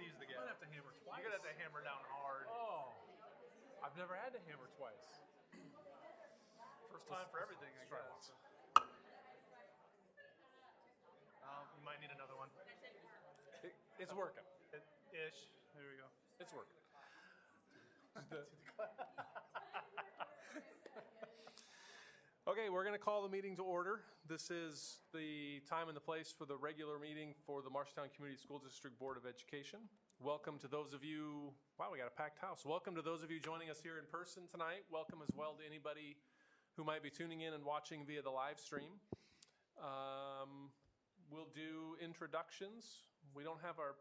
seize the I'm gonna gavel. have to hammer twice. You're gonna have to hammer down hard. Oh, I've never had to hammer twice. First time for everything, I try guess. You might need another one. It's working. Ish. There we go. It's working. Okay, we're going to call the meeting to order. This is the time and the place for the regular meeting for the Marshalltown Community School District Board of Education. Welcome to those of you, wow, we got a packed house. Welcome to those of you joining us here in person tonight. Welcome as well to anybody who might be tuning in and watching via the live stream. We'll do introductions. We don't have our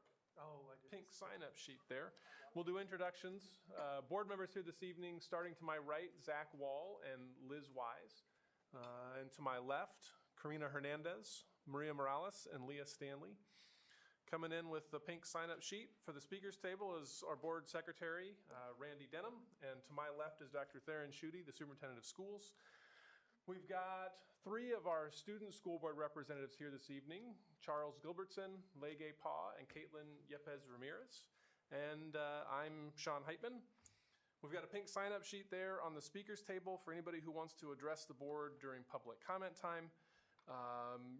pink sign-up sheet there. We'll do introductions. Board members here this evening, starting to my right, Zach Wall and Liz Wise. And to my left, Karina Hernandez, Maria Morales, and Leah Stanley. Coming in with the pink sign-up sheet for the speakers table is our board secretary, Randy Denham. And to my left is Dr. Theron Schutte, the superintendent of schools. We've got 3 of our student school board representatives here this evening, Charles Gilbertson, Lege Pa, and Caitlin Yepes Ramirez. And I'm Sean Heitman. We've got a pink sign-up sheet there on the speakers table for anybody who wants to address the board during public comment time.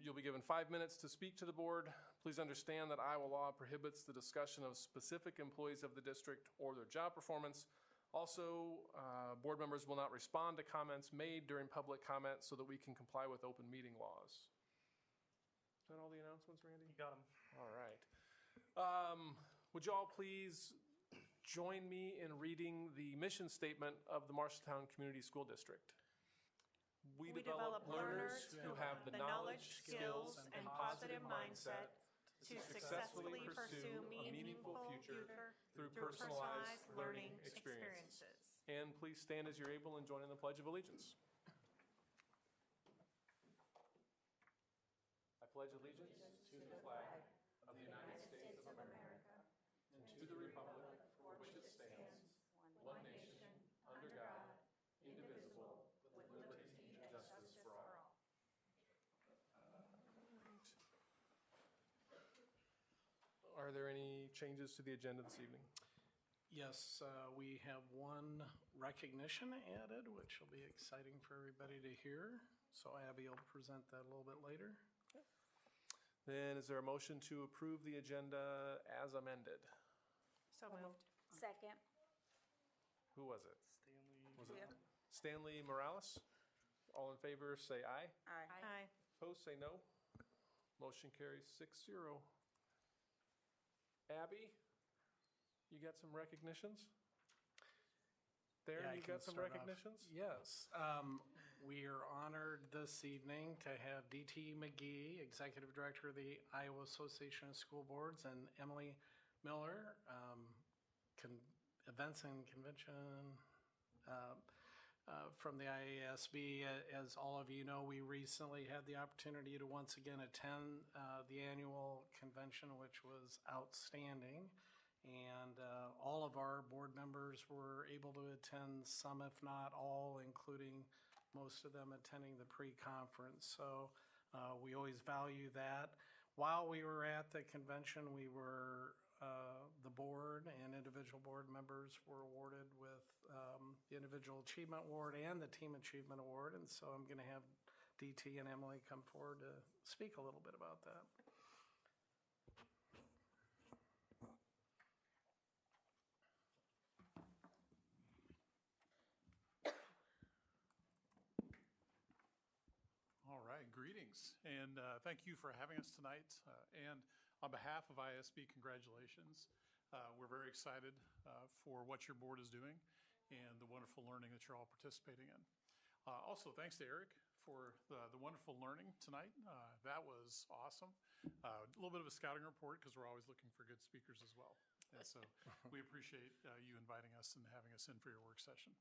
You'll be given 5 minutes to speak to the board. Please understand that Iowa law prohibits the discussion of specific employees of the district or their job performance. Also, board members will not respond to comments made during public comment so that we can comply with open meeting laws. Is that all the announcements, Randy? You got them. All right. Would you all please join me in reading the mission statement of the Marshalltown Community School District? We develop learners who have the knowledge, skills, and positive mindset to successfully pursue a meaningful future through personalized learning experiences. And please stand as you're able and join in the Pledge of Allegiance. I pledge allegiance to the flag of the United States of America and to the republic for which it stands, one nation, under God, indivisible, with liberty and justice for all. Are there any changes to the agenda this evening? Yes, we have one recognition added, which will be exciting for everybody to hear. So Abby will present that a little bit later. Okay. Then is there a motion to approve the agenda as amended? So moved. Second. Who was it? Stanley. Was it Stanley Morales? All in favor say aye. Aye. Opposed say no. Motion carries 6-0. Abby, you got some recognitions? There, Yeah, you got some recognitions? Yes. We are honored this evening to have D.T. McGee, Executive Director of the Iowa Association of School Boards, and Emily Miller, Events and Convention from the IASB. As all of you know, we recently had the opportunity to once again attend the annual convention, which was outstanding. And all of our board members were able to attend, some if not all, including most of them attending the pre-conference. So we always value that. While we were at the convention, we were the board and individual board members were awarded with the Individual Achievement Award and the Team Achievement Award. And so I'm going to have DT and Emily come forward to speak a little bit about that. All right, greetings, and thank you for having us tonight. And on behalf of ISB, congratulations. We're very excited for what your board is doing and the wonderful learning that you're all participating in. Also, thanks to Eric for the wonderful learning tonight. That was awesome. A little bit of a scouting report because we're always looking for good speakers as well. And so we appreciate you inviting us and having us in for your work session.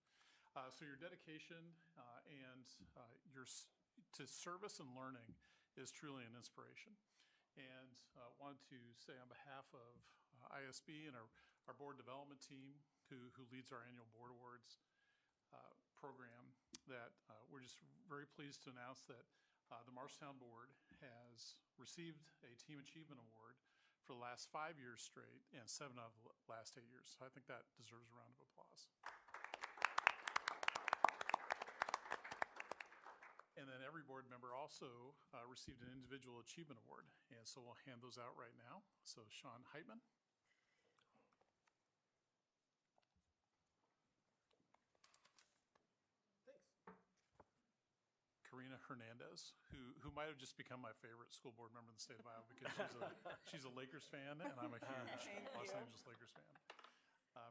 So your dedication and your to service and learning is truly an inspiration. And wanted to say on behalf of ISB and our board development team who leads our annual board awards program that we're just very pleased to announce that the Marshalltown board has received a Team Achievement Award for the last 5 years straight and 7 out of the last 8 years. So I think that deserves a round of applause. And then every board member also received an individual achievement award. And so we'll hand those out right now. So Sean Heitman. Karina Hernandez, who might have just become my favorite school board member in the state of Iowa because she's a Lakers fan, and I'm a huge Los Angeles Lakers fan.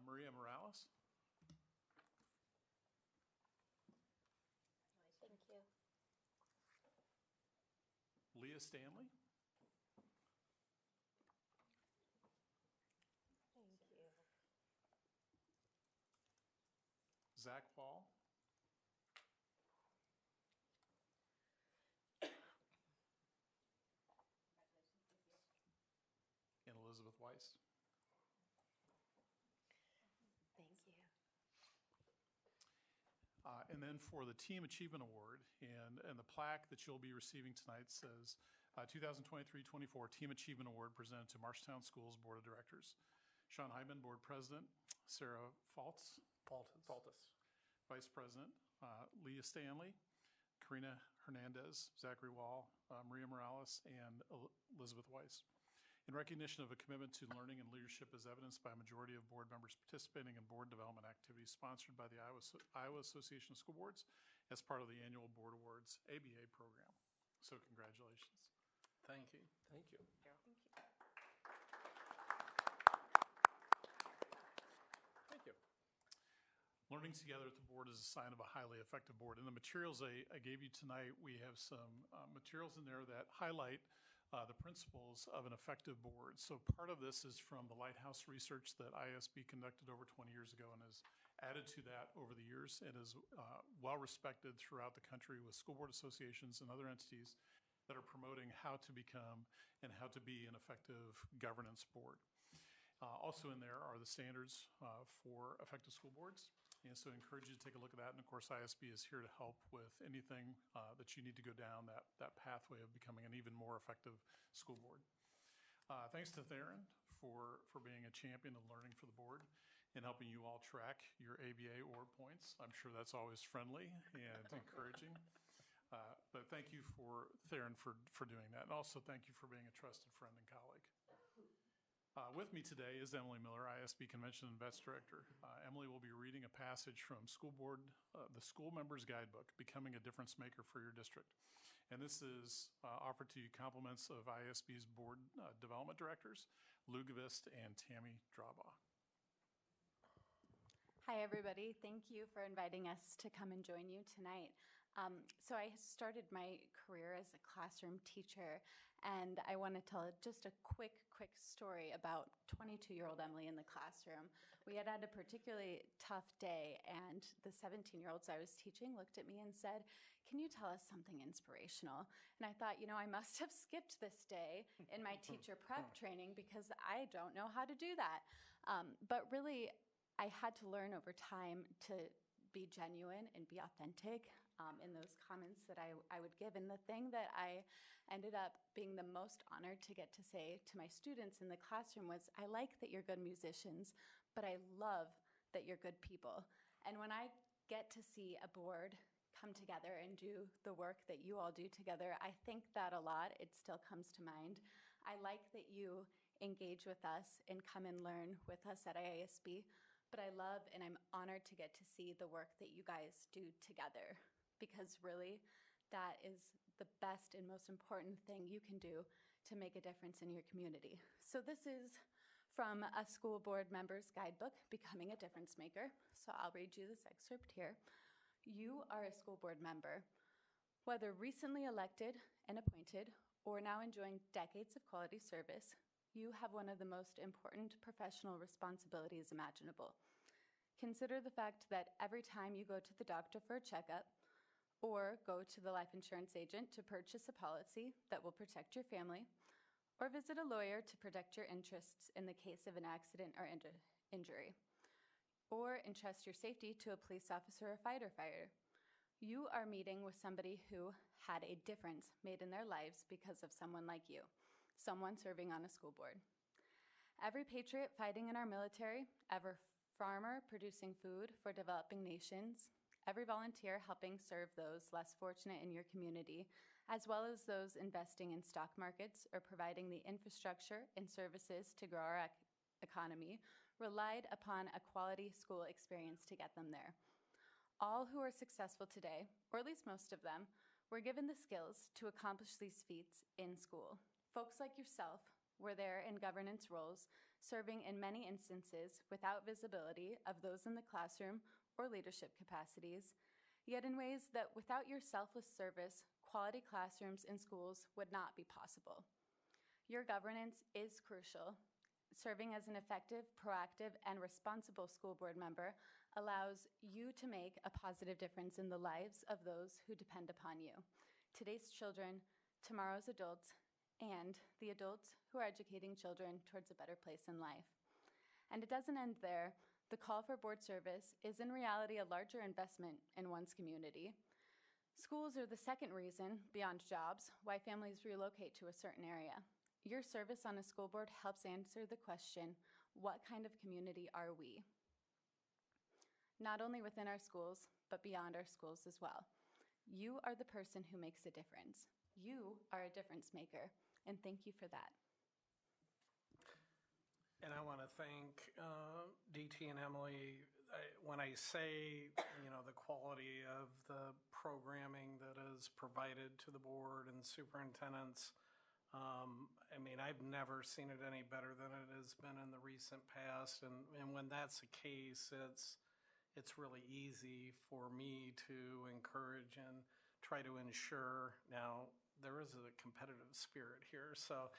Maria Morales. Thank you. Leah Stanley. Thank you. Zach Wall. And Elizabeth Weiss. Thank you. And then for the Team Achievement Award, and the plaque that you'll be receiving tonight says 2023-24 Team Achievement Award presented to Marshtown Schools Board of Directors. Sean Hyman, Board President. Sarah Faltis, Vice President. Leah Stanley, Karina Hernandez, Zachary Wall, Maria Morales, and Elizabeth Weiss. In recognition of a commitment to learning and leadership as evidenced by a majority of board members participating in board development activities sponsored by the Iowa Association of School Boards as part of the annual Board Awards ABA program. So congratulations. Thank you. Thank you. Thank you. Thank you. Learning together at the board is a sign of a highly effective board. In the materials I gave you tonight, we have some materials in there that highlight the principles of an effective board. So part of this is from the Lighthouse research that ISB conducted over 20 years ago and has added to that over the years. It is well respected throughout the country with school board associations and other entities that are promoting how to become and how to be an effective governance board. Also in there are the standards for effective school boards. And so I encourage you to take a look at that. And of course, ISB is here to help with anything that you need to go down that pathway of becoming an even more effective school board. Thanks to Theron for being a champion of learning for the board and helping you all track your ABA award points. I'm sure that's always friendly and encouraging. But thank you for Theron for doing that. And also thank you for being a trusted friend and colleague. With me today is Emily Miller, ISB Convention and Events Director. Emily will be reading a passage from the School Members Guidebook, Becoming a Difference Maker for Your District. And this is offered to you compliments of ISB's Board Development Directors, Lou Gavist and Tammy Drawbaugh. Hi, everybody. Thank you for inviting us to come and join you tonight. So I started my career as a classroom teacher, and I want to tell just a quick story about 22-year-old Emily in the classroom. We had a particularly tough day, and the 17-year-olds I was teaching looked at me and said, "Can you tell us something inspirational?" And I thought, I must have skipped this day in my teacher prep training because I don't know how to do that. But really, I had to learn over time to be genuine and be authentic in those comments that I would give. And the thing that I ended up being the most honored to get to say to my students in the classroom was, "I like that you're good musicians, but I love that you're good people." And when I get to see a board come together and do the work that you all do together, I think that a lot. It still comes to mind. I like that you engage with us and come and learn with us at IASB, but I love and I'm honored to get to see the work that you guys do together, because really that is the best and most important thing you can do to make a difference in your community. So this is from a school board member's guidebook, Becoming a Difference Maker. So I'll read you this excerpt here. You are a school board member, whether recently elected and appointed or now enjoying decades of quality service. You have one of the most important professional responsibilities imaginable. Consider the fact that every time you go to the doctor for a checkup or go to the life insurance agent to purchase a policy that will protect your family, or visit a lawyer to protect your interests in the case of an accident or injury, or entrust your safety to a police officer or firefighter, you are meeting with somebody who had a difference made in their lives because of someone like you, someone serving on a school board. Every patriot fighting in our military, every farmer producing food for developing nations, every volunteer helping serve those less fortunate in your community, as well as those investing in stock markets or providing the infrastructure and services to grow our economy, relied upon a quality school experience to get them there. All who are successful today, or at least most of them, were given the skills to accomplish these feats in school. Folks like yourself were there in governance roles, serving in many instances without visibility of those in the classroom or leadership capacities, yet in ways that without your selfless service, quality classrooms in schools would not be possible. Your governance is crucial. Serving as an effective, proactive, and responsible school board member allows you to make a positive difference in the lives of those who depend upon you, today's children, tomorrow's adults, and the adults who are educating children towards a better place in life. And it doesn't end there. The call for board service is in reality a larger investment in one's community. Schools are the second reason, beyond jobs, why families relocate to a certain area. Your service on a school board helps answer the question, what kind of community are we? Not only within our schools, but beyond our schools as well. You are the person who makes a difference. You are a difference maker, and thank you for that. And I want to thank DT and Emily. When I say, the quality of the programming that is provided to the board and superintendents, I've never seen it any better than it has been in the recent past. And when that's the case, it's really easy for me to encourage and try to ensure. Now, there is a competitive spirit here. So,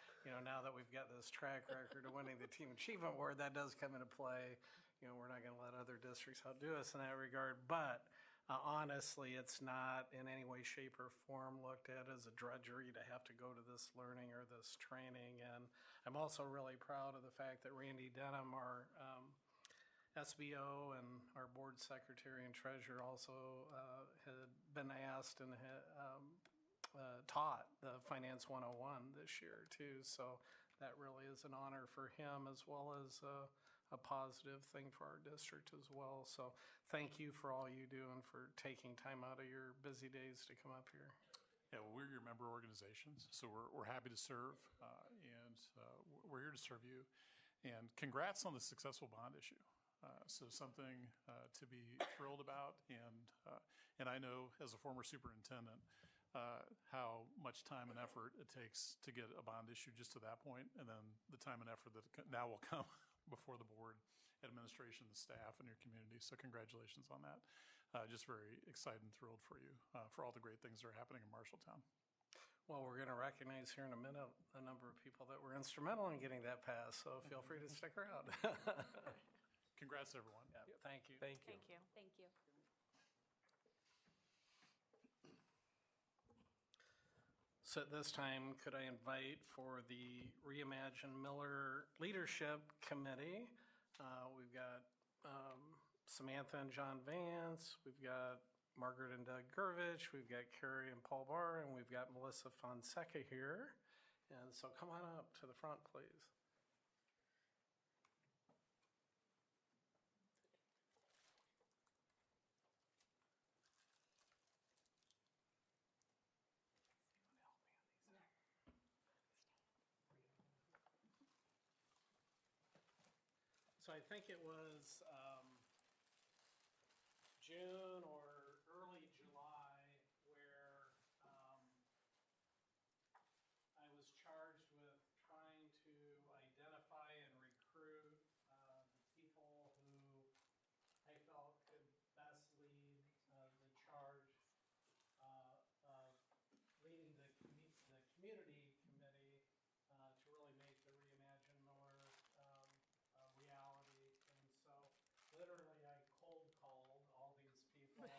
now that we've got this track record of winning the Team Achievement Award, that does come into play. We're not going to let other districts outdo us in that regard. But honestly, it's not in any way, shape, or form looked at as a drudgery to have to go to this learning or this training. And I'm also really proud of the fact that Randy Denham, our SBO and our board secretary and treasurer, also had been asked and taught the Finance 101 this year too. So that really is an honor for him, as well as a positive thing for our district as well. So thank you for all you do and for taking time out of your busy days to come up here. Yeah, well, we're your member organizations, so we're happy to serve, and we're here to serve you. And congrats on the successful bond issue. So something to be thrilled about, and I know as a former superintendent how much time and effort it takes to get a bond issue just to that point, and then the time and effort that now will come before the board, administration, the staff, and your community. So congratulations on that. Just very excited and thrilled for you for all the great things that are happening in Marshalltown. Well, we're going to recognize here in a minute a number of people that were instrumental in getting that passed, so feel free to stick around. Congrats, everyone. Yeah, thank you. Thank you. Thank you. Thank you. So at this time, could I invite for the Reimagine Miller Leadership Committee, we've got Samantha and John Vance, we've got Margaret and Doug Gervich, we've got Carrie and Paul Barr, and we've got Melissa Fonseca here. And so come on up to the front, please. So I think it was June or early July where I was charged with trying to identify and recruit the people who I felt could best lead the charge of leading the community committee to really make the Reimagine Miller reality. And so literally I cold called all these people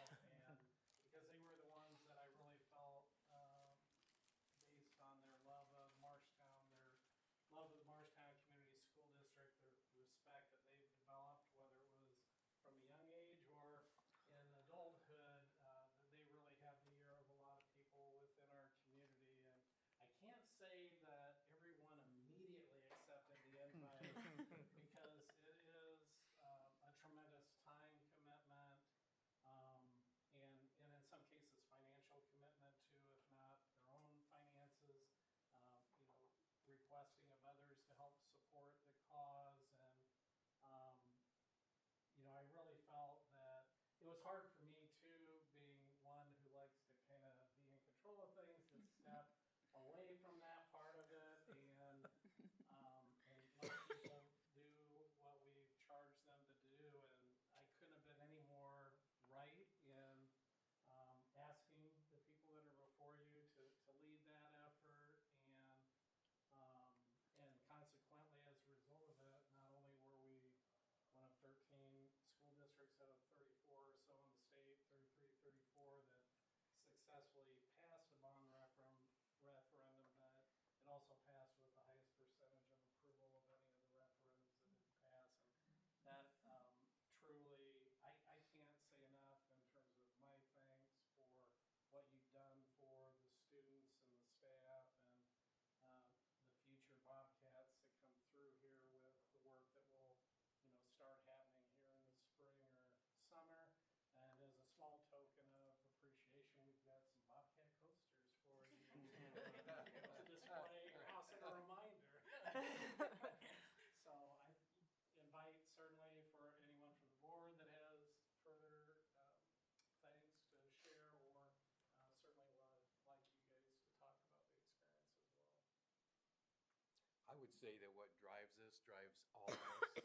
would say that what drives us, drives all of us,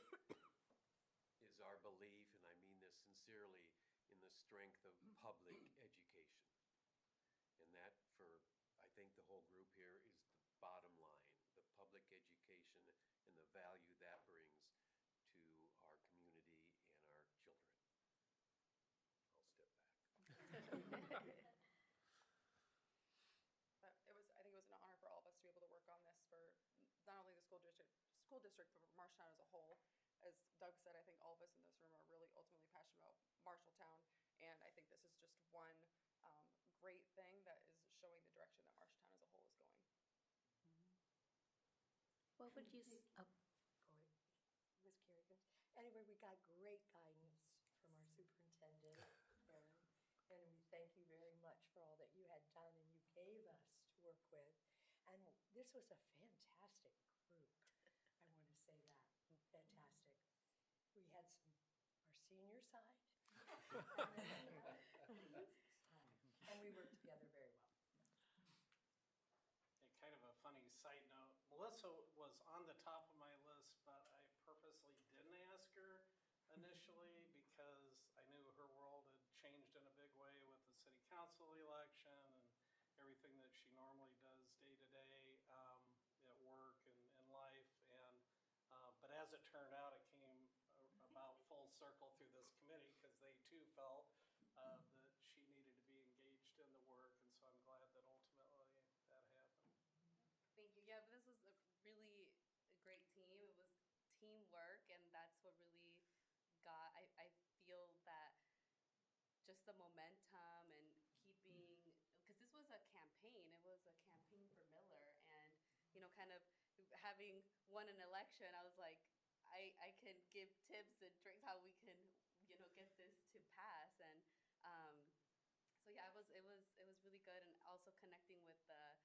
is our belief, and I mean this sincerely, in the strength of public education. And that, for I think the whole group here, is the bottom line. The public education and the value that brings to our community and our children. I'll step back. But I think it was an honor for all of us to be able to work on this for not only the school district, but for Marshalltown as a whole. As Doug said, I think all of us in this room are really ultimately passionate about Marshalltown, and I think this is just one great thing that is showing the direction that Marshalltown as a whole is going. What would you, Go ahead. Ms. Carey goes. Anyway, we got great guidance from our superintendent, Aaron, and we thank you very much for all that you had done and you gave us to work with. And this was a fantastic group. I want to say that. Fantastic. We had our senior side. And we worked together very well. And kind of a funny side note, Melissa was on the top of my list, but I purposely didn't ask her initially because I knew her world had changed in a big way with the city council election and everything that she normally does day to day at work and life. But as it turned out, it came about full circle through this committee because they too felt that she needed to be engaged in the work, and so I'm glad that ultimately that happened. Thank you. Yeah, this was a really great team. It was teamwork, and that's what really got, I feel that just the momentum and keeping, because this was a campaign. It was a campaign for Miller, and, kind of having won an election, I was like, I can give tips and tricks how we can, get this to pass. And so yeah, it was really good, and also connecting with the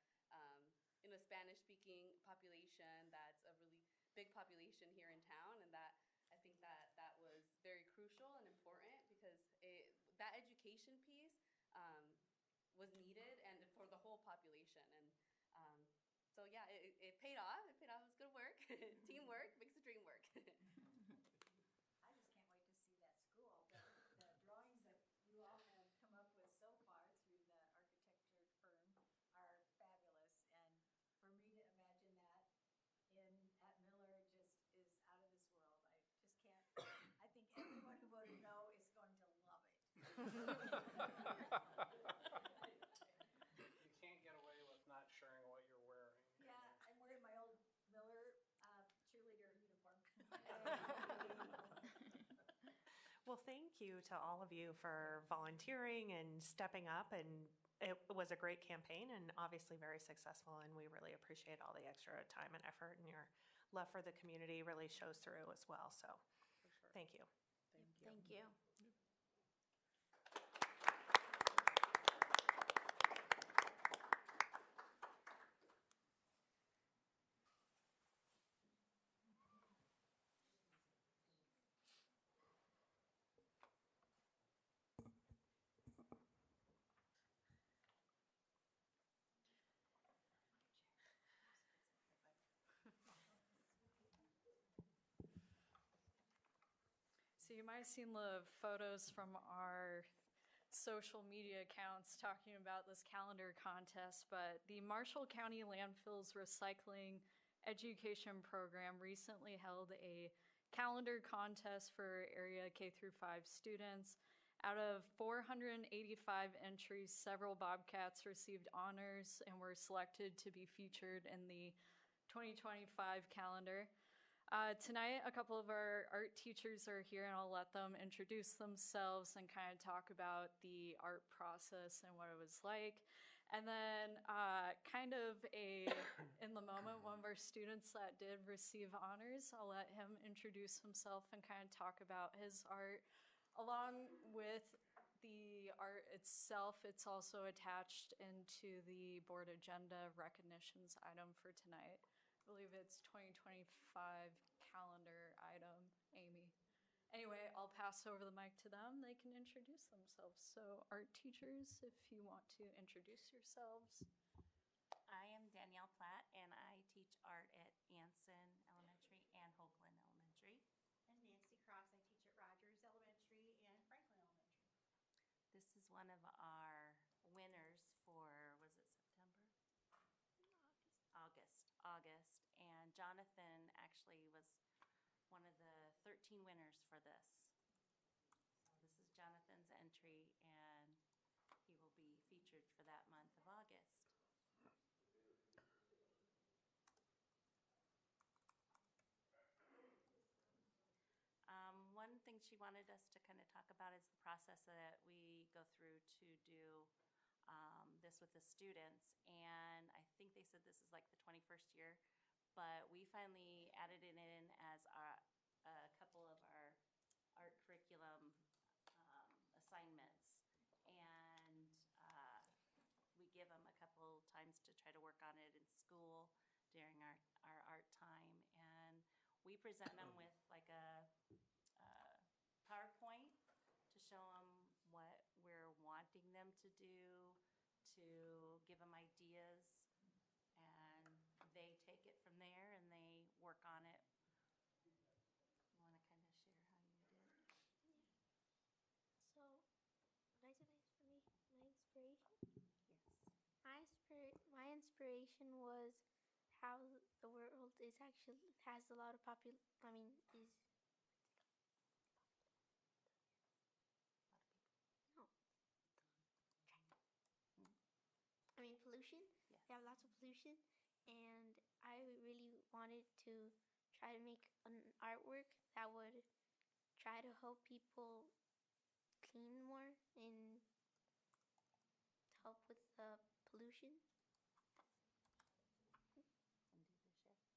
Spanish-speaking population. That's a really big population here in town, and that I think that was very crucial and important because that education piece was needed and for the whole population. And so yeah, it paid off. It paid off. It was good work. Teamwork makes the dream work. I just can't wait to see that school. The drawings that you all have come up with so far through the architecture firm are fabulous. And for me to imagine that at Miller just is out of this world. I just can't, I think everyone who voted no is going to love it. You can't get away with not sharing what you're wearing. Yeah, I'm wearing my old Miller cheerleader uniform. Well, thank you to all of you for volunteering and stepping up, and it was a great campaign and obviously very successful, and we really appreciate all the extra time and effort, and your love for the community really shows through as well, so thank you. Thank you. So you might have seen the photos from our social media accounts talking about this calendar contest, but the Marshall County Landfills Recycling Education Program recently held a calendar contest for area K through 5 students. Out of 485 entries, several Bobcats received honors and were selected to be featured in the 2025 calendar. Tonight, a couple of our art teachers are here, and I'll let them introduce themselves and kind of talk about the art process and what it was like. And then in the moment, one of our students that did receive honors, I'll let him introduce himself and kind of talk about his art. Along with the art itself, it's also attached into the board agenda recognitions item for tonight. I believe it's 2025 calendar item, Amy. Anyway, I'll pass over the mic to them. They can introduce themselves. So art teachers, if you want to introduce yourselves. I am Danielle Platt, and I teach art at Anson one of our winners for, was it September? August. And Jonathan actually was one of the 13 winners for this. So this is Jonathan's entry, and he will be featured for that month of August. One thing she wanted us to kind of talk about is the process that we go through to do this with the students. And I think they said this is like the 21st year, but we finally added it in as a couple of our art curriculum assignments. And we give them a couple times to try to work on it in school during our art time. And we present them with like a PowerPoint to show them what we're wanting them to do, to give them ideas, and they take it from there and they work on it. You want to kind of share how you did? So, nice for me. My inspiration. Yes. My inspiration was how the world is actually has a lot of is no. Pollution. Yes. We have lots of pollution, and I really wanted to try to make an artwork that would try to help people clean more and help with the pollution. And do the share.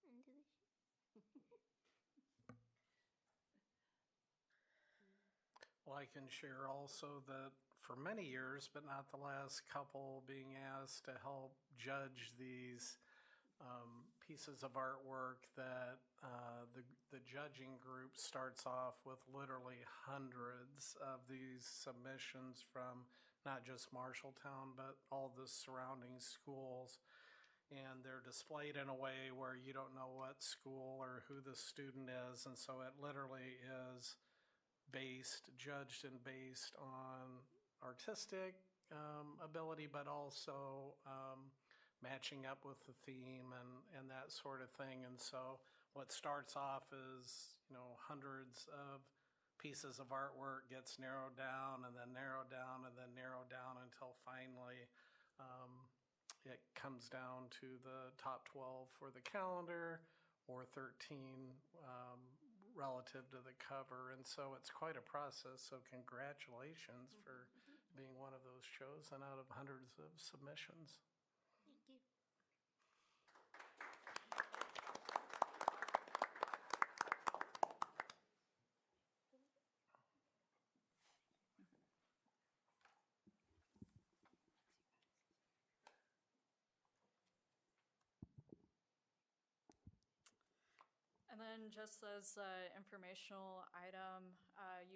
And do the Well, I can share also that for many years, but not the last couple, being asked to help judge these pieces of artwork, that the judging group starts off with literally hundreds of these submissions from not just Marshalltown, but all the surrounding schools. And they're displayed in a way where you don't know what school or who the student is. And so it literally is judged and based on artistic ability, but also matching up with the theme and that sort of thing. And so what starts off as, hundreds of pieces of artwork gets narrowed down and then narrowed down and then narrowed down until finally it comes down to the top 12 for the calendar or 13 relative to the cover. And so it's quite a process. So congratulations for being one of those chosen out of hundreds of submissions. Thank you. And then just as an informational item,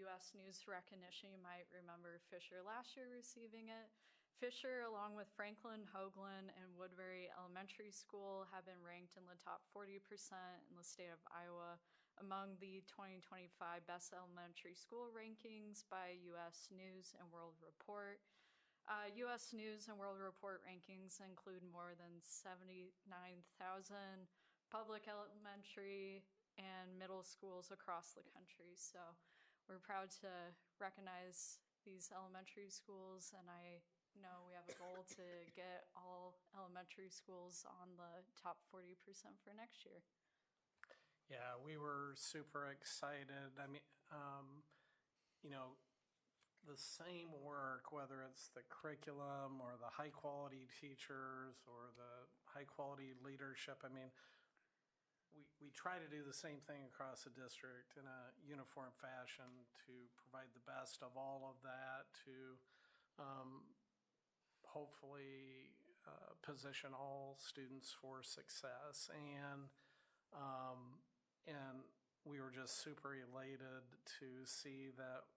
U.S. News recognition, you might remember Fisher last year receiving it. Fisher, along with Franklin, Hoagland, and Woodbury Elementary School, have been ranked in the top 40% in the state of Iowa among the 2025 Best Elementary School rankings by U.S. News and World Report. U.S. News and World Report rankings include more than 79,000 public elementary and middle schools across the country. So we're proud to recognize these elementary schools, and I know we have a goal to get all elementary schools on the top 40% for next year. Yeah, we were super excited. The same work, whether it's the curriculum or the high quality teachers or the high quality leadership, we try to do the same thing across the district in a uniform fashion to provide the best of all of that, to hopefully position all students for success. And we were just super elated to see that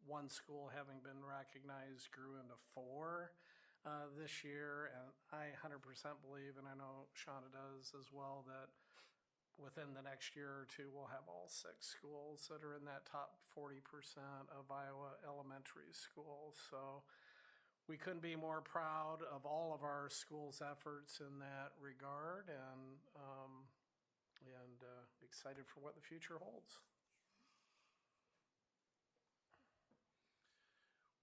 one school, having been recognized, grew into 4 this year. And I 100% believe, and I know Shauna does as well, that within the next year or two, we'll have all 6 schools that are in that top 40% of Iowa elementary schools. So we couldn't be more proud of all of our schools' efforts in that regard, and excited for what the future holds.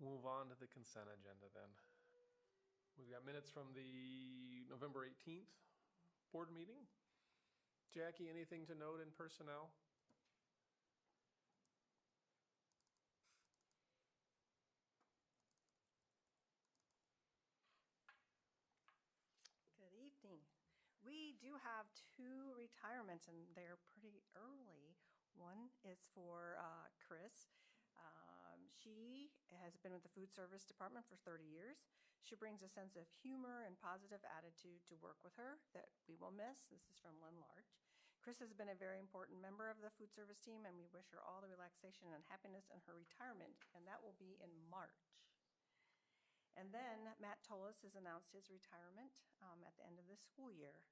Move on to the consent agenda then. We've got minutes from the November 18th board meeting. Jackie, anything to note in personnel? Good evening. We do have 2 retirements, and they're pretty early. One is for Chris. She has been with the food service department for 30 years. She brings a sense of humor and positive attitude to work with her that we will miss. This is from Lynn Larch. Chris has been a very important member of the food service team, and we wish her all the relaxation and happiness in her retirement, and that will be in March. And then Matt Tolis has announced his retirement at the end of this school year.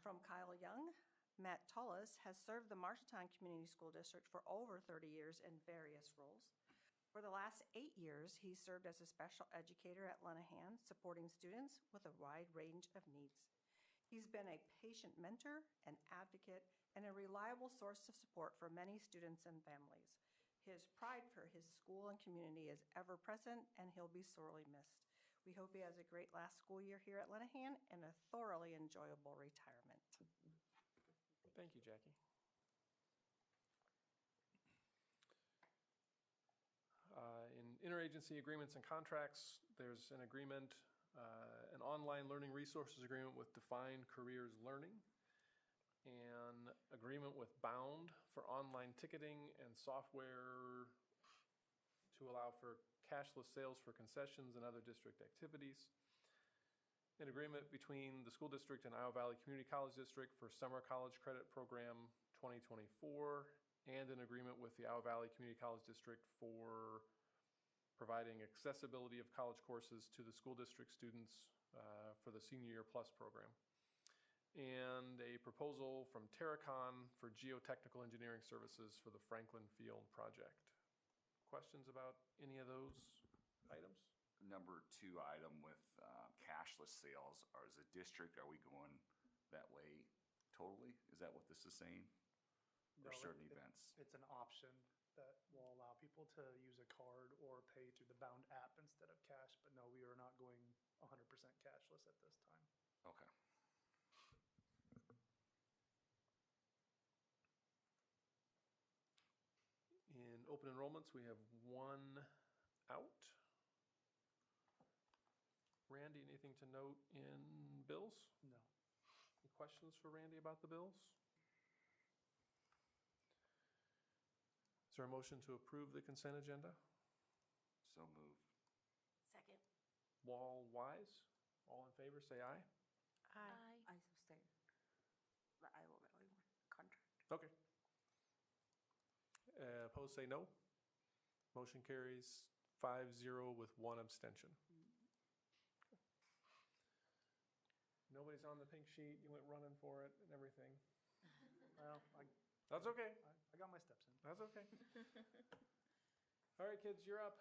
From Kyle Young, Matt Tolis has served the Marshalltown Community School District for over 30 years in various roles. For the last 8 years, he served as a special educator at Lenahan, supporting students with a wide range of needs. He's been a patient mentor, an advocate, and a reliable source of support for many students and families. His pride for his school and community is ever present, and he'll be sorely missed. We hope he has a great last school year here at Lenahan and a thoroughly enjoyable retirement. Thank you, Jackie. In interagency agreements and contracts, there's an agreement, an online learning resources agreement with Defined Careers Learning, and agreement with Bound for online ticketing and software to allow for cashless sales for concessions and other district activities. An agreement between the school district and Iowa Valley Community College District for Summer College Credit Program 2024, and an agreement with the Iowa Valley Community College District for providing accessibility of college courses to the school district students for the Senior Year Plus program. And a proposal from Terracon for geotechnical engineering services for the Franklin Field project. Questions about any of those items? Number 2 item with cashless sales. As a district, are we going that way totally? Is that what this is saying? For certain events? It's an option that will allow people to use a card or pay through the Bound app instead of cash. But no, we are not going 100% cashless at this time. Okay. In open enrollments, we have 1 out. Randy, anything to note in bills? No. Any questions for Randy about the bills? Is there a motion to approve the consent agenda? So moved. Second. Wall, Wise, all in favor, say aye. Aye. I sustain the Iowa Valley contract. Okay. Opposed, say no. Motion carries 5-0 with 1 abstention. Nobody's on the pink sheet. You went running for it and everything. Well, That's okay. I got my steps in. That's okay. All right, kids, you're up.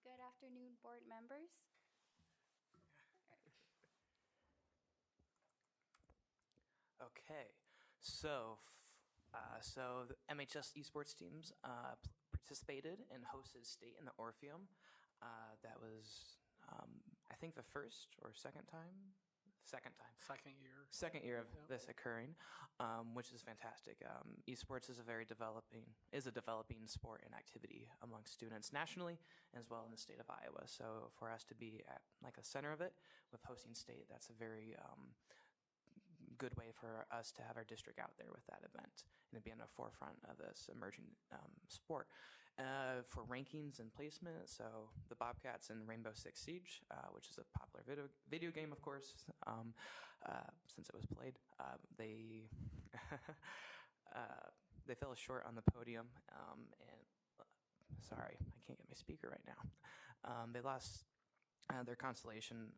Good afternoon, board members. Okay, so the MHS esports teams participated and hosted state in the Orpheum. That was, I think, the first or second time. Second year. Second year of this occurring, which is fantastic. Esports is a developing sport and activity among students nationally as well in the state of Iowa. So for us to be at like a center of it with hosting state, that's a very good way for us to have our district out there with that event and to be on the forefront of this emerging sport. for rankings and placement. So the Bobcats in Rainbow Six Siege, which is a popular video game, of course, since it was played, they they fell short on the podium, and sorry, I can't get my speaker right now. They lost their consolation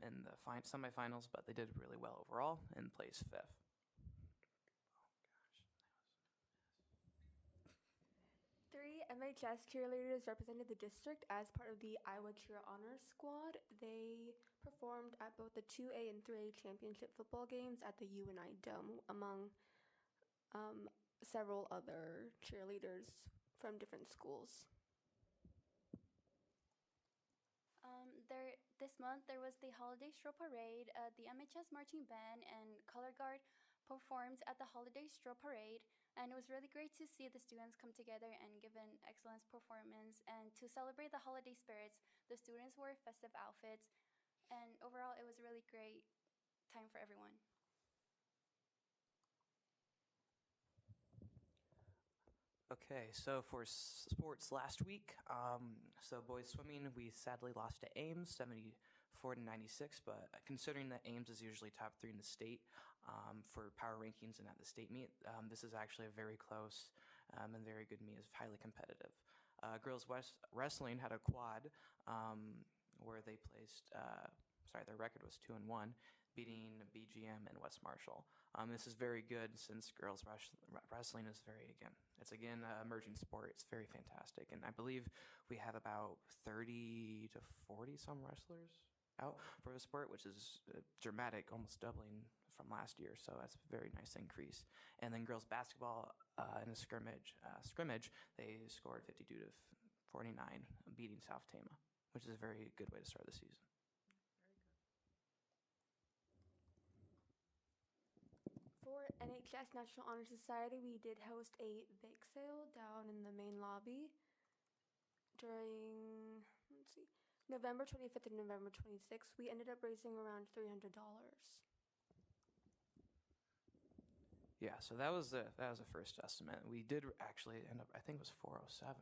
in the semifinals, but they did really well overall and placed fifth. Three MHS cheerleaders represented the district as part of the Iowa Cheer Honors Squad. They performed at both the 2A and 3A championship football games at the UNI Dome, among several other cheerleaders from different schools. This month there was the Holiday Stroll Parade. The MHS Marching Band and Color Guard performed at the Holiday Stroll Parade, and it was really great to see the students come together and give an excellent performance. And to celebrate the holiday spirits, the students wore festive outfits, and overall it was a really great time for everyone. Okay, so for sports last week, so boys swimming, we sadly lost to Ames, 74 to 96. But considering that Ames is usually top 3 in the state for power rankings and at the state meet, this is actually a very close and very good meet. It's highly competitive. Girls wrestling had a quad where they placed. Their record was 2-1, beating BGM and West Marshall. This is very good since girls wrestling is it's again an emerging sport. It's very fantastic, and I believe we have about 30 to 40 some wrestlers out for the sport, which is dramatic, almost doubling from last year. So that's a very nice increase. And then girls basketball in a scrimmage, they scored 52 to 49, beating South Tama, which is a very good way to start the season. For NHS National Honor Society, we did host a bake sale down in the main lobby during, November 25th and November 26th. We ended up raising around $300. Yeah, so that was the first estimate. We did actually end up, I think it was 407.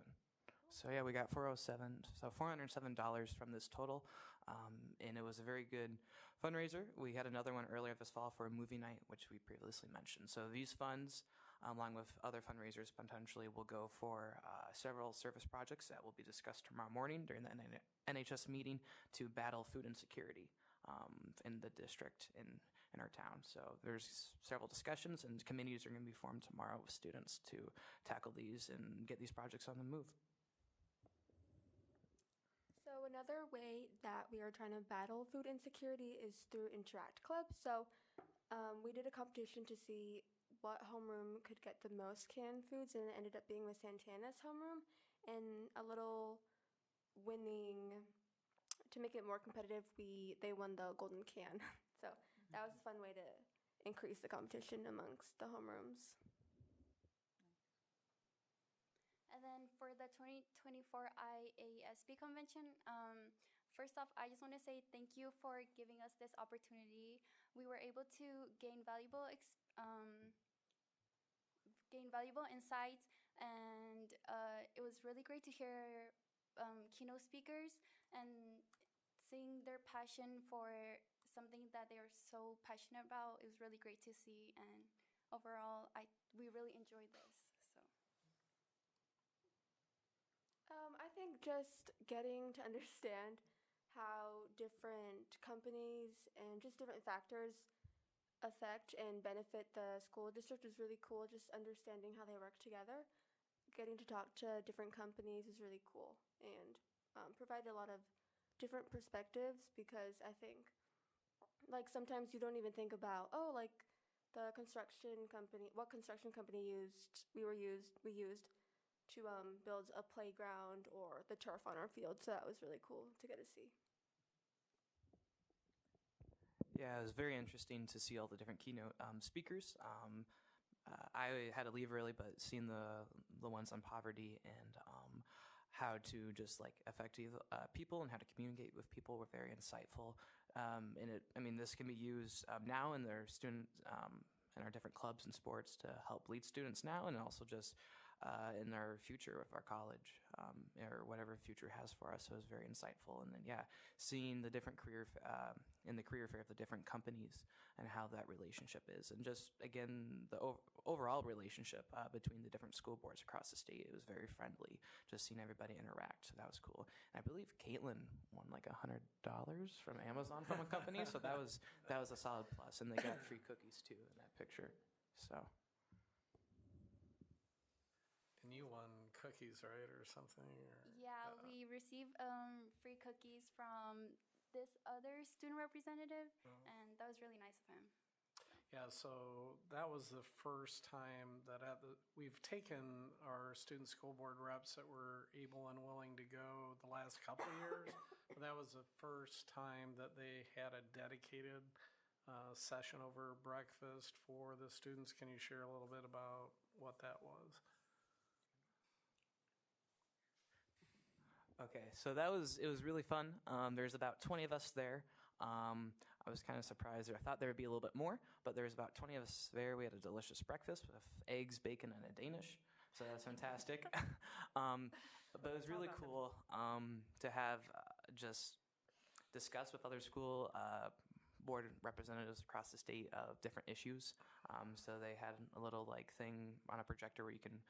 So yeah, we got 407, so $407 from this total, and it was a very good fundraiser. We had another one earlier this fall for a movie night, which we previously mentioned. So these funds, along with other fundraisers, potentially will go for several service projects that will be discussed tomorrow morning during the NHS meeting to battle food insecurity in the district in our town. So there's several discussions, and committees are going to be formed tomorrow with students to tackle these and get these projects on the move. So another way that we are trying to battle food insecurity is through Interact Club. So we did a competition to see what homeroom could get the most canned foods, and it ended up being with Santana's homeroom. And a little winning, to make it more competitive, they won the golden can. So that was a fun way to increase the competition amongst the homerooms. And then for the 2024 IASB convention, first off, I just want to say thank you for giving us this opportunity. We were able to gain valuable insights, and it was really great to hear keynote speakers and seeing their passion for something that they are so passionate about. It was really great to see, and overall, we really enjoyed this. I think just getting to understand how different companies and just different factors affect and benefit the school district is really cool. Just understanding how they work together. Getting to talk to different companies is really cool and provide a lot of different perspectives, because I think like sometimes you don't even think about, what construction company we used to build a playground or the turf on our field. So that was really cool to get to see. Yeah, it was very interesting to see all the different keynote speakers. I had to leave early, but seeing the ones on poverty and how to just affect people and how to communicate with people were very insightful. This can be used now in their student in our different clubs and sports to help lead students now, and also just in our future of our college, or whatever future has for us. So it was very insightful. And then, yeah, seeing the different in the career fair of the different companies and how that relationship is. And just, again, the overall relationship between the different school boards across the state. It was very friendly, just seeing everybody interact. So that was cool. And I believe Caitlin won like $100 from Amazon from a company. So that was a solid plus. And they got free cookies too in that picture. So. And you won cookies, right, or something? Or, Yeah, we received free cookies from this other student representative, and that was really nice of him. Yeah, so that was the first time that we've taken our student school board reps that were able and willing to go the last couple of years. But that was the first time that they had a dedicated session over breakfast for the students. Can you share a little bit about what that was? Okay, so it was really fun. There's about 20 of us there. I was kind of surprised. I thought there would be a little bit more, but there's about 20 of us there. We had a delicious breakfast with eggs, bacon, and a Danish. So that's fantastic. But it was really cool to have just discuss with other school board representatives across the state of different issues. So they had a little like thing on a projector where you can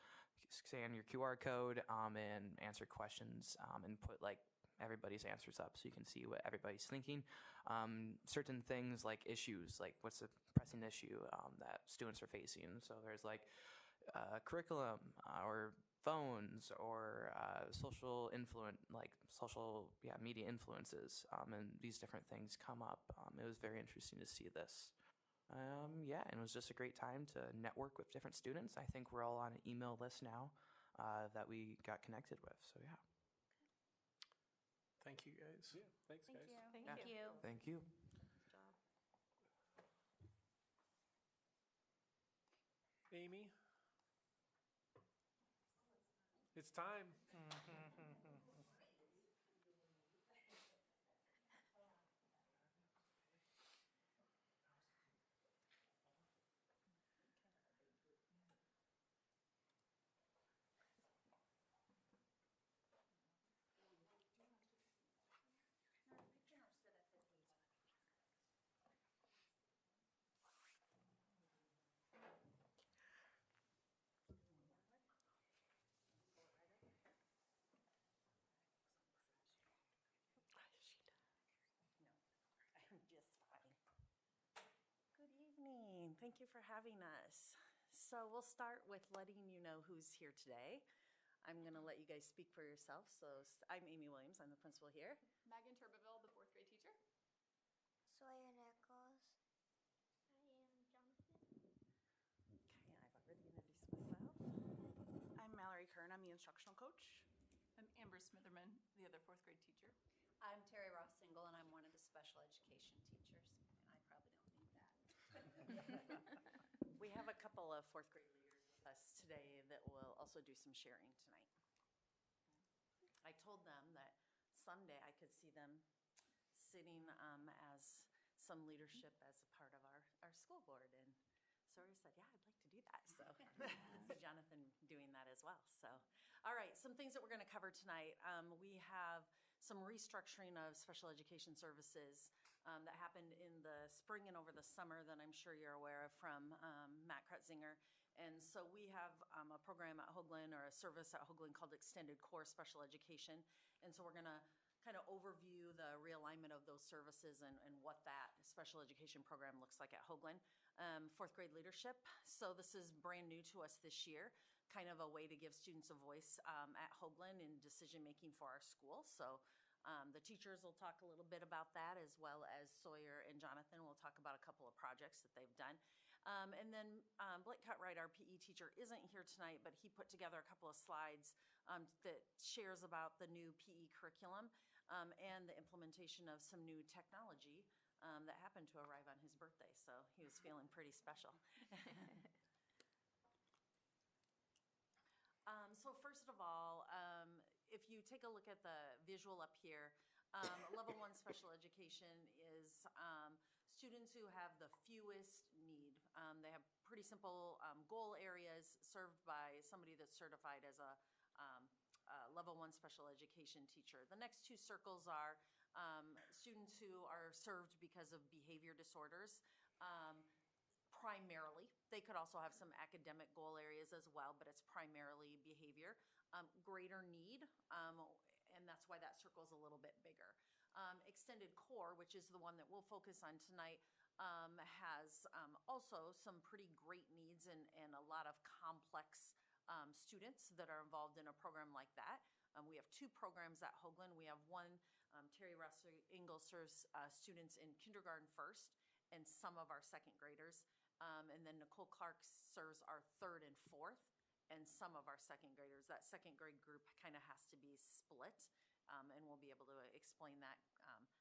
scan your QR code and answer questions and put like everybody's answers up so you can see what everybody's thinking. Certain things like issues, like what's the pressing issue that students are facing. So there's like curriculum or phones or social media influences, and these different things come up. It was very interesting to see this. And it was just a great time to network with different students. I think we're all on an email list now that we got connected with. So yeah. Thank you, guys. Yeah, thanks, guys. Thank you. Thank you. Amy, it's time. I'm just fine. Good evening. Thank you for having us. So we'll start with letting you know who's here today. I'm going to let you guys speak for yourself. So I'm Amy Williams. I'm the principal here. Megan Turbeville, the fourth grade teacher. Sawyer Nichols. I am Jonathan. Okay, I've already introduced myself. I'm Mallory Kern. I'm the instructional coach. I'm Amber Smitherman, the other fourth grade teacher. I'm Terry Ross Single, and I'm one of the special education teachers. And I probably don't need that. We have a couple of fourth grade leaders with us today that will also do some sharing tonight. I told them that someday I could see them sitting as some leadership as a part of our school board. And Sawyer said, yeah, I'd like to do that. So see Jonathan doing that as well. So, all right, some things that we're going to cover tonight. We have some restructuring of special education services that happened in the spring and over the summer that I'm sure you're aware of from Matt Krutzinger. And so we have a program at Hoagland, or a service at Hoagland, called Extended Core Special Education. And so we're going to kind of overview the realignment of those services and what that special education program looks like at Hoagland. Fourth grade leadership. So this is brand new to us this year, kind of a way to give students a voice at Hoagland in decision-making for our school. So the teachers will talk a little bit about that, as well as Sawyer and Jonathan will talk about a couple of projects that they've done. And then Blake Cutright, our PE teacher, isn't here tonight, but he put together a couple of slides that shares about the new PE curriculum and the implementation of some new technology that happened to arrive on his birthday. So he was feeling pretty special. So first of all, if you take a look at the visual up here, level 1 special education is students who have the fewest need They have pretty simple goal areas served by somebody that's certified as a level 1 special education teacher. The next 2 circles are students who are served because of behavior disorders. Primarily, they could also have some academic goal areas as well, but it's primarily behavior. Greater need, and that's why that circle is a little bit bigger. Extended core, which is the one that we'll focus on tonight, has also some pretty great needs and a lot of complex students that are involved in a program like that. We have 2 programs at Hoagland. We have one, Terry Russell Ingle serves students in kindergarten first and some of our second graders. And then Nicole Clark serves our 3rd and 4th and some of our second graders. That second grade group kind of has to be split, and we'll be able to explain that,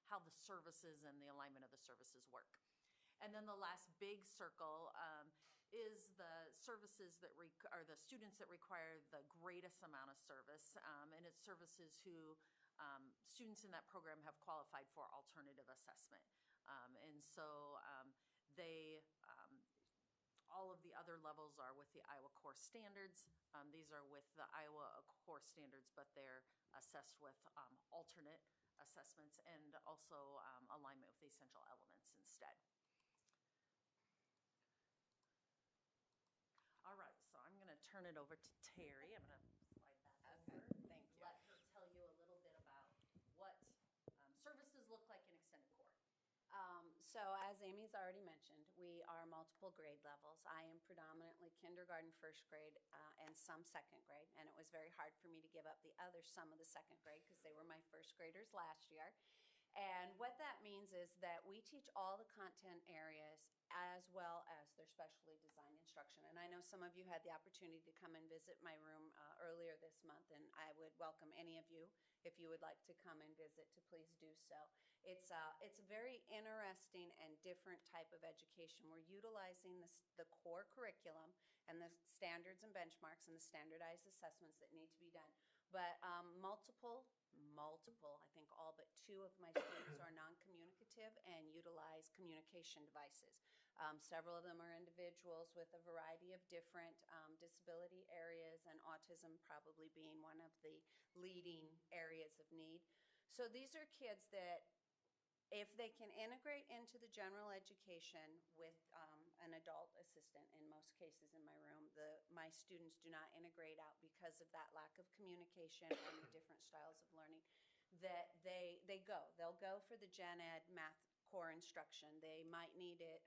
how the services and the alignment of the services work. And then the last big circle is the services that are the students that require the greatest amount of service, and it's services who students in that program have qualified for alternative assessment. And so they all of the other levels are with the Iowa Core Standards. These are with the Iowa Core Standards, but they're assessed with alternate assessments and also alignment with the essential elements instead. All right, so I'm going to turn it over to Terry. I'm going to slide that over. Thank you. Let her tell you a little bit about what services look like in extended core. So as Amy's already mentioned, we are multiple grade levels. I am predominantly kindergarten, first grade, and some second grade. And it was very hard for me to give up the other some of the second grade because they were my first graders last year. And what that means is that we teach all the content areas as well as their specially designed instruction. And I know some of you had the opportunity to come and visit my room earlier this month, and I would welcome any of you, if you would like to come and visit, to please do so. It's a very interesting and different type of education. We're utilizing the core curriculum and the standards and benchmarks and the standardized assessments that need to be done. But multiple, I think all but 2 of my students are non-communicative and utilize communication devices. Several of them are individuals with a variety of different disability areas, and autism probably being one of the leading areas of need. So these are kids that, if they can integrate into the general education with an adult assistant, in most cases in my room, my students do not integrate out because of that lack of communication and the different styles of learning, that they'll go for the gen ed math core instruction. They might need it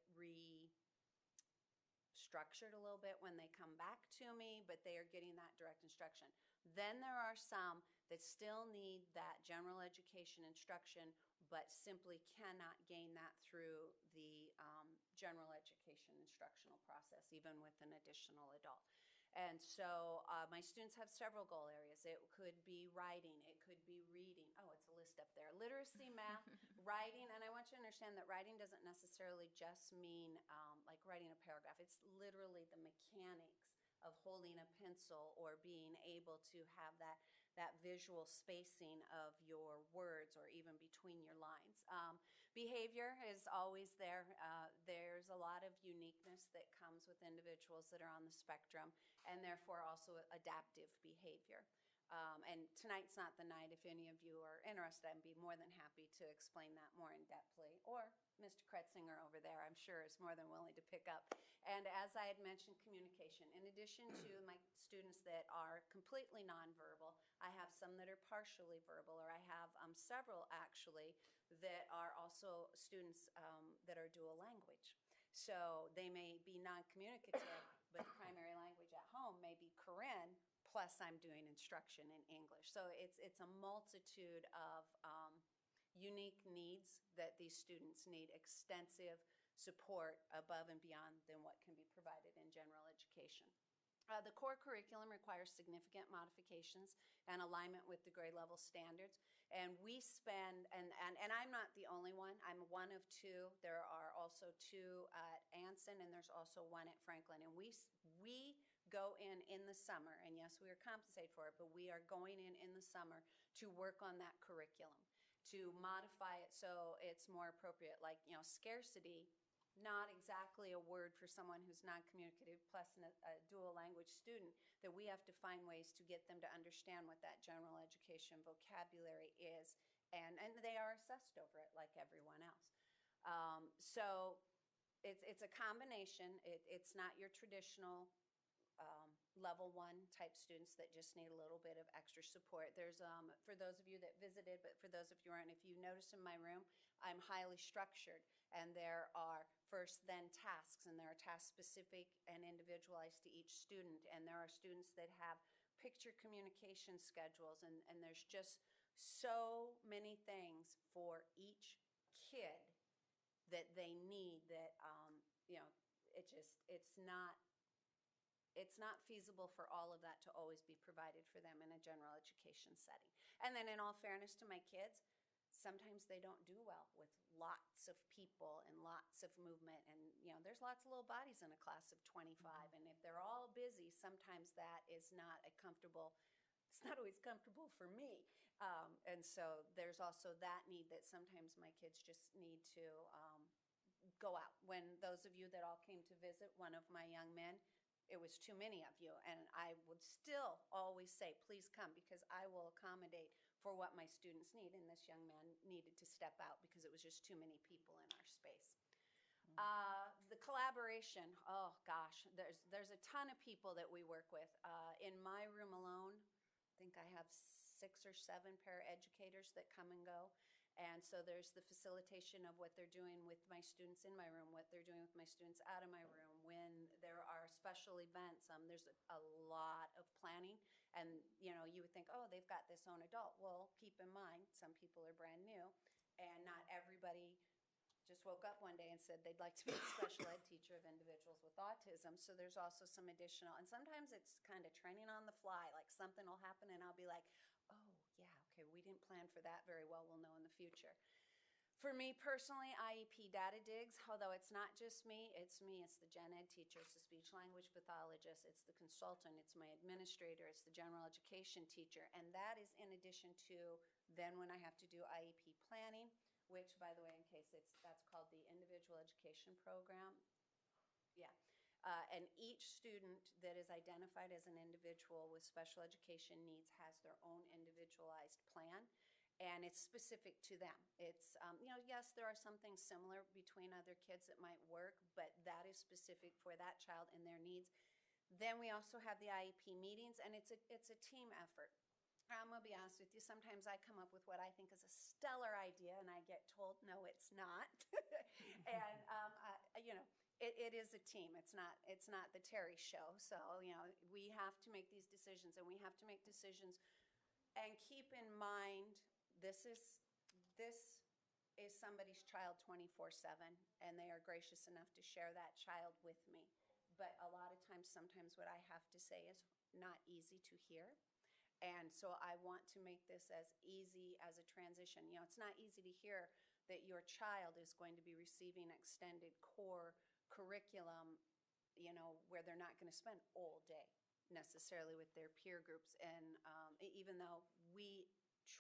structured a little bit when they come back to me, but they are getting that direct instruction. Then there are some that still need that general education instruction, but simply cannot gain that through the general education instructional process, even with an additional adult. And so my students have several goal areas. It could be writing, it could be reading. Oh, it's a list up there. Literacy, math, writing. And I want you to understand that writing doesn't necessarily just mean like writing a paragraph. It's literally the mechanics of holding a pencil or being able to have that visual spacing of your words or even between your lines. Behavior is always there. There's a lot of uniqueness that comes with individuals that are on the spectrum, and therefore also adaptive behavior. And tonight's not the night. If any of you are interested, I'd be more than happy to explain that more in depthly. Or Mr. Kretzinger over there, I'm sure, is more than willing to pick up. And as I had mentioned, communication. In addition to my students that are completely nonverbal, I have some that are partially verbal, or I have several actually that are also students that are dual language. So they may be non-communicative, but the primary language at home may be Korean, plus I'm doing instruction in English. So it's a multitude of unique needs that these students need extensive support above and beyond than what can be provided in general education. The core curriculum requires significant modifications and alignment with the grade level standards. And we spend, and I'm not the only one, I'm one of 2. There are also 2 at Anson, and there's also one at Franklin. And we go in the summer, and yes, we are compensated for it, but we are going in the summer to work on that curriculum, to modify it so it's more appropriate. Like, scarcity not exactly a word for someone who's non-communicative plus a dual language student, that we have to find ways to get them to understand what that general education vocabulary is. And they are assessed over it like everyone else. So it's a combination. It's not your traditional level 1 type students that just need a little bit of extra support. There's, for those of you that visited, but for those of you who aren't, if you notice in my room, I'm highly structured, and there are first then tasks, and there are tasks specific and individualized to each student, and there are students that have picture communication schedules, and there's just so many things for each kid that they need that, it's not feasible for all of that to always be provided for them in a general education setting. And then in all fairness to my kids, sometimes they don't do well with lots of people and lots of movement. And, there's lots of little bodies in a class of 25. And if they're all busy, sometimes that is not it's not always comfortable for me. And so there's also that need that sometimes my kids just need to go out. When those of you that all came to visit one of my young men, it was too many of you, and I would still always say, please come, because I will accommodate for what my students need, and this young man needed to step out because it was just too many people in our space. The collaboration, oh gosh, there's a ton of people that we work with. In my room alone, I think I have 6 or 7 paraeducators that come and go. And so there's the facilitation of what they're doing with my students in my room, what they're doing with my students out of my room. When there are special events, there's a lot of planning. And, you would think, oh, they've got this own adult. Well, keep in mind, some people are brand new, and not everybody just woke up one day and said they'd like to be a special ed teacher of individuals with autism. So there's also some additional, and sometimes it's kind of training on the fly, like something will happen and I'll be like, oh, yeah, okay, we didn't plan for that very well. We'll know in the future. For me personally, IEP data digs, although it's not just me, it's the gen ed teacher, it's the speech language pathologist, it's the consultant, it's my administrator, it's the general education teacher. And that is in addition to then when I have to do IEP planning, which, by the way, in case that's called the individual education program. Yeah. And each student that is identified as an individual with special education needs has their own individualized plan, and it's specific to them. It's, yes, there are some things similar between other kids that might work, but that is specific for that child and their needs. Then we also have the IEP meetings, and it's a team effort. I'm going to be honest with you, sometimes I come up with what I think is a stellar idea, and I get told, no, it's not. And, it is a team. It's not the Terry show. So, we have to make these decisions, and we have to make decisions and keep in mind this is somebody's child 24/7, and they are gracious enough to share that child with me. But a lot of times, sometimes what I have to say is not easy to hear. And so I want to make this as easy as a transition. It's not easy to hear that your child is going to be receiving extended core curriculum, where they're not going to spend all day necessarily with their peer groups. And even though we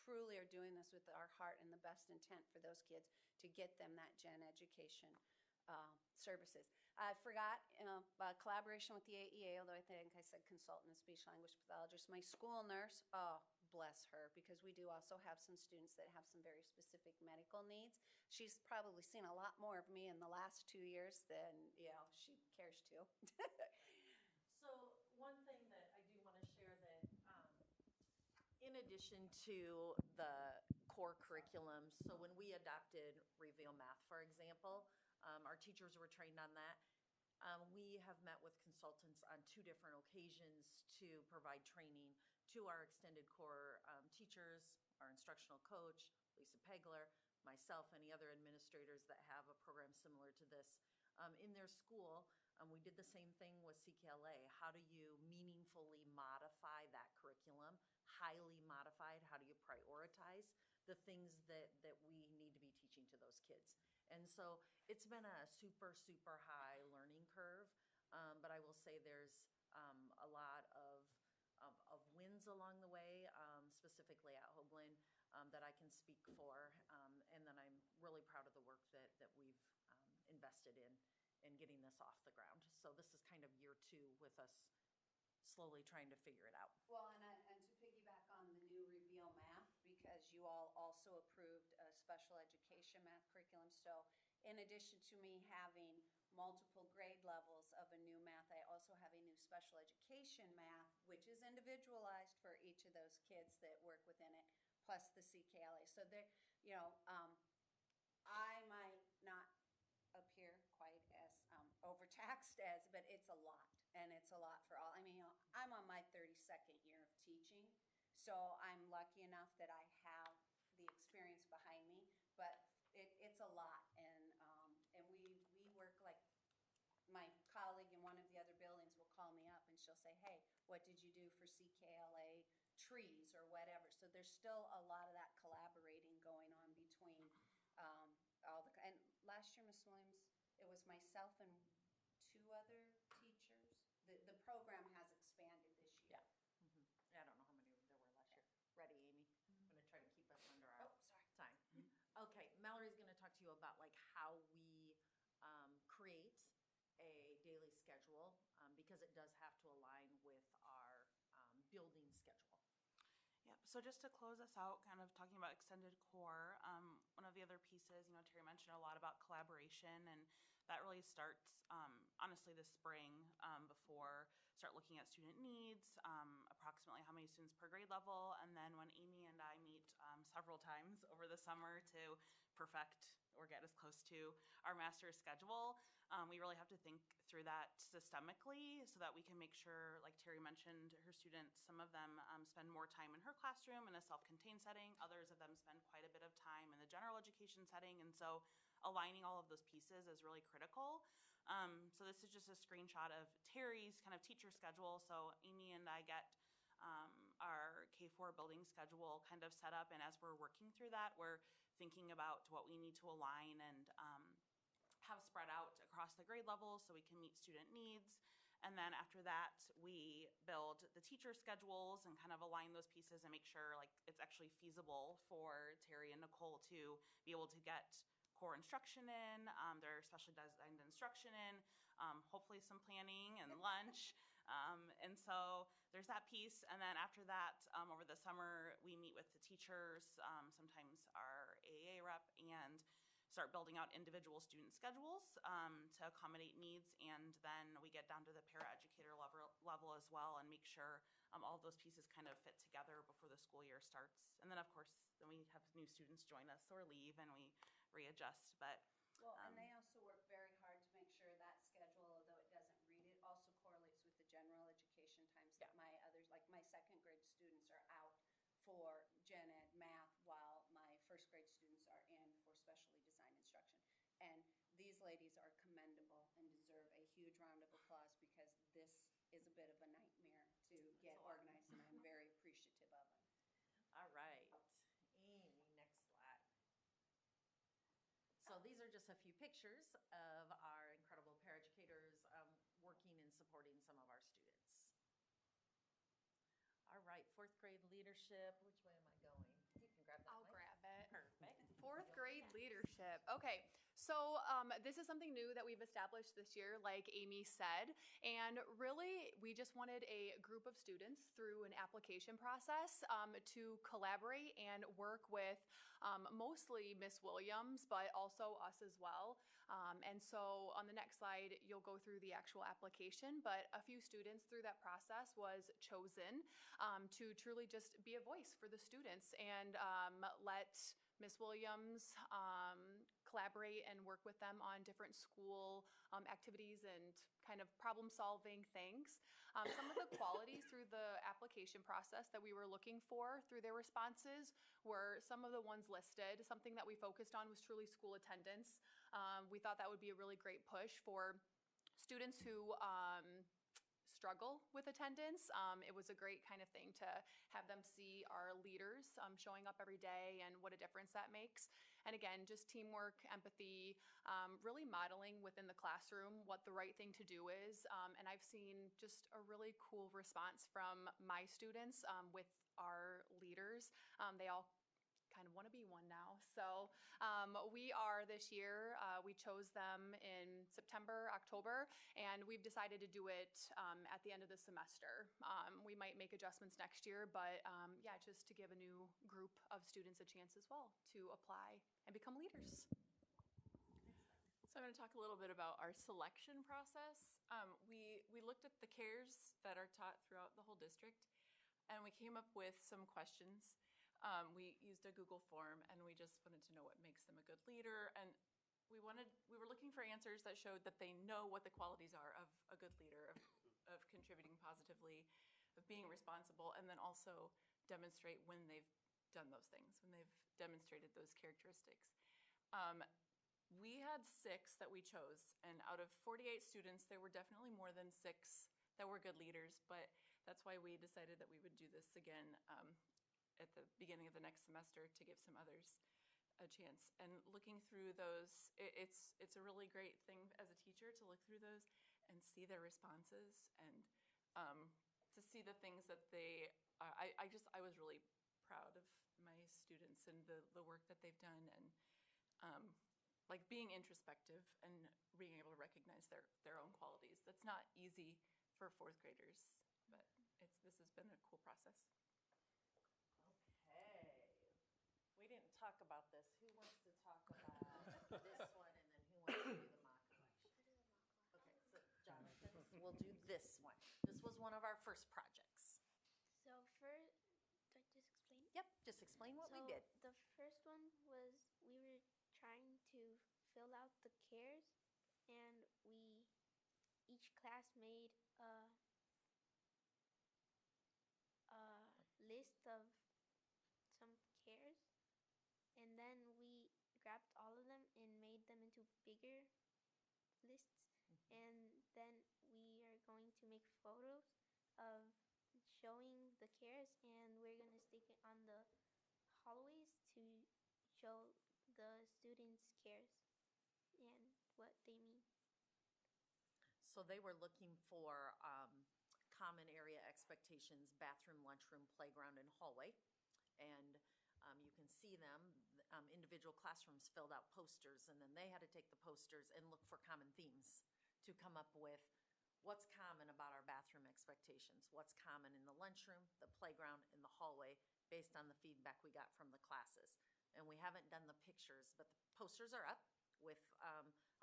truly are doing this with our heart and the best intent for those kids to get them that gen education services. I forgot collaboration with the AEA, although I think I said consultant and speech language pathologist. My school nurse, oh, bless her, because we do also have some students that have some very specific medical needs. She's probably seen a lot more of me in the last 2 years than, she cares to. So one thing that I do want to share that in addition to the core curriculum, so when we adopted Reveal Math, for example, our teachers were trained on that. We have met with consultants on 2 different occasions to provide training to our extended core teachers, our instructional coach, Lisa Pegler, myself, any other administrators that have a program similar to this in their school. We did the same thing with CKLA. How do you meaningfully modify that curriculum? Highly modified, how do you prioritize the things that we need to be teaching to those kids? And so it's been a super, super high learning curve, but I will say there's a lot of wins along the way, specifically at Hoagland, that I can speak for. And then I'm really proud of the work that we've invested in getting this off the ground. So this is kind of year 2 with us slowly trying to figure it out. Well, and to piggyback on the new Reveal Math, because you all also approved a special education math curriculum. So in addition to me having multiple grade levels of a new math, I also have a new special education math, which is individualized for each of those kids that work within it, plus the CKLA. So there, I might not appear quite as overtaxed as, but it's a lot, and it's a lot for all. I mean, I'm on my 32nd year of teaching, so I'm lucky enough that I have the experience behind me, but it's a lot, and we work like my colleague in one of the other buildings will call me up and she'll say, hey, what did you do for CKLA trees or whatever? So there's still a lot of that collaborating going on between and last year, Ms. Williams, it was myself and 2 other teachers. The program has expanded this year. Yeah. I don't know how many there were last year. Ready, Amy? I'm going to try to keep us under our time. Okay, Mallory's going to talk to you about like how we create a daily schedule because it does have to align with our building schedule. Yep. So just to close us out, kind of talking about extended core, one of the other pieces, Terry mentioned a lot about collaboration, and that really starts honestly this spring before start looking at student needs, approximately how many students per grade level, and then when Amy and I meet several times over the summer to perfect or get as close to our master schedule, we really have to think through that systemically so that we can make sure, like Terry mentioned, her students, some of them spend more time in her classroom in a self-contained setting, others of them spend quite a bit of time in the general education setting, and so aligning all of those pieces is really critical. So this is just a screenshot of Terry's kind of teacher schedule. So Amy and I get our K-4 building schedule kind of set up, and as we're working through that, we're thinking about what we need to align and have spread out across the grade levels so we can meet student needs. And then after that, we build the teacher schedules and kind of align those pieces and make sure like it's actually feasible for Terry and Nicole to be able to get core instruction in, their specially designed instruction in, hopefully some planning and lunch. And so there's that piece. And then after that, over the summer, we meet with the teachers, sometimes our AAA rep, and start building out individual student schedules to accommodate needs. And then we get down to the paraeducator level as well and make sure all of those pieces kind of fit together before the school year starts. And then, of course, then we have new students join us or leave and we readjust. But well, and they also work very hard to make sure that schedule, although it doesn't read it, also correlates with the general education times that my others, like my 2nd grade students are out for gen ed math while my 1st grade students are in for specially designed instruction. And these ladies are commendable and deserve a huge round of applause because this is a bit of a nightmare to get organized, and I'm very appreciative of them. All right. Amy, next slide. So these are just a few pictures of our incredible paraeducators working and supporting some of our students. All right, 4th grade leadership. Which way am I going? You can grab that. I'll grab it. Perfect. 4th grade leadership. Okay, so this is something new that we've established this year, like Amy said, and really we just wanted a group of students through an application process to collaborate and work with mostly Miss Williams, but also us as well. And so on the next slide, you'll go through the actual application, but a few students through that process was chosen to truly just be a voice for the students and let Miss Williams collaborate and work with them on different school activities and kind of problem-solving things. Some of the qualities through the application process that we were looking for through their responses were some of the ones listed. Something that we focused on was truly school attendance. We thought that would be a really great push for students who struggle with attendance. It was a great kind of thing to have them see our leaders showing up every day and what a difference that makes. And again, just teamwork, empathy, really modeling within the classroom what the right thing to do is. And I've seen just a really cool response from my students with our leaders. They all kind of want to be one now. So we are this year, we chose them in September, October, and we've decided to do it at the end of the semester. We might make adjustments next year, but yeah, just to give a new group of students a chance as well to apply and become leaders. So I'm going to talk a little bit about our selection process. We looked at the cares that are taught throughout the whole district, and we came up with some questions. We used a Google form, and we just wanted to know what makes them a good leader. And we were looking for answers that showed that they know what the qualities are of a good leader, of contributing positively, of being responsible, and then also demonstrate when they've done those things, when they've demonstrated those characteristics. We had 6 that we chose, and out of 48 students, there were definitely more than 6 that were good leaders, but that's why we decided that we would do this again at the beginning of the next semester to give some others a chance. And looking through those, it's a really great thing as a teacher to look through those and see their responses and to see the things that they, I was really proud of my students and the work that they've done, and like being introspective and being able to recognize their own qualities. That's not easy for 4th graders, but this has been a cool process. Okay. We didn't talk about this. Who wants to talk about this one, and then who wants to do the mock election? Okay, so Jonathan, we'll do this one. This was one of our first projects. So first, do I just explain? Yep, just explain what we did. The first one was we were trying to fill out the cares, and each class made a list of some cares, and then we grabbed all of them and made them into bigger lists, and then we are going to make photos of showing the cares, and we're going to stick it on the hallways to show the students' cares and what they mean. So they were looking for common area expectations, bathroom, lunchroom, playground, and hallway. And you can see them, individual classrooms filled out posters, and then they had to take the posters and look for common themes to come up with what's common about our bathroom expectations, what's common in the lunchroom, the playground, and the hallway, based on the feedback we got from the classes. And we haven't done the pictures, but the posters are up with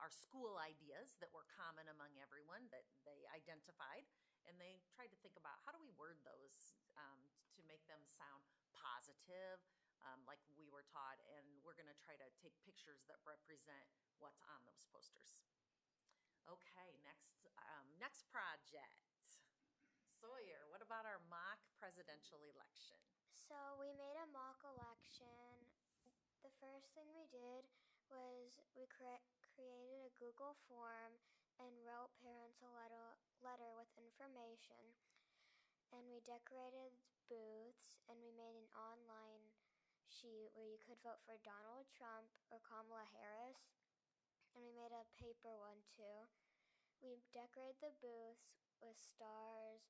our school ideas that were common among everyone that they identified. And they tried to think about how do we word those to make them sound positive, like we were taught. And we're going to try to take pictures that represent what's on those posters. Okay, next project. Sawyer, what about our mock presidential election? So we made a mock election. The first thing we did was we created a Google form and wrote parents a letter with information. And we decorated booths, and we made an online sheet where you could vote for Donald Trump or Kamala Harris. And we made a paper one too. We decorated the booths with stars,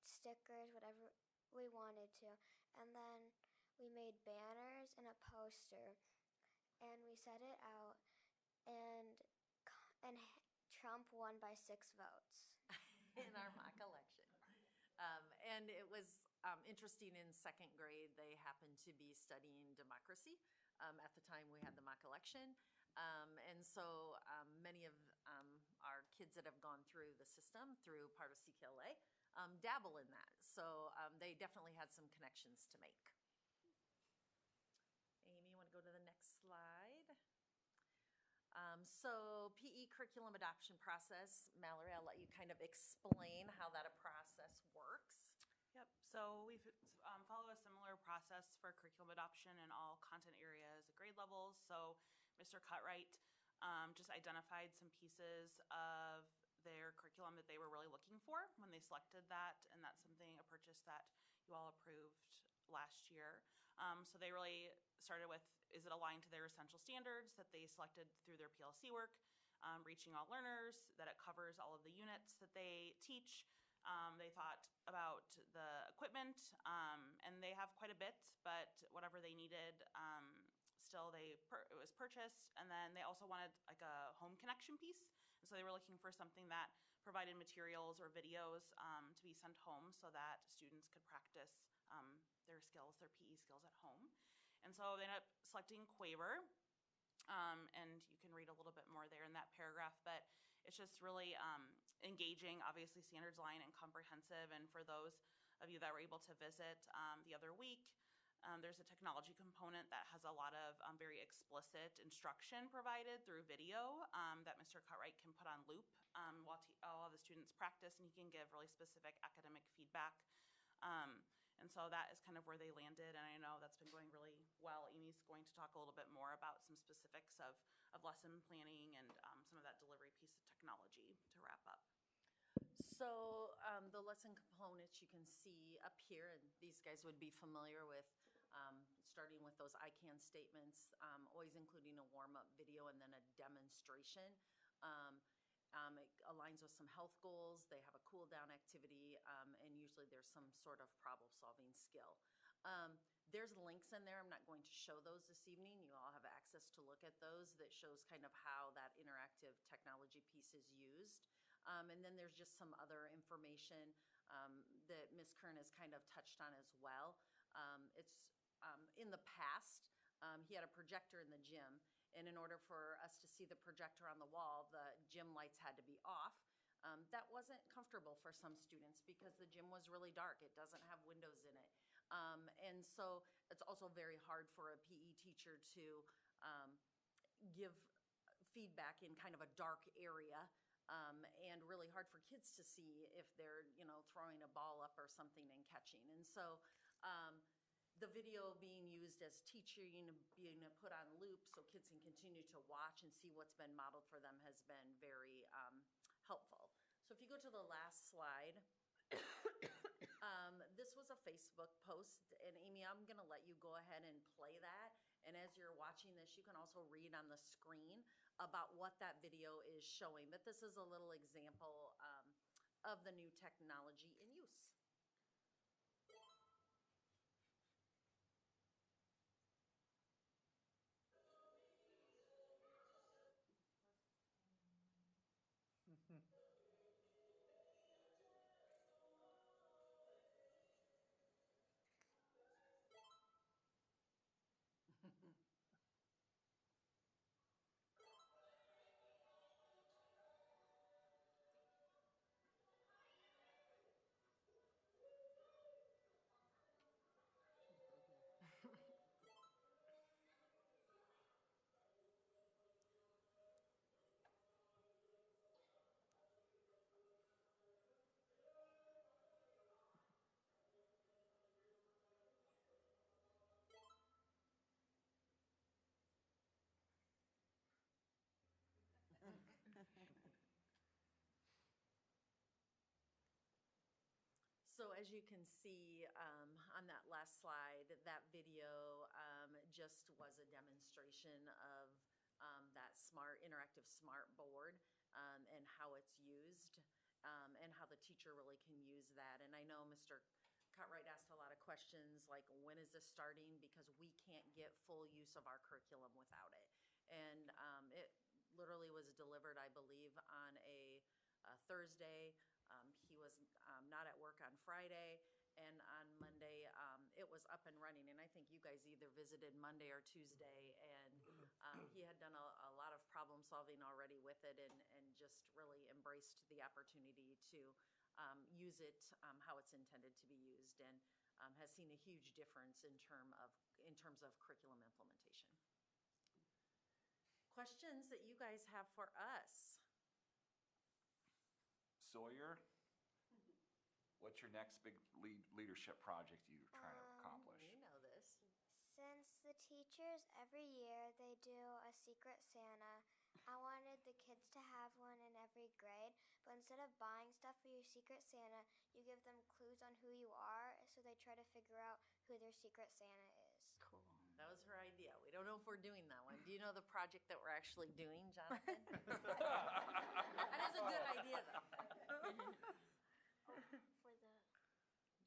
stickers, whatever we wanted to. And then we made banners and a poster, and we set it out, and Trump won by 6 votes. In our mock election. And it was interesting in 2nd grade, they happened to be studying democracy at the time we had the mock election. And so many of our kids that have gone through the system, through part of CKLA, dabble in that. So they definitely had some connections to make. Amy, you want to go to the next slide? So PE curriculum adoption process. Mallory, I'll let you kind of explain how that process works. Yep, so we follow a similar process for curriculum adoption in all content areas at grade levels. So Mr. Cutright just identified some pieces of their curriculum that they were really looking for when they selected that, and that's a purchase that you all approved last year. So they really started with, is it aligned to their essential standards that they selected through their PLC work, reaching all learners, that it covers all of the units that they teach. They thought about the equipment equipment, and they have quite a bit, but whatever they needed, still it was purchased. And then they also wanted like a home connection piece. And so they were looking for something that provided materials or videos to be sent home so that students could practice their skills, their PE skills at home. And so they ended up selecting Quaver. And you can read a little bit more there in that paragraph, but it's just really engaging, obviously standards line and comprehensive. And for those of you that were able to visit the other week, there's a technology component that has a lot of very explicit instruction provided through video that Mr. Cutright can put on loop while all of the students practice, and he can give really specific academic feedback. And so that is kind of where they landed, and I know that's been going really well. Amy's going to talk a little bit more about some specifics of lesson planning and some of that delivery piece of technology to wrap up. So the lesson components you can see up here, and these guys would be familiar with starting with those I can statements, always including a warm-up video and then a demonstration. It aligns with some health goals. They have a cool down activity, and usually there's some sort of problem solving skill. There's links in there. I'm not going to show those this evening. You all have access to look at those that shows kind of how that interactive technology piece is used. And then there's just some other information that Ms. Kern has kind of touched on as well. It's in the past, he had a projector in the gym, and in order for us to see the projector on the wall, the gym lights had to be off. That wasn't comfortable for some students because the gym was really dark. It doesn't have windows in it. And so it's also very hard for a PE teacher to give feedback in kind of a dark area, and really hard for kids to see if they're, throwing a ball up or something and catching. And so the video being used as teaching, being put on loop so kids can continue to watch and see what's been modeled for them has been very helpful. So if you go to the last slide, this was a Facebook post, and Amy, I'm gonna let you go ahead and play that. And as you're watching this, you can also read on the screen about what that video is showing. But this is a little example of the new technology in use. So as you can see on that last slide, that video just was a demonstration of that interactive smart board and how it's used and how the teacher really can use that. And I know Mr. Cutright asked a lot of questions like, when is this starting? Because we can't get full use of our curriculum without it. And it literally was delivered, I believe, on a Thursday. He was not at work on Friday, and on Monday it was up and running. And I think you guys either visited Monday or Tuesday, and he had done a lot of problem solving already with it, and just really embraced the opportunity to use it how it's intended to be used, and has seen a huge difference in terms of curriculum implementation. Questions that you guys have for us? Sawyer, what's your next big leadership project you're trying to accomplish? You know this. Since the teachers every year they do a secret Santa, I wanted the kids to have one in every grade, but instead of buying stuff for your secret Santa, you give them clues on who you are, so they try to figure out who their secret Santa is. Cool. That was her idea. We don't know if we're doing that one. Do you know the project that we're actually doing, Jonathan? That is a good idea, though. For the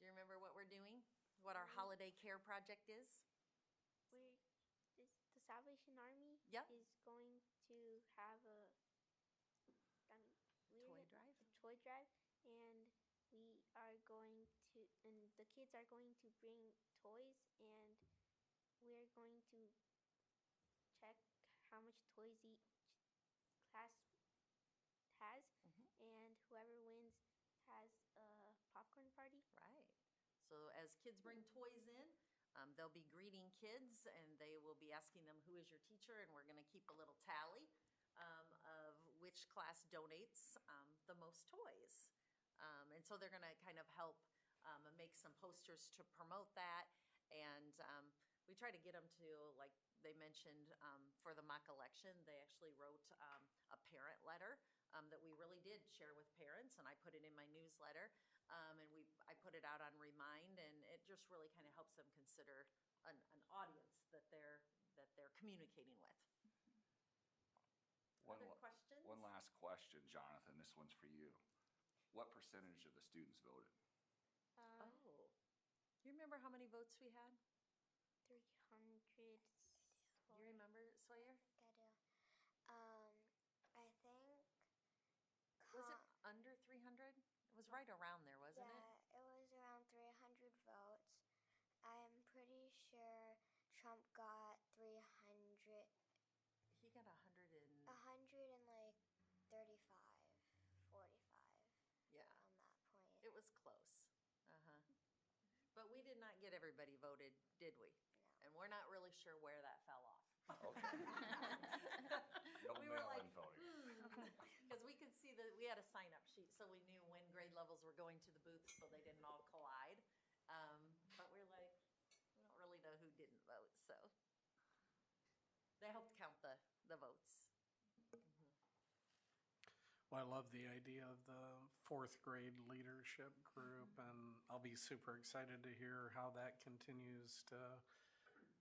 Do you remember what we're doing? what our holiday care project is? The Salvation Army Yep. is going to have Toy drive? a toy drive, and we are going to, and the kids are going to bring toys, and we're going to check how much toys each class has, and whoever wins has a popcorn party. Right. So as kids bring toys in, they'll be greeting kids, and they will be asking them, who is your teacher? And we're going to keep a little tally of which class donates the most toys. And so they're going to kind of help make some posters to promote that. And we try to get them to, like they mentioned, for the mock election, they actually wrote a parent letter that we really did share with parents, and I put it in my newsletter. And I put it out on Remind, and it just really kind of helps them consider an audience that they're communicating with. Other questions? One last question, Jonathan. This one's for you. What percentage of the students voted? You remember how many votes we had? 300. Do you remember, Sawyer? I do. I think. Was it under 300? It was right around there, wasn't it? Yeah, it was around 300 votes. I'm pretty sure Trump got 300. He got 100 and... 100 and like 35, 45. Yeah. On that point. It was close. But we did not get everybody voted, did we? No. And we're not really sure where that fell off. Okay. No We were like, mail-in voting. because we could see that we had a sign-up sheet, so we knew when grade levels were going to the booths, so they didn't all collide. But we're like, we don't really know who didn't vote, so they helped count the votes. Well, I love the idea of the fourth grade leadership group, and I'll be super excited to hear how that continues to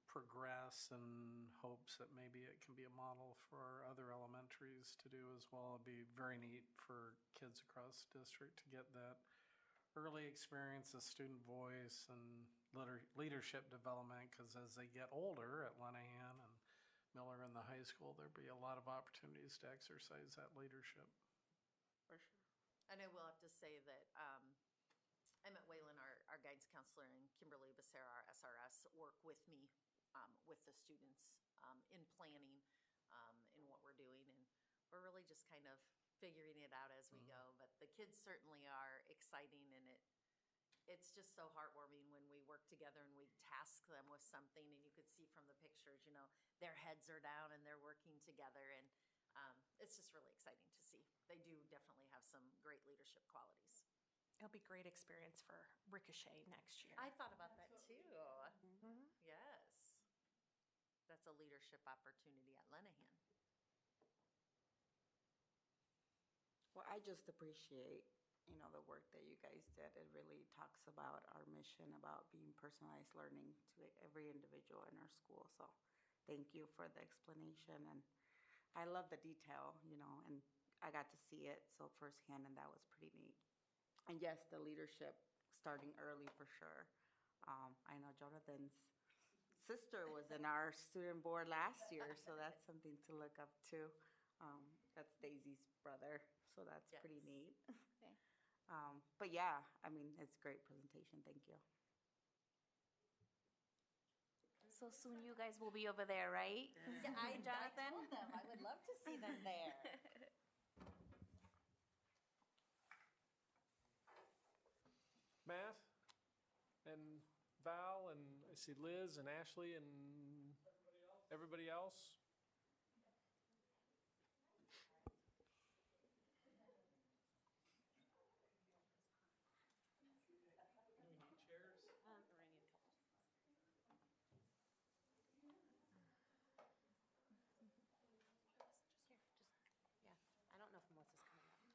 progress, and hopes that maybe it can be a model for other elementaries to do as well. It'd be very neat for kids across the district to get that early experience of student voice and leadership development, because as they get older at Lenahan and Miller in the high school, there'd be a lot of opportunities to exercise that leadership. For sure. And I will have to say that Emmett Whalen, our guidance counselor, and Kimberly Becerra, our SRS, work with me with the students in planning in what we're doing. And we're really just kind of figuring it out as we go. But the kids certainly are exciting, and it's just so heartwarming when we work together and we task them with something, and you could see from the pictures, you know, their heads are down and they're working together, and it's just really exciting to see. They do definitely have some great leadership qualities. It'll be a great experience for Ricochet next year. I thought about that too. Yes. That's a leadership opportunity at Lenahan. Well, I just appreciate, the work that you guys did. It really talks about our mission about being personalized learning to every individual in our school. So thank you for the explanation. And I love the detail, and I got to see it so firsthand, and that was pretty neat. And yes, the leadership starting early for sure. I know Jonathan's sister was in our student board last year, so that's something to look up to. That's Daisy's brother, so that's pretty neat. Okay. But yeah, it's a great presentation. Thank you. So soon you guys will be over there, right? I Jonathan? told them I would love to see them there. Matt and Val, and I see Liz and Ashley and everybody else. I don't know if Melissa's coming up.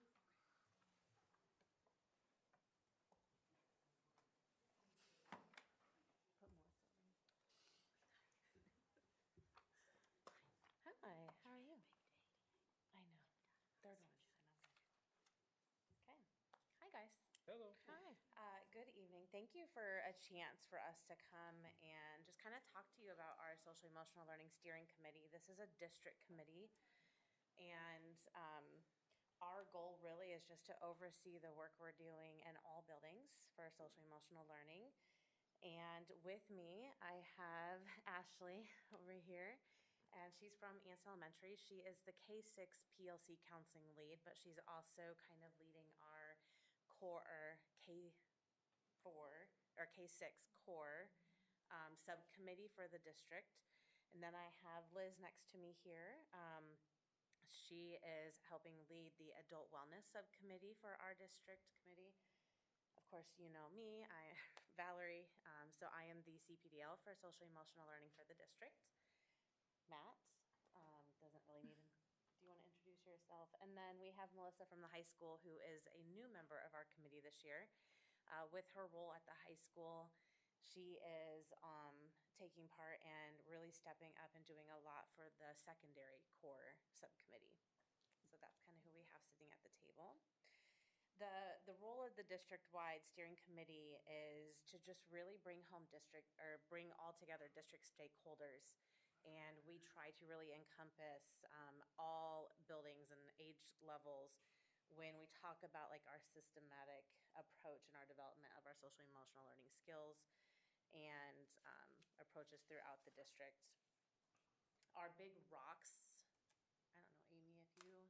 Put Melissa in. you for a chance for us to come and just kind of talk to you about our social emotional learning steering committee. This is a district committee, and our goal really is just to oversee the work we're doing in all buildings for social emotional learning. And with me, I have Ashley over here, and she's from Ansel Elementary. She is the K-6 PLC counseling lead, but she's also kind of leading our core K4 or K-6 core subcommittee for the district. And then I have Liz next to me here. She is helping lead the adult wellness subcommittee for our district committee. Of course, you know me, Valerie. So I am the CPDL for social emotional learning for the district. Matt doesn't really need him. Do you want to introduce yourself? And then we have Melissa from the high school, who is a new member of our committee this year. With her role at the high school, she is taking part and really stepping up and doing a lot for the secondary core subcommittee. So that's kind of who we have sitting at the table. The role of the district-wide steering committee is to just really bring all together district stakeholders. And we try to really encompass all buildings and age levels when we talk about like our systematic approach in our development of our social emotional learning skills and approaches throughout the district. Our big rocks, I don't know, Amy,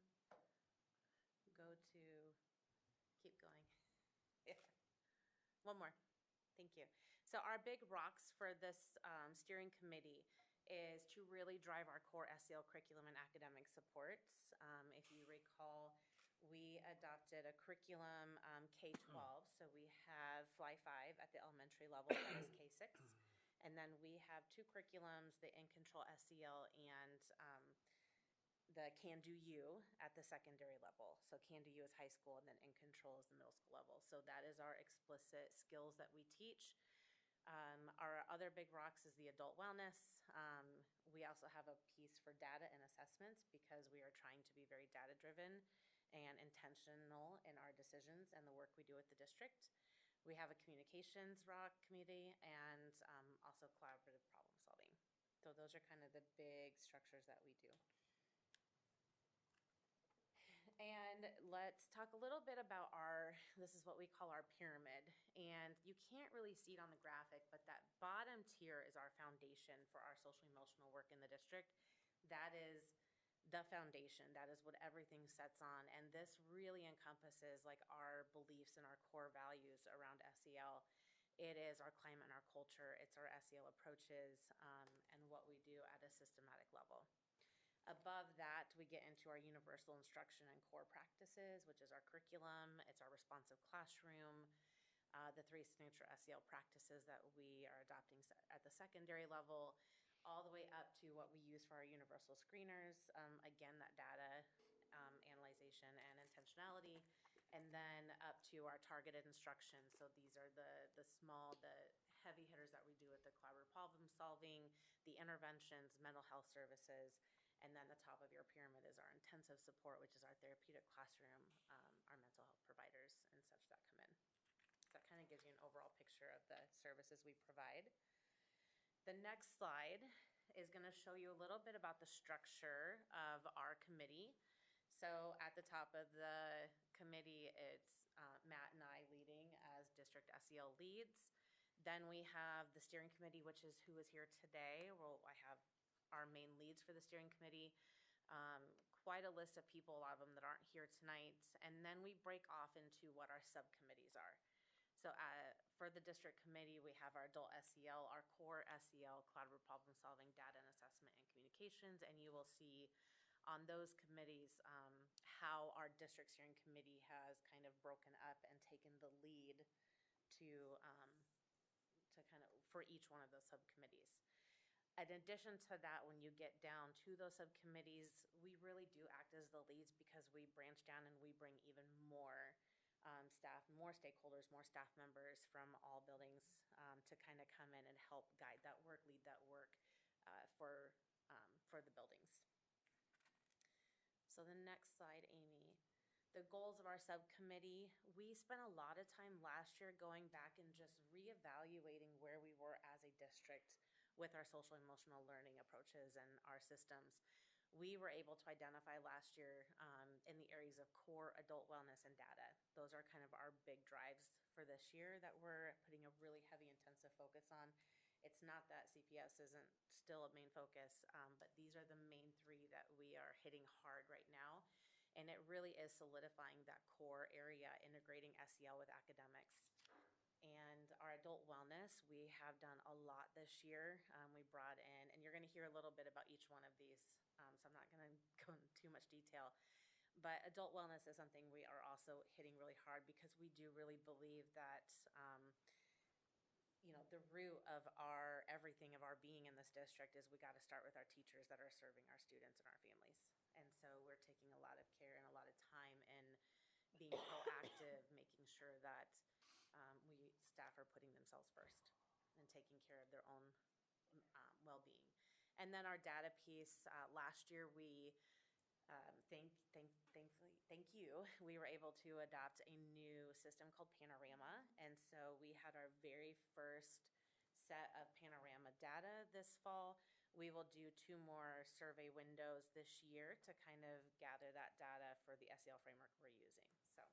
if you go to, keep going. Yeah. One more. Thank you. So our big rocks for this steering committee is to really drive our core SEL curriculum and academic supports. If you recall, we adopted a curriculum K-12, so we have Fly 5 at the elementary level, that is K-6, and then we have two curriculums, the In Control SEL and the Can Do You at the secondary level. So Can Do You is high school, and then In Control is the middle school level. So that is our explicit skills that we teach. Our other big rocks is the adult wellness. We also have a piece for data and assessments because we are trying to be very data-driven and intentional in our decisions and the work we do at the district. We have a communications rock committee and also collaborative problem solving. So those are kind of the big structures that we do. And let's talk a little bit about this is what we call our pyramid. And you can't really see it on the graphic, but that bottom tier is our foundation for our social emotional work in the district. That is the foundation. That is what everything sets on. And this really encompasses like our beliefs and our core values around SEL. It is our climate and our culture. It's our SEL approaches and what we do at a systematic level. Above that, we get into our universal instruction and core practices, which is our curriculum. It's our responsive classroom, the 3 signature SEL practices that we are adopting at the secondary level, all the way up to what we use for our universal screeners. Again, that data analyzation and intentionality, and then up to our targeted instruction. So these are the heavy hitters that we do with the collaborative problem solving, the interventions, mental health services. And then the top of your pyramid is our intensive support, which is our therapeutic classroom, our mental health providers and such that come in. So that kind of gives you an overall picture of the services we provide. The next slide is going to show you a little bit about the structure of our committee. So at the top of the committee, it's Matt and I leading as district SEL leads. Then we have the steering committee, which is who is here today. I have our main leads for the steering committee, quite a list of people, a lot of them that aren't here tonight. And then we break off into what our subcommittees are. So for the district committee, we have our adult SEL, our core SEL, collaborative problem solving, data and assessment, and communications. And you will see on those committees how our district steering committee has kind of broken up and taken the lead to kind of for each one of those subcommittees. In addition to that, when you get down to those subcommittees, we really do act as the leads because we branch down and we bring even more staff, more stakeholders, more staff members from all buildings to kind of come in and help guide that work, lead that work for the buildings. So the next slide, Amy. The goals of our subcommittee, we spent a lot of time last year going back and just reevaluating evaluating where we were as a district with our social emotional learning approaches and our systems. We were able to identify last year in the areas of core adult wellness and data. Those are kind of our big drives for this year that we're putting a really heavy intensive focus on. It's not that CPS isn't still a main focus, but these are the main three that we are hitting hard right now. And it really is solidifying that core area, integrating SEL with academics. And our adult wellness, we have done a lot this year. We brought in, and you're going to hear a little bit about each one of these, so I'm not going to go into too much detail. But adult wellness is something we are also hitting really hard because we do really believe that, the root of our everything of our being in this district is we got to start with our teachers that are serving our students and our families. And so we're taking a lot of care and a lot of time in being proactive, making sure that staff are putting themselves first and taking care of their own well-being. And then our data piece, last year we, thank you, we were able to adopt a new system called Panorama. And so we had our very first set of Panorama data this fall. We will do 2 more survey windows this year to kind of gather that data for the SEL framework we're using. So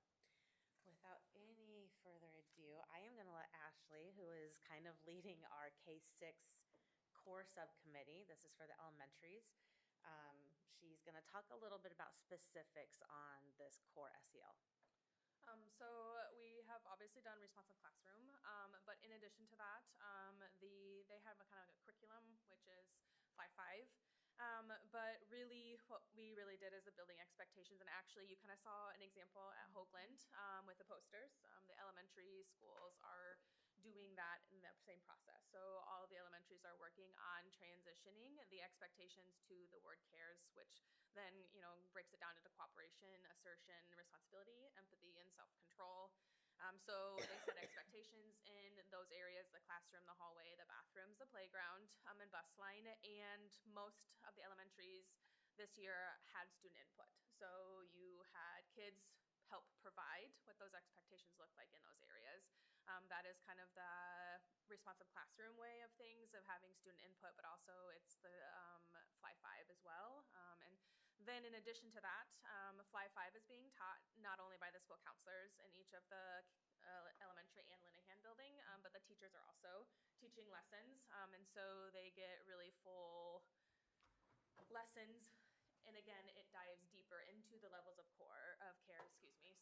without any further ado, I am going to let Ashley, who is kind of leading our K-6 core subcommittee, this is for the elementaries, she's going to talk a little bit about specifics on this core SEL. So we have obviously done responsive classroom, but in addition to that, they have a kind of a curriculum, which is 5-5. But really, what we really did is the building expectations, and actually you kind of saw an example at Hoagland with the posters. The elementary schools are doing that in the same process. So all of the elementaries are working on transitioning the expectations to the word cares, which then, breaks it down into cooperation, assertion, responsibility, empathy, and self-control. So they set expectations in those areas: the classroom, the hallway, the bathrooms, the playground, and bus line. And most of the elementaries this year had student input. So you had kids help provide what those expectations look like in those areas. That is kind of the responsive classroom way of things, of having student input, but also it's the Fly 5 as well. And then in addition to that, Fly 5 is being taught not only by the school counselors in each of the elementary and Linehan building, but the teachers are also teaching lessons. And so they get really full lessons. And again, it dives deeper into the levels of care.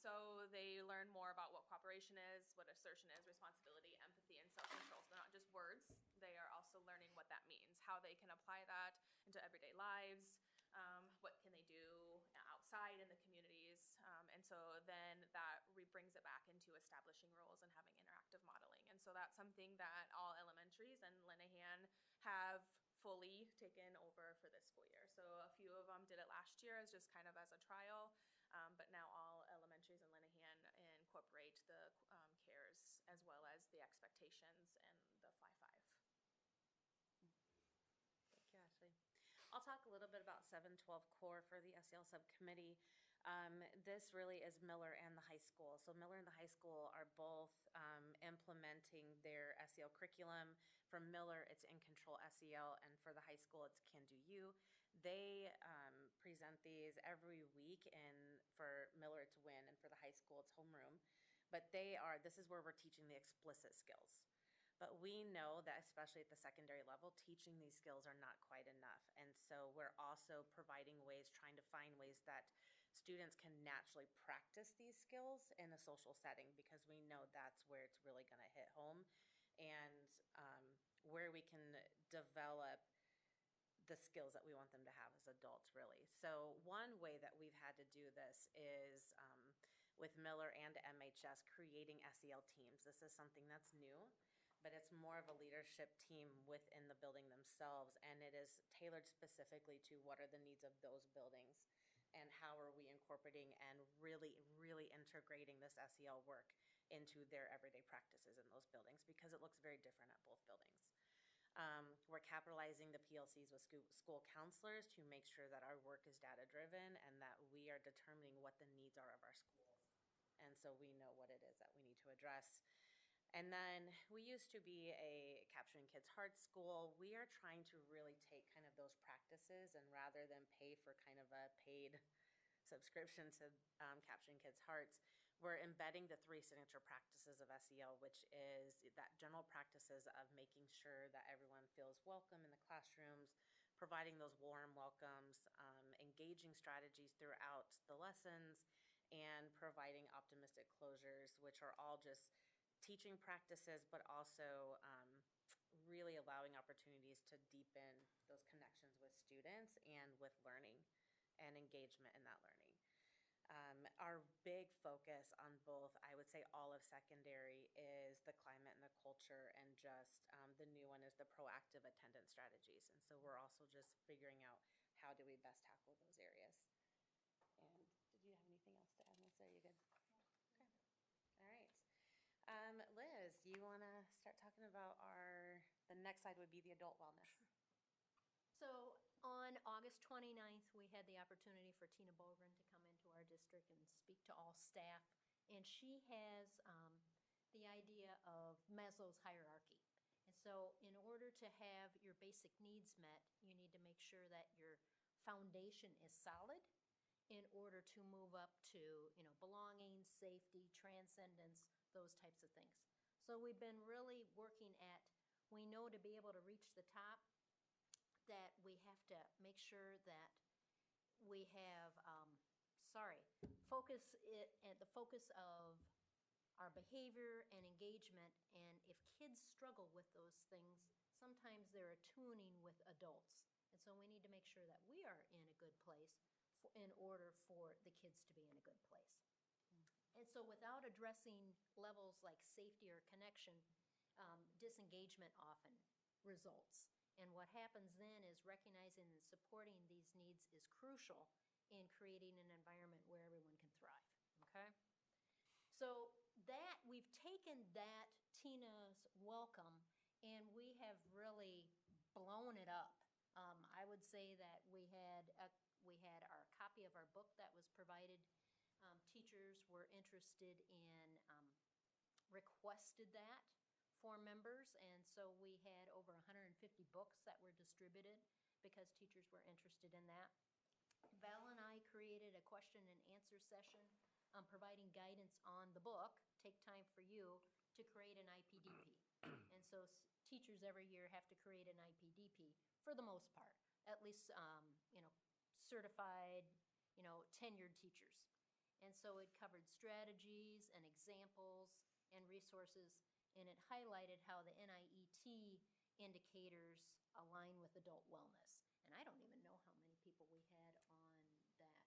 So they learn more about what cooperation is, what assertion is, responsibility, empathy, and self-control. So they're not just words, they are also learning what that means, how they can apply that into everyday lives, what can they do outside in the communities. And so then that brings it back into establishing roles and having interactive modeling. And so that's something that all elementaries and Linehan have fully taken over for this school year. So a few of them did it last year as just kind of as a trial, but now all elementaries in Linehan incorporate the cares as well as the expectations and the Fly 5. Thank you, Ashley. I'll talk a little bit about 712 core for the SEL subcommittee. This really is Miller and the high school. So Miller and the high school are both implementing their SEL curriculum. For Miller, it's In Control SEL, and for the high school, it's Can Do You. They present these every week, and for Miller, it's Win, and for the high school, it's Homeroom. But this is where we're teaching the explicit skills. But we know that especially at the secondary level, teaching these skills are not quite enough. And so we're also providing ways, trying to find ways that students can naturally practice these skills in a social setting, because we know that's where it's really going to hit home, and where we can develop the skills that we want them to have as adults, really. So one way that we've had to do this is with Miller and MHS creating SEL teams. This is something that's new, but it's more of a leadership team within the building themselves, and it is tailored specifically to what are the needs of those buildings and how are we incorporating and really, really integrating this SEL work into their everyday practices in those buildings, because it looks very different at both buildings. We're capitalizing the PLCs with school counselors to make sure that our work is data-driven and that we are determining what the needs are of our schools. And so we know what it is that we need to address. And then we used to be a Capturing Kids Hearts school. We are trying to really take kind of those practices, and rather than pay for kind of a paid subscription to Capturing Kids Hearts, we're embedding the 3 signature practices of SEL, which is that general practices of making sure that everyone feels welcome in the classrooms, providing those warm welcomes, engaging strategies throughout the lessons, and providing optimistic closures, which are all just teaching practices, but also really allowing opportunities to deepen those connections with students and with learning and engagement in that learning. Our big focus on both, I would say all of secondary, is the climate and the culture, and just the new one is the proactive attendance strategies. And so we're also just figuring out how do we best tackle those areas. And did you have anything else to add, Melissa? Are you good? Okay. All right. Liz, you want to start talking about the next slide would be the adult wellness. So on August 29th, we had the opportunity for Tina Bogren to come into our district and speak to all staff. And she has the idea of Maslow's hierarchy. And so in order to have your basic needs met, you need to make sure that your foundation is solid in order to move up to, belonging, safety, transcendence, those types of things. So we've been really working at, we know to be able to reach the top, that we have to make sure that we have, the focus of our behavior and engagement. And if kids struggle with those things, sometimes they're attuning with adults. And so we need to make sure that we are in a good place in order for the kids to be in a good place. And so without addressing levels like safety or connection, disengagement often results. And what happens then is recognizing and supporting these needs is crucial in creating an environment where everyone can thrive, okay? So that, we've taken that Tina's welcome and we have really blown it up. I would say that we had our copy of our book that was provided. Teachers were interested in, requested that for members, and so we had over 150 books that were distributed because teachers were interested in that. Val and I created a question and answer session providing guidance on the book, Take Time for You, to create an IPDP. And so teachers every year have to create an IPDP for the most part, at least, certified, tenured teachers. And so it covered strategies and examples and resources, and it highlighted how the NIET indicators align with adult wellness. And I don't even know how many people we had on that.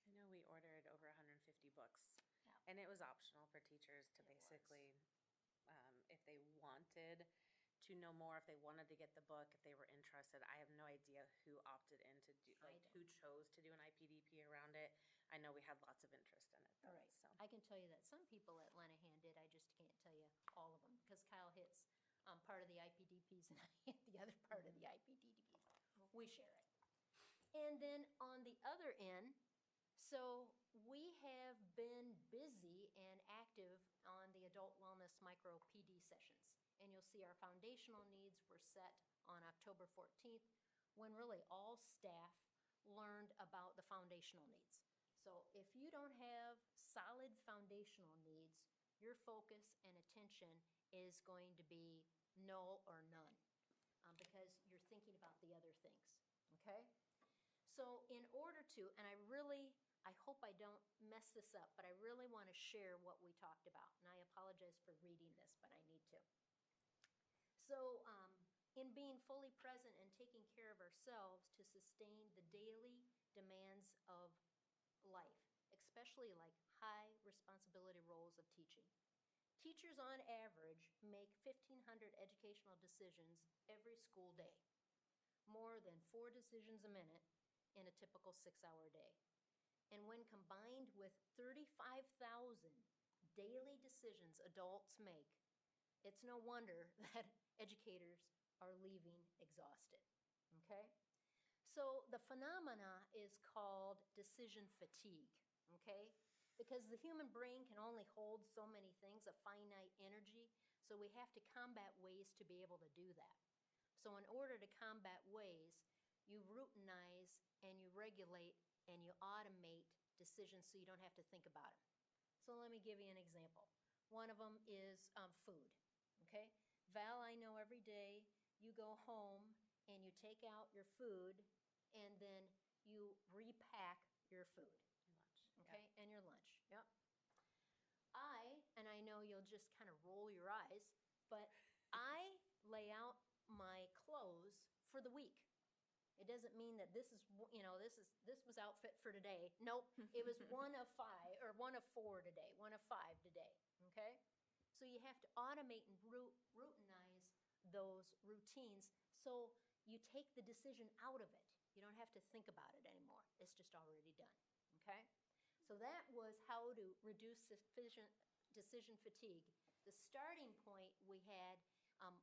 I know we ordered over 150 books. Yeah. And it was optional for teachers to basically, if they wanted to know more, if they wanted to get the book, if they were interested. I have no idea who opted in to do, who chose to do an IPDP around it. I know we had lots of interest in it, though. All right. So. I can tell you that some people at Lenahan did. I just can't tell you all of them because Kyle hits part of the IPDPs and I hit the other part of the IPDPs. We share it. And then on the other end, so we have been busy and active on the adult wellness micro PD sessions. And you'll see our foundational needs were set on October 14th when really all staff learned about the foundational needs. So if you don't have solid foundational needs, your focus and attention is going to be null or none because you're thinking about the other things, okay? So in order to, and I hope I don't mess this up, but I really want to share what we talked about. And I apologize for reading this, but I need to. So in being fully present and taking care of ourselves to sustain the daily demands of life, especially like high responsibility roles of teaching. Teachers on average make 1,500 educational decisions every school day, more than 4 decisions a minute in a typical 6-hour day. And when combined with 35,000 daily decisions adults make, it's no wonder that educators are leaving exhausted, okay? So the phenomena is called decision fatigue, okay? Because the human brain can only hold so many things, a finite energy. So we have to combat ways to be able to do that. So in order to combat ways, you routinize and you regulate and you automate decisions so you don't have to think about them. So let me give you an example. One of them is food, okay? Val, I know every day you go home and you take out your food and then you repack your food. Lunch. Okay, and your lunch, yep. And I know you'll just kind of roll your eyes, but I lay out my clothes for the week. It doesn't mean that this is, this was outfit for today. Nope, it was one of 5, or one of 4 today, one of 5 today, okay? So you have to automate and routinize those routines so you take the decision out of it. You don't have to think about it anymore. It's just already done, okay? So that was how to reduce decision fatigue. The starting point, we had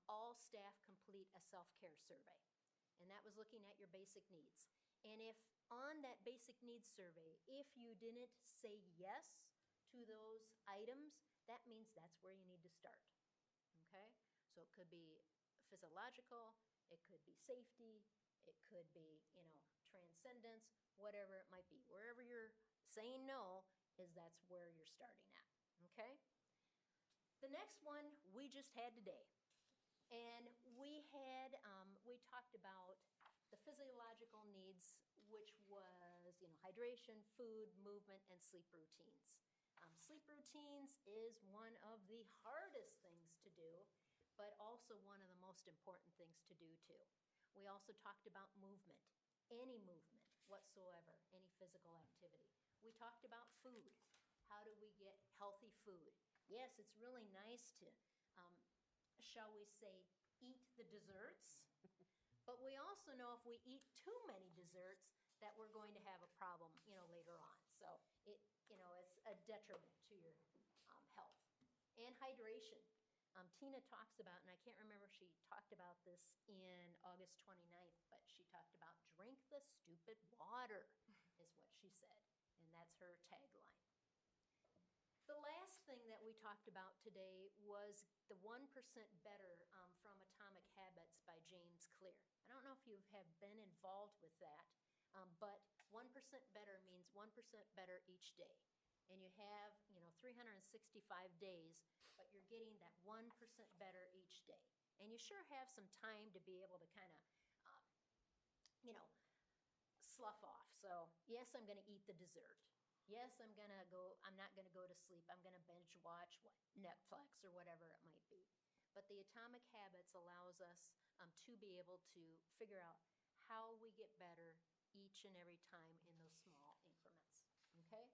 all staff complete a self-care survey. And that was looking at your basic needs. And if on that basic needs survey, if you didn't say yes to those items, that means that's where you need to start, okay? So it could be physiological, it could be safety, it could be, transcendence, whatever it might be. Wherever you're saying no that's where you're starting at, okay? The next one we just had today. And we talked about the physiological needs, which was, hydration, food, movement, and sleep routines. Sleep routines is one of the hardest things to do, but also one of the most important things to do too. We also talked about movement, any movement whatsoever, any physical activity. We talked about food. How do we get healthy food? Yes, it's really nice to, shall we say, eat the desserts, but we also know if we eat too many desserts that we're going to have a problem, later on. So it's a detriment to your health. And hydration. Tina talks about, and I can't remember if she talked about this in August 29th, but she talked about drink the stupid water, is what she said. And that's her tagline. The last thing that we talked about today was the 1% Better from Atomic Habits by James Clear. I don't know if you have been involved with that, but 1% better means 1% better each day. And you have, 365 days, but you're getting that 1% better each day. And you sure have some time to be able to kind of, slough off. So yes, I'm going to eat the dessert. Yes, I'm not going to go to sleep. I'm going to binge watch Netflix or whatever it might be. But the Atomic Habits allows us to be able to figure out how we get better each and every time in those small increments, okay?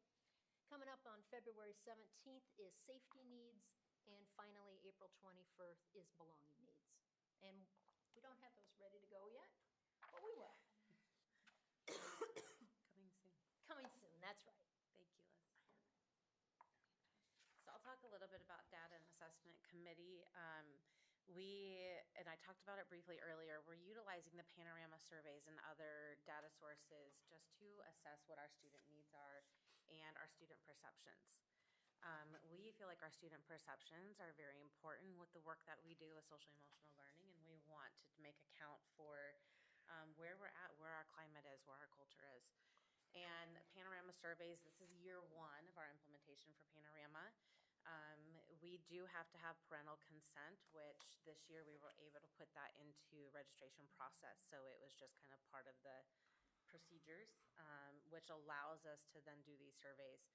Coming up on February 17th is safety needs, and finally, April 21st is belonging needs. And we don't have those ready to go yet, but we will. Coming soon. Coming soon, that's right. Thank you, Liz. So I'll talk a little bit about Data and Assessment Committee. And I talked about it briefly earlier, we're utilizing the Panorama surveys and other data sources just to assess what our student needs are and our student perceptions. We feel like our student perceptions are very important with the work that we do with social emotional learning, and we want to make account for where we're at, where our climate is, where our culture is. And Panorama surveys, this is year 1 of our implementation for Panorama. We do have to have parental consent, which this year we were able to put that into registration process. So it was just kind of part of the procedures, which allows us to then do these surveys.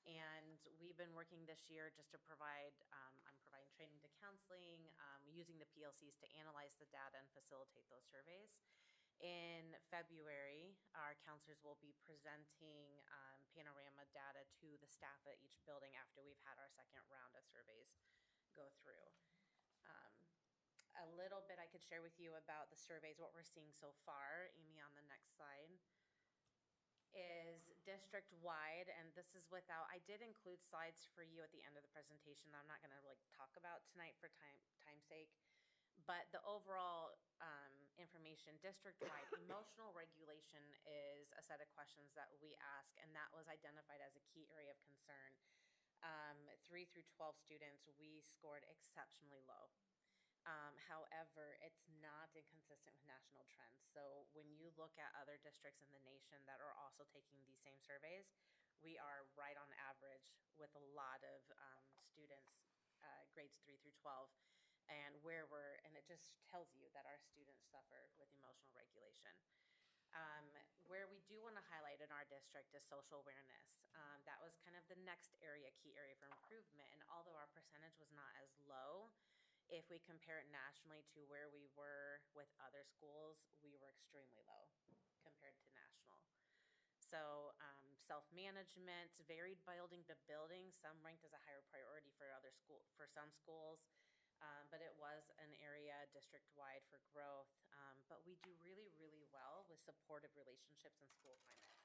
And we've been working this year just to provide, I'm providing training to counseling, using the PLCs to analyze the data and facilitate those surveys. In February, our counselors will be presenting Panorama data to the staff at each building after we've had our second round of surveys go through. A little bit I could share with you about the surveys, what we're seeing so far. Amy, on the next slide, is district-wide, and this is without, I did include slides for you at the end of the presentation that I'm not going to really talk about tonight for time's sake. But the overall information, district-wide, emotional regulation is a set of questions that we ask, and that was identified as a key area of concern. 3 through 12 students, we scored exceptionally low. However, it's not inconsistent with national trends. So when you look at other districts in the nation that are also taking these same surveys, we are right on average with a lot of students, grades 3 through 12, and it just tells you that our students suffer with emotional regulation. Where we do want to highlight in our district is social awareness. That was kind of the next key area for improvement. And although our percentage was not as low, if we compare it nationally to where we were with other schools, we were extremely low compared to national. So self-management varied building to building. Some ranked as a higher priority for some schools, but it was an area district-wide for growth. But we do really, really well with supportive relationships and school climate.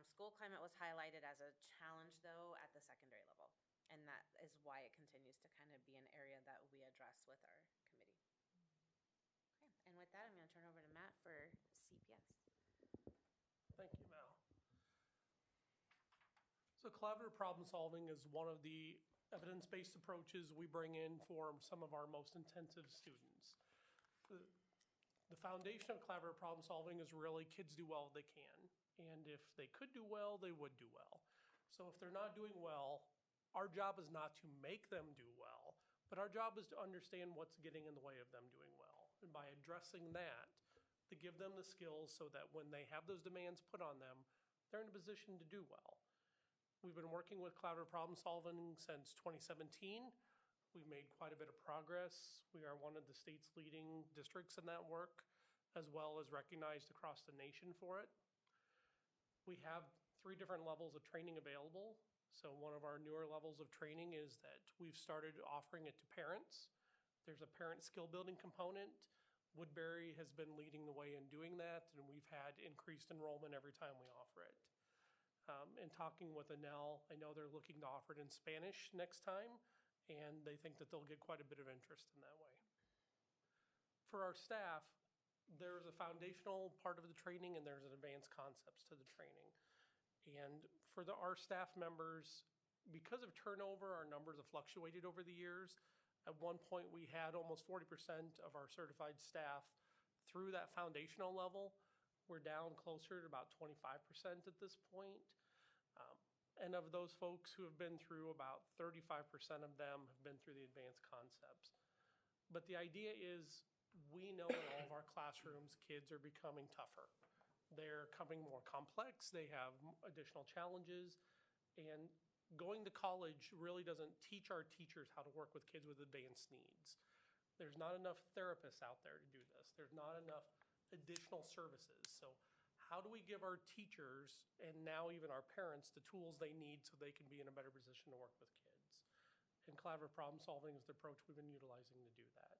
School climate was highlighted as a challenge, though, at the secondary level. And that is why it continues to kind of be an area that we address with our committee. Okay, and with that, I'm going to turn over to Matt for CPS. Thank you, Mal. So collaborative problem solving is one of the evidence-based approaches we bring in for some of our most intensive students. The foundation of collaborative problem solving is really kids do well if they can. And if they could do well, they would do well. So if they're not doing well, our job is not to make them do well, but our job is to understand what's getting in the way of them doing well. And by addressing that, to give them the skills so that when they have those demands put on them, they're in a position to do well. We've been working with collaborative problem solving since 2017. We've made quite a bit of progress. We are one of the state's leading districts in that work, as well as recognized across the nation for it. We have 3 different levels of training available. So one of our newer levels of training is that we've started offering it to parents. There's a parent skill building component. Woodbury has been leading the way in doing that, and we've had increased enrollment every time we offer it. In talking with Annelle, I know they're looking to offer it in Spanish next time, and they think that they'll get quite a bit of interest in that way. For our staff, there's a foundational part of the training and there's an advanced concepts to the training. And for our staff members, because of turnover, our numbers have fluctuated over the years. At one point, we had almost 40% of our certified staff through that foundational level. We're down closer to about 25% at this point. And of those folks who have been through, about 35% of them have been through the advanced concepts. But the idea is we know in all of our classrooms, kids are becoming tougher. They're becoming more complex. They have additional challenges. And going to college really doesn't teach our teachers how to work with kids with advanced needs. There's not enough therapists out there to do this. There's not enough additional services. So how do we give our teachers and now even our parents the tools they need so they can be in a better position to work with kids? And collaborative problem solving is the approach we've been utilizing to do that.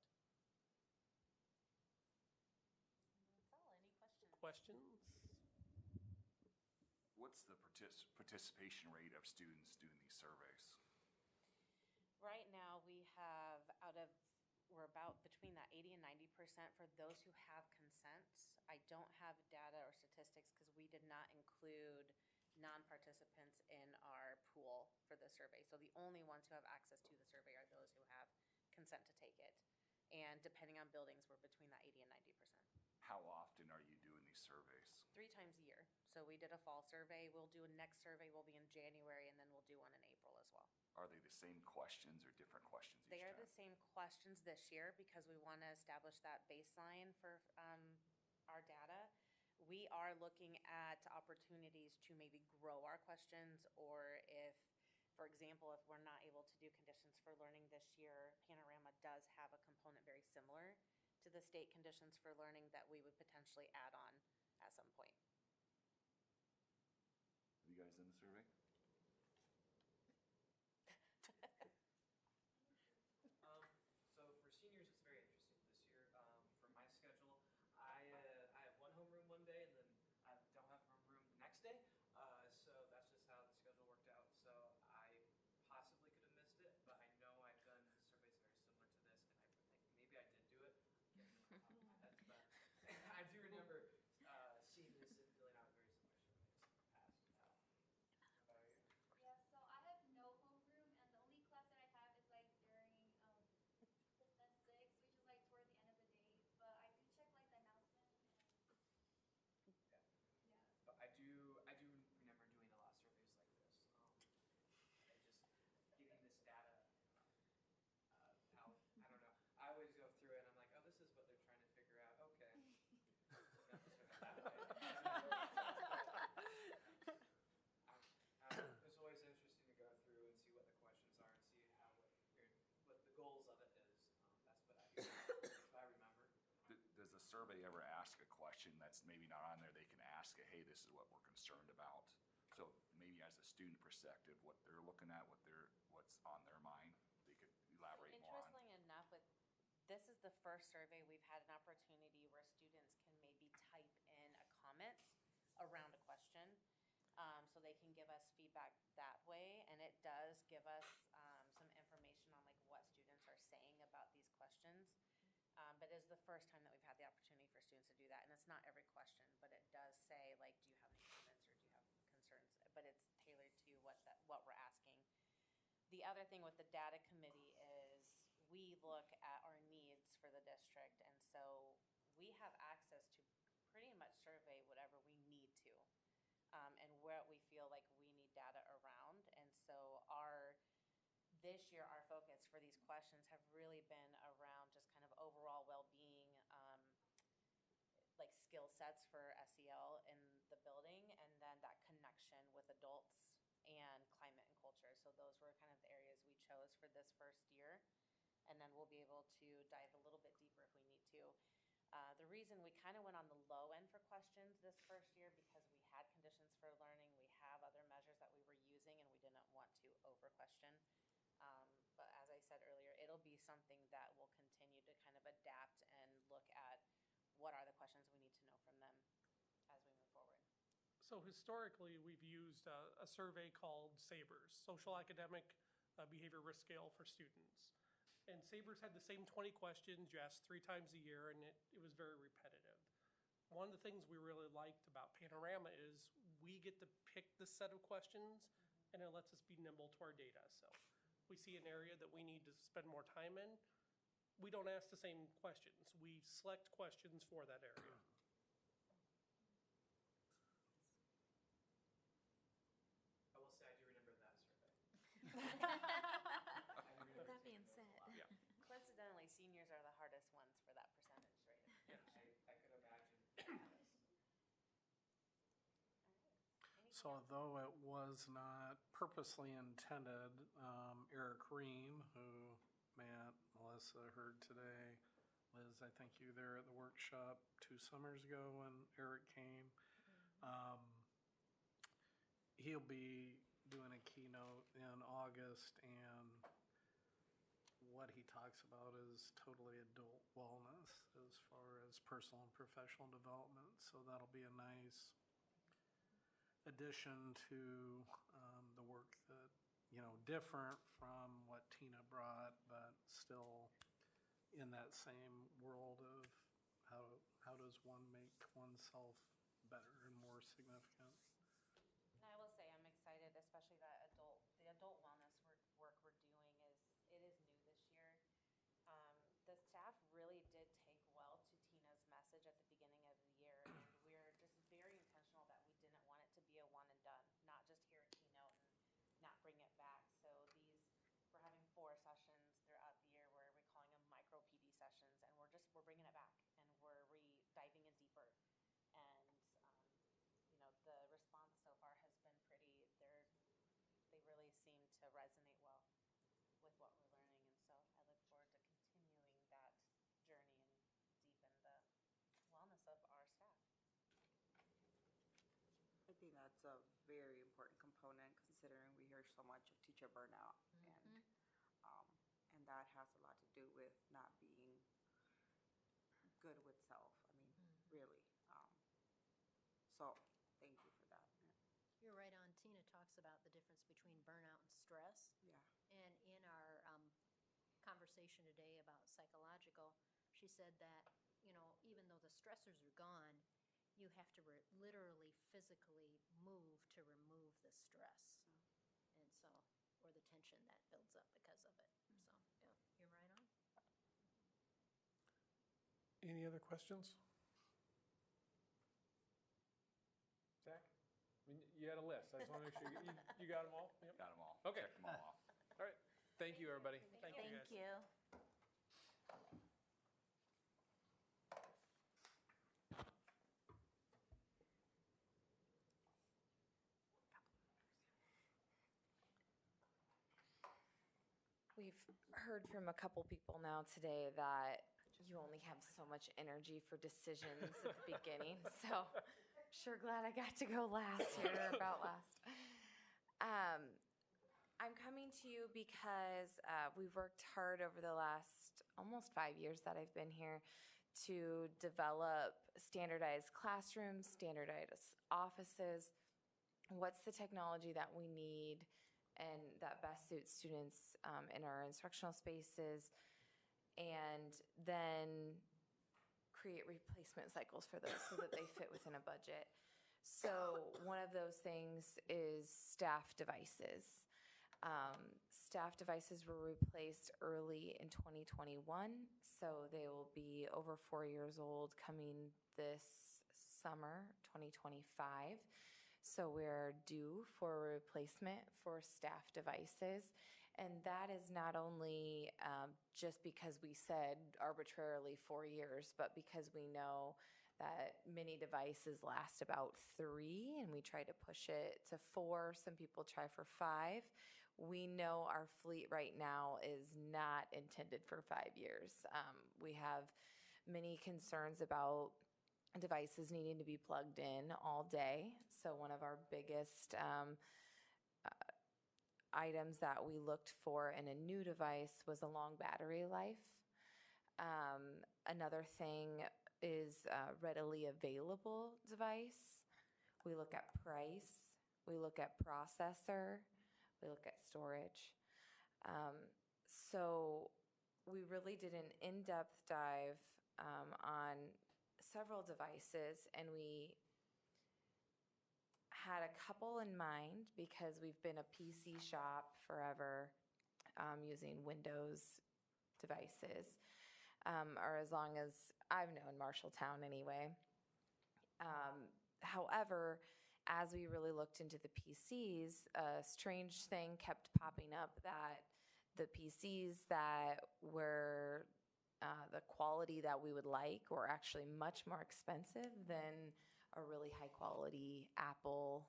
That's all. Any questions? Questions? What's the participation rate of students doing these surveys? Right now, we're about between that 80 and 90% for those who have consents. I don't have data or statistics because we did not include non-participants in our pool for the survey. So the only ones who have access to the survey are those who have consent to take it. And depending on buildings, we're between that 80 and 90%. How often are you doing these surveys? 3 times a year. So we did a fall survey. We'll do a next survey. Will be in January, and then we'll do one in April as well. Are they the same questions or different questions each time? They are the same questions this year because we want to establish that baseline for our data. We are looking at opportunities to maybe grow our questions, or if, for example, if we're not able to do conditions for learning this year, Panorama does have a component very similar to the state conditions for learning that we would potentially add on at some point. Have you guys done the survey? So for seniors, it's very interesting this year. For my schedule, I have one homeroom one day, and then I don't have homeroom the next day. So that's just how the schedule worked out. So I possibly could have missed it, but I know I've done surveys very similar to this, and I think maybe I did do it. I can't remember off the top of my head, but I do remember seeing this and filling out very similar surveys in the past. Yeah, so I have no home survey ever ask a question that's maybe not on there, they can ask it, hey, this is what we're concerned about. So maybe as a student perspective, what they're looking at, what's on their mind, they could elaborate more on. Interestingly enough, this is the first survey we've had an opportunity where students can maybe type in a comment around a question. So they can give us feedback that way, and it does give us some information on like what students are saying about these questions. But it's the first time that we've had the opportunity for students to do that, and it's not every question, but it does say like, do you have any comments or do you have concerns? But it's tailored to what we're asking. The other thing with the data committee is we look at our needs for the district, and so we have access to pretty much survey whatever we need to. And what we feel like we need data around. And so this year, our focus for these questions have really been around just kind of overall well-being, like skill sets for SEL in the building, and then that connection with adults and climate and culture. So those were kind of the areas we chose for this first year. And then we'll be able to dive a little bit deeper if we need to. The reason we kind of went on the low end for questions this first year because we had conditions for learning, we have other measures that we were using, and we didn't want to over-question. But as I said earlier, it'll be something that we'll continue to kind of adapt and look at what are the questions we need to know from them as we move forward. So historically, we've used a survey called SABRS, Social Academic Behavior Risk Scale for Students. And SABRS had the same 20 questions you asked 3 times a year, and it was very repetitive. One of the things we really liked about Panorama is we get to pick the set of questions, and it lets us be nimble to our data. So we see an area that we need to spend more time in, we don't ask the same questions. We select questions for that area. I will say I do remember that survey. That being said, Yeah. coincidentally, seniors are the hardest ones for that percentage rate. I could imagine. So although it was not purposely intended, Eric Ream, who Matt, Melissa heard today, Liz, I think you there at the workshop 2 summers ago when Eric came. He'll be doing a keynote in August, and what he talks about is totally adult wellness as far as personal and professional development. So that'll be a nice addition to the work that, different from what Tina brought, but still in that same world of how does one make oneself better and more significant. And I will say I'm excited, especially the adult wellness work we're doing it is new this year. The staff really did take well to Tina's message at the beginning of the year, and we're just very intentional that we didn't want it to be a one and done, not just hear a keynote and not bring it back. So we're having 4 sessions throughout the year where we're calling them micro PD sessions, and we're bringing it back and we're diving in deeper. And the response so far has been pretty. They really seem to resonate well with what we're learning, and so I look forward to continuing that journey and deepen the wellness of our staff. I think that's a very important component considering we hear so much of teacher burnout. And that has a lot to do with not being good with self. I mean, really. So thank you for that. You're right on. Tina talks about the difference between burnout and stress. Yeah. And in our conversation today about psychological, she said that, even though the stressors are gone, you have to literally physically move to remove the stress. And so, or the tension that builds up because of it. So, yeah, you're right on. Any other questions? Zach? I mean, you had a list. I just want to make sure you got them all? Yep. Got them all. Okay. Checked them all off. All right. Thank you, everybody. Thank you, guys. you. We've heard from a couple people now today that you only have so much energy for decisions at the beginning. So sure glad I got to go last here, about last. I'm coming to you because we've worked hard over the last almost 5 years that I've been here to develop standardized classrooms, standardized offices. What's the technology that we need and that best suits students in our instructional spaces, and then create replacement cycles for those so that they fit within a budget. So one of those things is staff devices. Staff devices were replaced early in 2021, so they will be over 4 years old coming this summer, 2025. So we're due for a replacement for staff devices. And that is not only just because we said arbitrarily 4 years, but because we know that many devices last about 3, and we try to push it to 4. Some people try for 5. We know our fleet right now is not intended for 5 years. We have many concerns about devices needing to be plugged in all day. So one of our biggest items that we looked for in a new device was a long battery life. Another thing is a readily available device. We look at price, we look at processor, we look at storage. So we really did an in-depth dive on several devices, and we had a couple in mind because we've been a PC shop forever, using Windows devices, or as long as I've known Marshalltown anyway. However, as we really looked into the PCs, a strange thing kept popping up that the PCs that were the quality that we would like were actually much more expensive than a really high quality Apple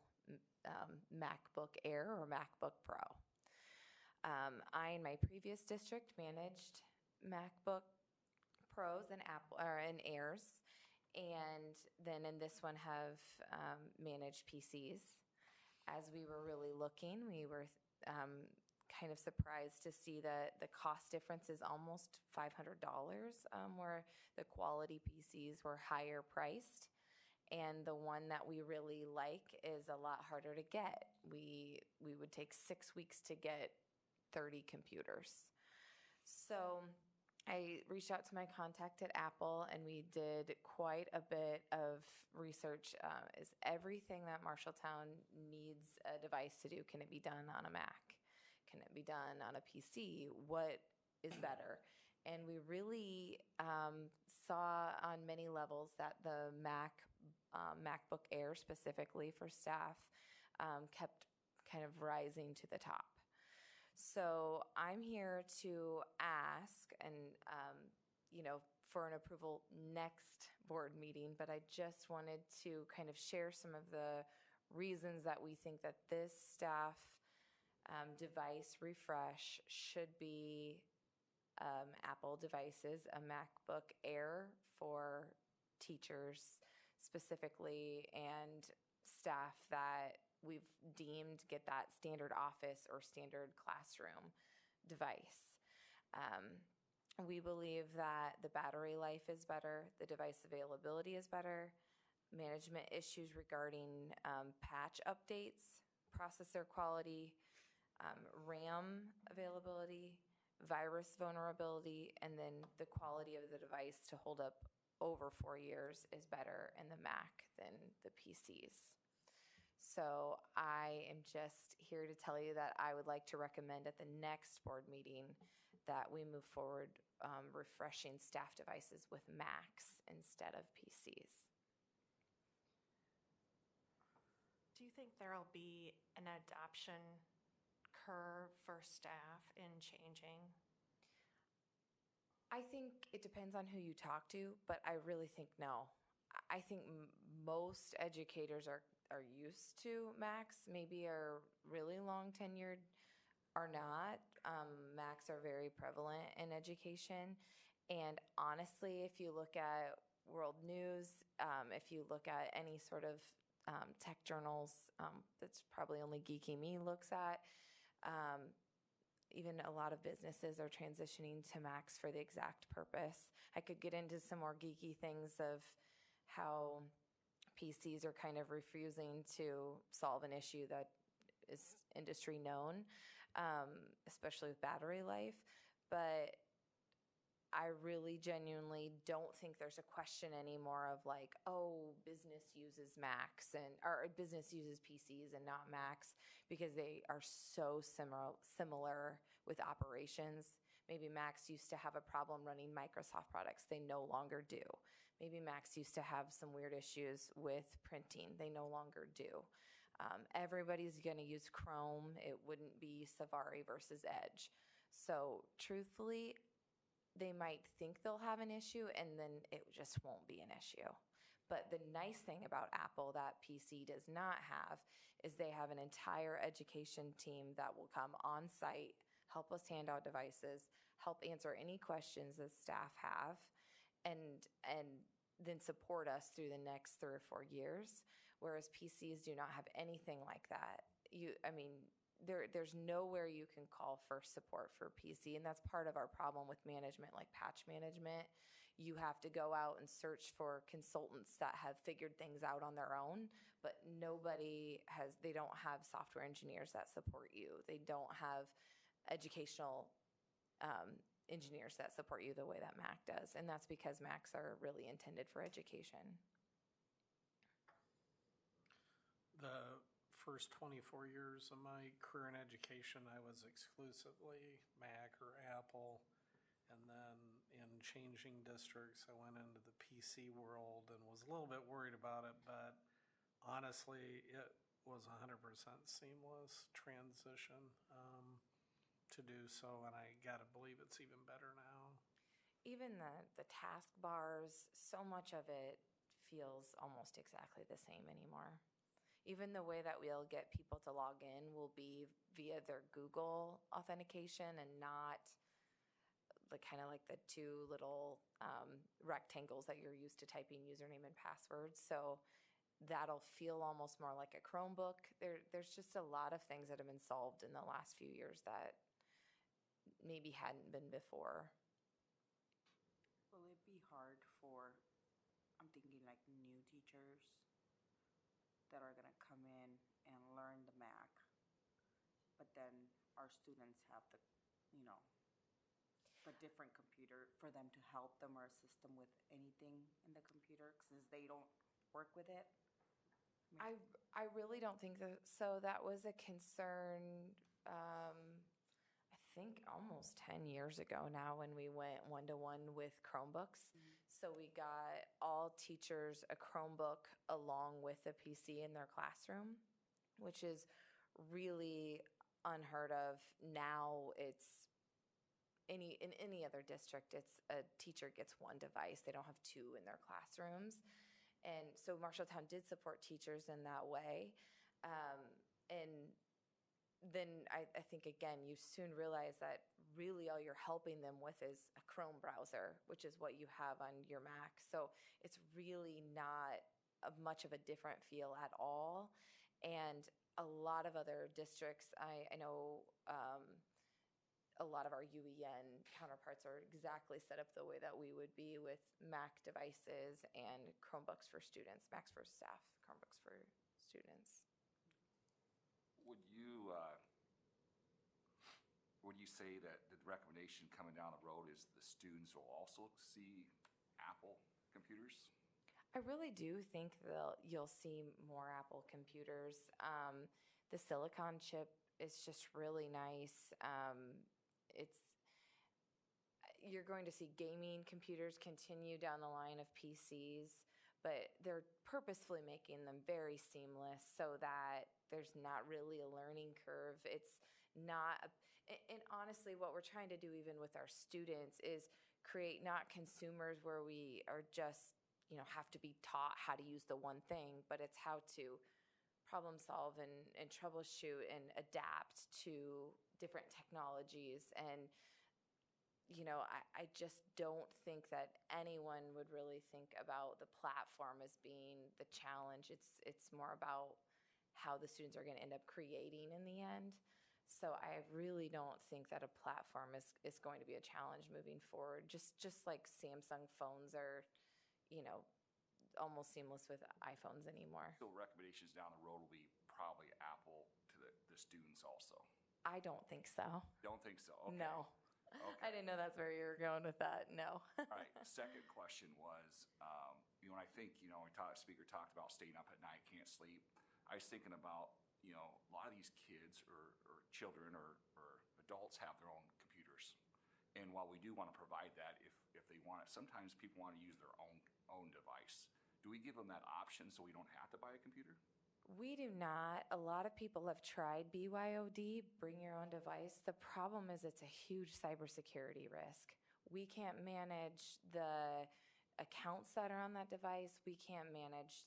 MacBook Air or MacBook Pro. I, in my previous district, managed MacBook Pros and Airs, and then in this one have managed PCs. As we were really looking, we were kind of surprised to see that the cost difference is almost $500, where the quality PCs were higher priced. And the one that we really like is a lot harder to get. We would take 6 weeks to get 30 computers. So I reached out to my contact at Apple, and we did quite a bit of research. Is everything that Marshalltown needs a device to do, can it be done on a Mac? Can it be done on a PC? What is better? And we really saw on many levels that the MacBook Air, specifically for staff, kept kind of rising to the top. So I'm here to ask, and for an approval next board meeting, but I just wanted to kind of share some of the reasons that we think that this staff device refresh should be Apple devices, a MacBook Air for teachers specifically, and staff that we've deemed get that standard office or standard classroom device. We believe that the battery life is better, the device availability is better, management issues regarding patch updates, processor quality, RAM availability, virus vulnerability, and then the quality of the device to hold up over 4 years is better in the Mac than the PCs. So I am just here to tell you that I would like to recommend at the next board meeting that we move forward refreshing staff devices with Macs instead of PCs. Do you think there'll be an adoption curve for staff in changing? I think it depends on who you talk to, but I really think no. I think most educators are used to Macs, maybe are really long tenured, are not. Macs are very prevalent in education, And honestly, if you look at world news, if you look at any sort of tech journals, that's probably only Geeky Me looks at, even a lot of businesses are transitioning to Macs for the exact purpose. I could get into some more geeky things of how PCs are kind of refusing to solve an issue that is industry known, especially with battery life. But I really genuinely don't think there's a question anymore of like, oh, business uses Macs or business uses PCs and not Macs, because they are so similar with operations. Maybe Macs used to have a problem running Microsoft products. They no longer do. Maybe Macs used to have some weird issues with printing. They no longer do. Everybody's going to use Chrome. It wouldn't be Safari versus Edge. So truthfully, they might think they'll have an issue and then it just won't be an issue. But the nice thing about Apple that PC does not have is they have an entire education team that will come on site, help us hand out devices, help answer any questions that staff have, and then support us through the next 3 or 4 years, whereas PCs do not have anything like that. There's nowhere you can call for support for PC, and that's part of our problem with management, like patch management. You have to go out and search for consultants that have figured things out on their own, but they don't have software engineers that support you. They don't have educational engineers that support you the way that Mac does, and that's because Macs are really intended for education. The first 24 years of my career in education, I was exclusively Mac or Apple. And then in changing districts, I went into the PC world and was a little bit worried about it, but honestly, it was 100% seamless transition to do so, and I gotta believe it's even better now. Even the taskbars, so much of it feels almost exactly the same anymore. Even the way that we'll get people to log in will be via their Google authentication and not kind of like the 2 little rectangles that you're used to typing username and password. So that'll feel almost more like a Chromebook. There's just a lot of things that have been solved in the last few years that maybe hadn't been before. Will it be hard for, I'm thinking like new teachers that are going to come in and learn the Mac, but then our students have the different computer for them to help them or assist them with anything in the computer because they don't work with it? I really don't think so. That was a concern, I think almost 10 years ago now, when we went one-to-one with Chromebooks. So we got all teachers a Chromebook along with a PC in their classroom, which is really unheard of. Now it's in any other district, it's a teacher gets 1 device. They don't have 2 in their classrooms. And so Marshalltown did support teachers in that way. And then I think, again, you soon realize that really all you're helping them with is a Chrome browser, which is what you have on your Mac. So it's really not much of a different feel at all. And a lot of other districts, I know a lot of our UEN counterparts are exactly set up the way that we would be, with Mac devices and Chromebooks for students, Macs for staff, Chromebooks for students. Would you say that the recommendation coming down the road is the students will also see Apple computers? I really do think you'll see more Apple computers. The silicon chip is just really nice. You're going to see gaming computers continue down the line of PCs, but they're purposefully making them very seamless so that there's not really a learning curve. It's not, and honestly, what we're trying to do even with our students is create not consumers where we are just, have to be taught how to use the one thing, but it's how to problem solve and troubleshoot and adapt to different technologies. And I just don't think that anyone would really think about the platform as being the challenge. It's more about how the students are going to end up creating in the end. So I really don't think that a platform is going to be a challenge moving forward. Just like Samsung phones are, almost seamless with iPhones anymore. So recommendations down the road will be probably Apple to the students also. I don't think so. Don't think so? Okay. No. Okay. I didn't know that's where you were going with that. No. All right. Second question was, I think, speaker talked about staying up at night, can't sleep. I was thinking about, a lot of these kids or children or adults have their own computers. And while we do want to provide that, if they want it, sometimes people want to use their own device. Do we give them that option so we don't have to buy a computer? We do not. A lot of people have tried BYOD, bring your own device. The problem is it's a huge cybersecurity risk. We can't manage the accounts that are on that device. We can't manage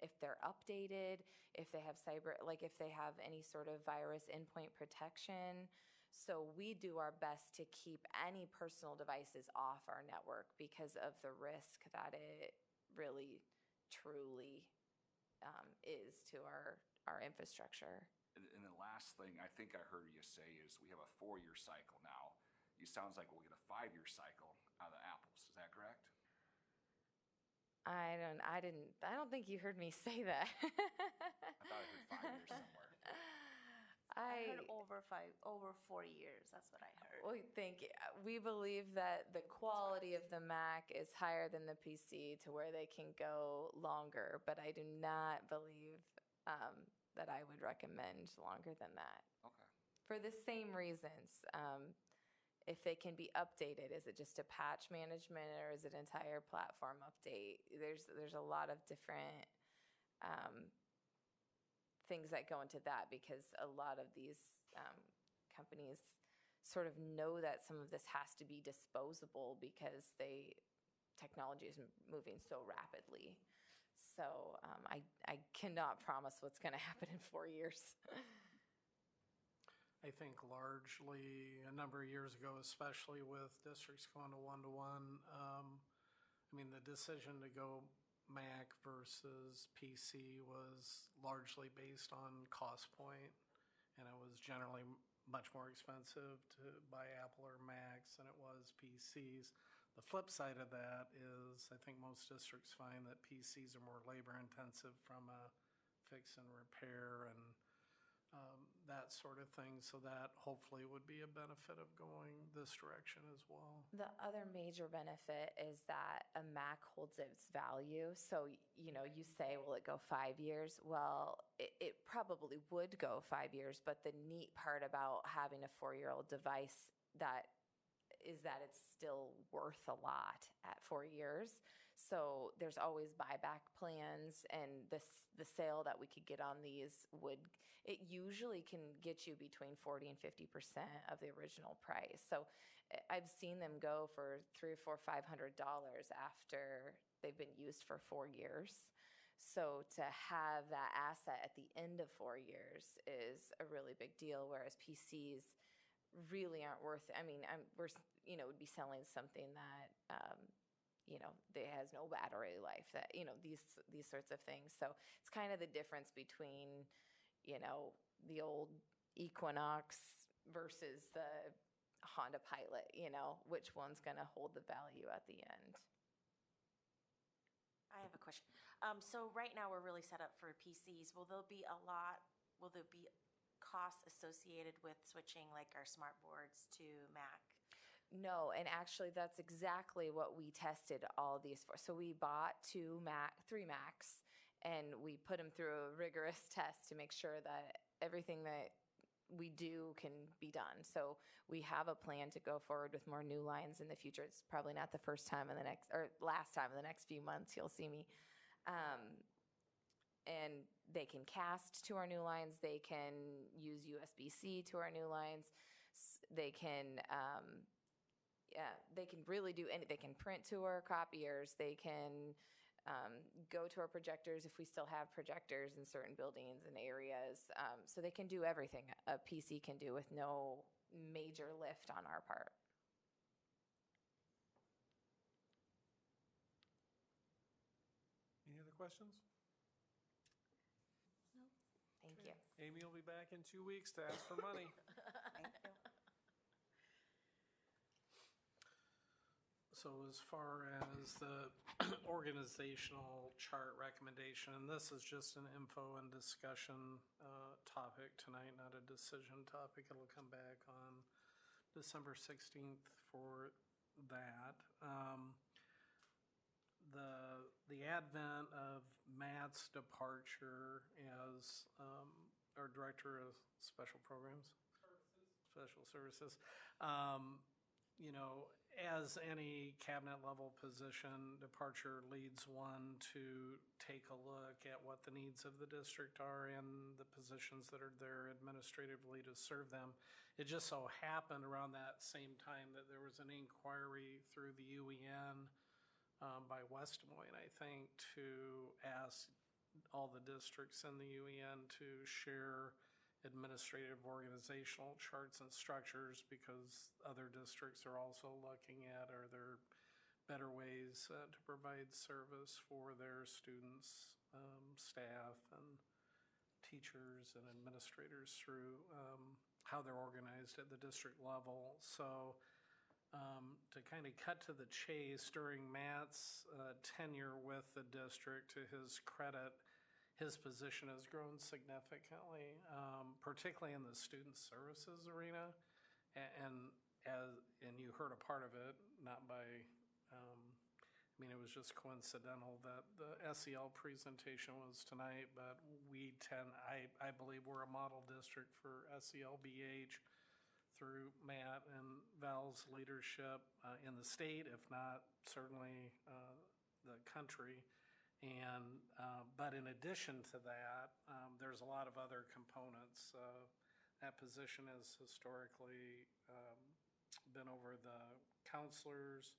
if they're updated, if they have if they have any sort of virus endpoint protection. So we do our best to keep any personal devices off our network because of the risk that it really, truly is to our infrastructure. And the last thing I think I heard you say is we have a 4-year cycle now. It sounds like we'll get a 5-year cycle out of the apples. Is that correct? I don't think you heard me say that. I thought I heard 5 years somewhere. I heard over 4 years. That's what I heard. We believe that the quality of the Mac is higher than the PC to where they can go longer, but I do not believe that I would recommend longer than that. Okay. For the same reasons. If they can be updated, is it just a patch management or is it an entire platform update? There's a lot of different things that go into that because a lot of these companies sort of know that some of this has to be disposable because technology is moving so rapidly. So I cannot promise what's going to happen in 4 years. I think largely a number of years ago, especially with districts going to one-to-one, the decision to go Mac versus PC was largely based on cost point, and it was generally much more expensive to buy Apple or Macs than it was PCs. The flip side of that is I think most districts find that PCs are more labor intensive from a fix and repair and that sort of thing. So that hopefully would be a benefit of going this direction as well. The other major benefit is that a Mac holds its value. So, you say, will it go 5 years? Well, it probably would go 5 years, but the neat part about having a 4-year-old device is that it's still worth a lot at 4 years. So there's always buyback plans, and the sale that we could get on these it usually can get you between 40 and 50% of the original price. So I've seen them go for $300 or $400, $500 after they've been used for 4 years. So to have that asset at the end of 4 years is a really big deal, whereas PCs really aren't worth it. Would be selling something that that has no battery life, that these sorts of things. So it's kind of the difference between the old Equinox versus the Honda Pilot. Which one's going to hold the value at the end? I have a question. So right now we're really set up for PCs. Will there be costs associated with switching like our smart boards to Mac? No, and actually that's exactly what we tested all these for. So we bought 3 Macs, and we put them through a rigorous test to make sure that everything that we do can be done. So we have a plan to go forward with more new lines in the future. It's probably not the last time in the next few months you'll see me. And they can cast to our new lines. They can use USB-C to our new lines. They can really do anything. They can print to our copiers. They can go to our projectors if we still have projectors in certain buildings and areas. So they can do everything a PC can do with no major lift on our part. questions? Thank you. Amy will be back in 2 weeks to ask for money. Thank you. So as far as the organizational chart recommendation, and this is just an info and discussion topic tonight, not a decision topic. It'll come back on December 16th for that. The advent of Matt's departure as our Director of Special Programs, Special Services, you know, as any cabinet level position, departure leads one to take a look at what the needs of the district are and the positions that are there administratively to serve them. It just so happened around that same time that there was an inquiry through the UEN by West Des Moines, I think, to ask all the districts in the UEN to share administrative organizational charts and structures, because other districts are also looking at, are there better ways to provide service for their students, staff, and teachers and administrators through how they're organized at the district level. So to kind of cut to the chase, during Matt's tenure with the district, to his credit, his position has grown significantly, particularly in the student services arena. And you heard a part of it, not by, I mean, it was just coincidental that the SEL presentation was tonight, but I believe we're a model district for SELBH through Matt and Val's leadership in the state, if not certainly the country. And but in addition to that, there's a lot of other components. That position has historically been over the counselors,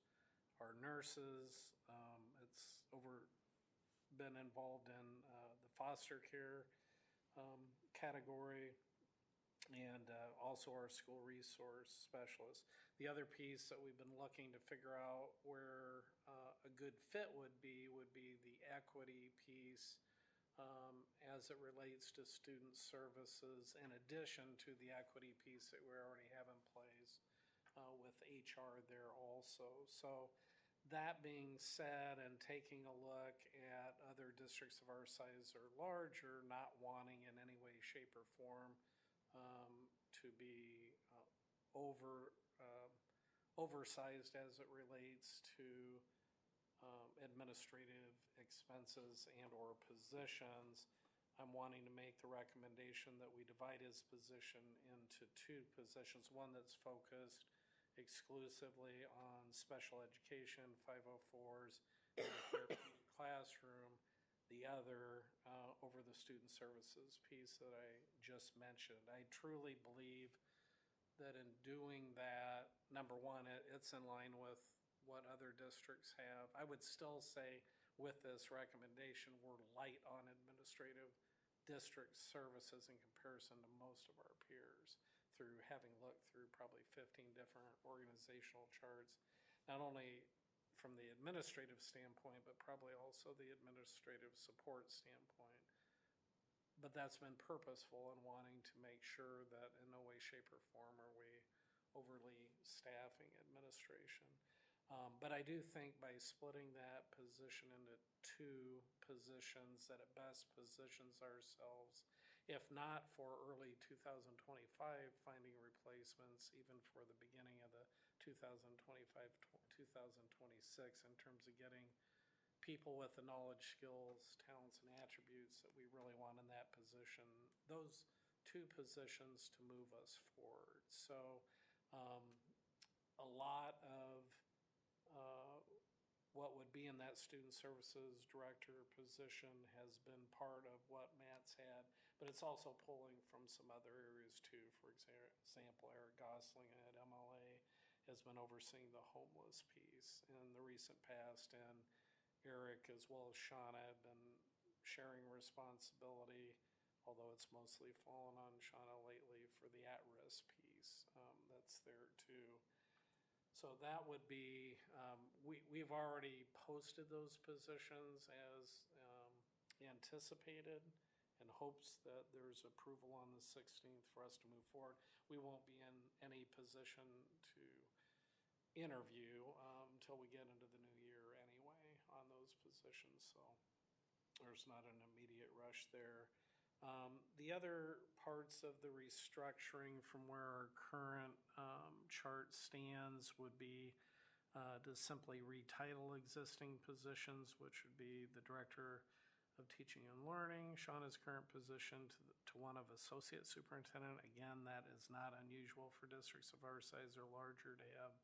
our nurses. It's been involved in the foster care category, and also our school resource specialists. The other piece that we've been looking to figure out where a good fit would be the equity piece as it relates to student services, in addition to the equity piece that we already have in place with HR there also. So that being said, and taking a look at other districts of our size or larger, not wanting in any way, shape, or form to be oversized as it relates to administrative expenses and or positions, I'm wanting to make the recommendation that we divide his position into two positions. One that's focused exclusively on special education, 504s, and the therapeutic classroom. The other over the student services piece that I just mentioned. I truly believe that in doing that, number one, it's in line with what other districts have. I would still say with this recommendation, we're light on administrative district services in comparison to most of our peers, through having looked through probably 15 different organizational charts, not only from the administrative standpoint, but probably also the administrative support standpoint. But that's been purposeful in wanting to make sure that in no way, shape, or form are we overly staffing administration. But I do think by splitting that position into two positions, that it best positions ourselves, if not for early 2025, finding replacements, even for the beginning of the 2025-2026, in terms of getting people with the knowledge, skills, talents, and attributes that we really want in that position, those two positions to move us forward. So a lot of what would be in that student services director position has been part of what Matt's had, but it's also pulling from some other areas too. For example, Eric Gosling at MLA has been overseeing the homeless piece in the recent past, and Eric as well as Shauna have been sharing responsibility, although it's mostly fallen on Shauna lately, for the at-risk piece that's there too. So that would be, we've already posted those positions as anticipated, and hopes that there's approval on the 16th for us to move forward. We won't be in any position to interview until we get into the new year anyway on those positions, so there's not an immediate rush there. The other parts of the restructuring from where our current chart stands would be to simply retitle existing positions, which would be the Director of Teaching and Learning, Shauna's current position, to one of Associate Superintendent. Again, that is not unusual for districts of our size or larger to have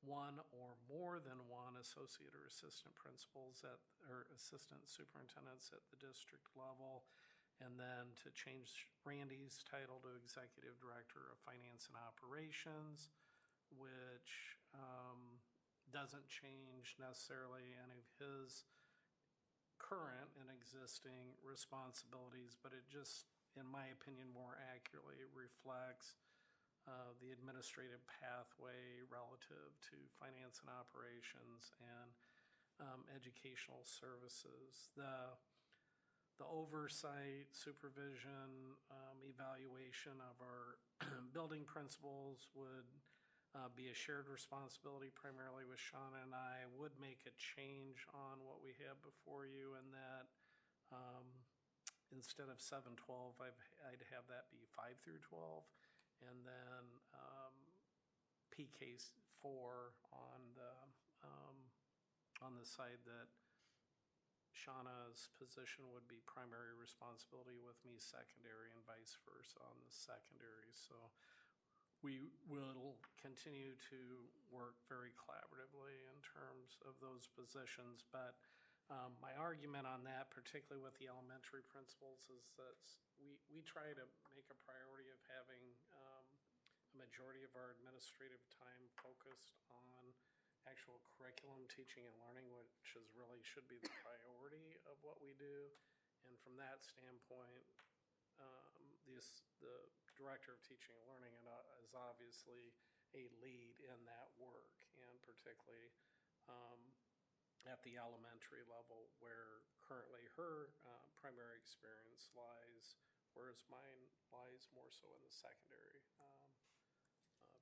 one or more than one associate or assistant principals or assistant superintendents at the district level. And then to change Randy's title to Executive Director of Finance and Operations, which doesn't change necessarily any of his current and existing responsibilities, but it just, in my opinion, more accurately reflects the administrative pathway relative to finance and operations and educational services. The oversight, supervision, evaluation of our building principals would be a shared responsibility primarily with Shauna and I. Would make a change on what we have before you in that instead of 7-12, I'd have that be 5 through 12. And then PK4 on the side that Shauna's position would be primary responsibility with me secondary and vice versa on the secondary. So we will continue to work very collaboratively in terms of those positions. But my argument on that, particularly with the elementary principals, is that we try to make a priority of having a majority of our administrative time focused on actual curriculum teaching and learning, which should be the priority of what we do. And from that standpoint, the Director of Teaching and Learning is obviously a lead in that work, and particularly at the elementary level, where currently her primary experience lies, whereas mine lies more so in the secondary,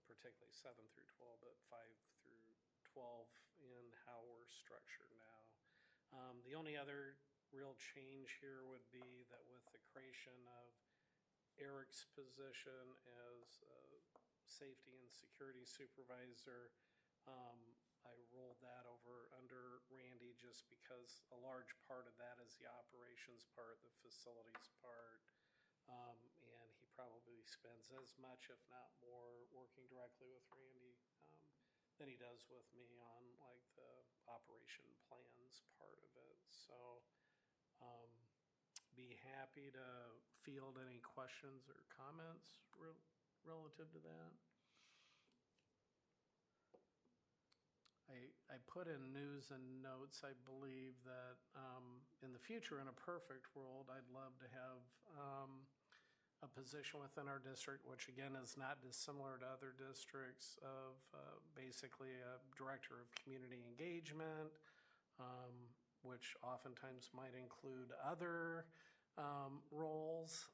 particularly 7 through 12, but 5 through 12 in how we're structured now. The only other real change here would be that with the creation of Eric's position as Safety and Security Supervisor, I rolled that over under Randy just because a large part of that is the operations part, the facilities part, and he probably spends as much, if not more, working directly with Randy than he does with me on like the operation plans part of it. So be happy to field any questions or comments relative to that. I put in news and notes, I believe that in the future, in a perfect world, I'd love to have a position within our district, which again is not dissimilar to other districts, of basically a Director of Community Engagement, which oftentimes might include other roles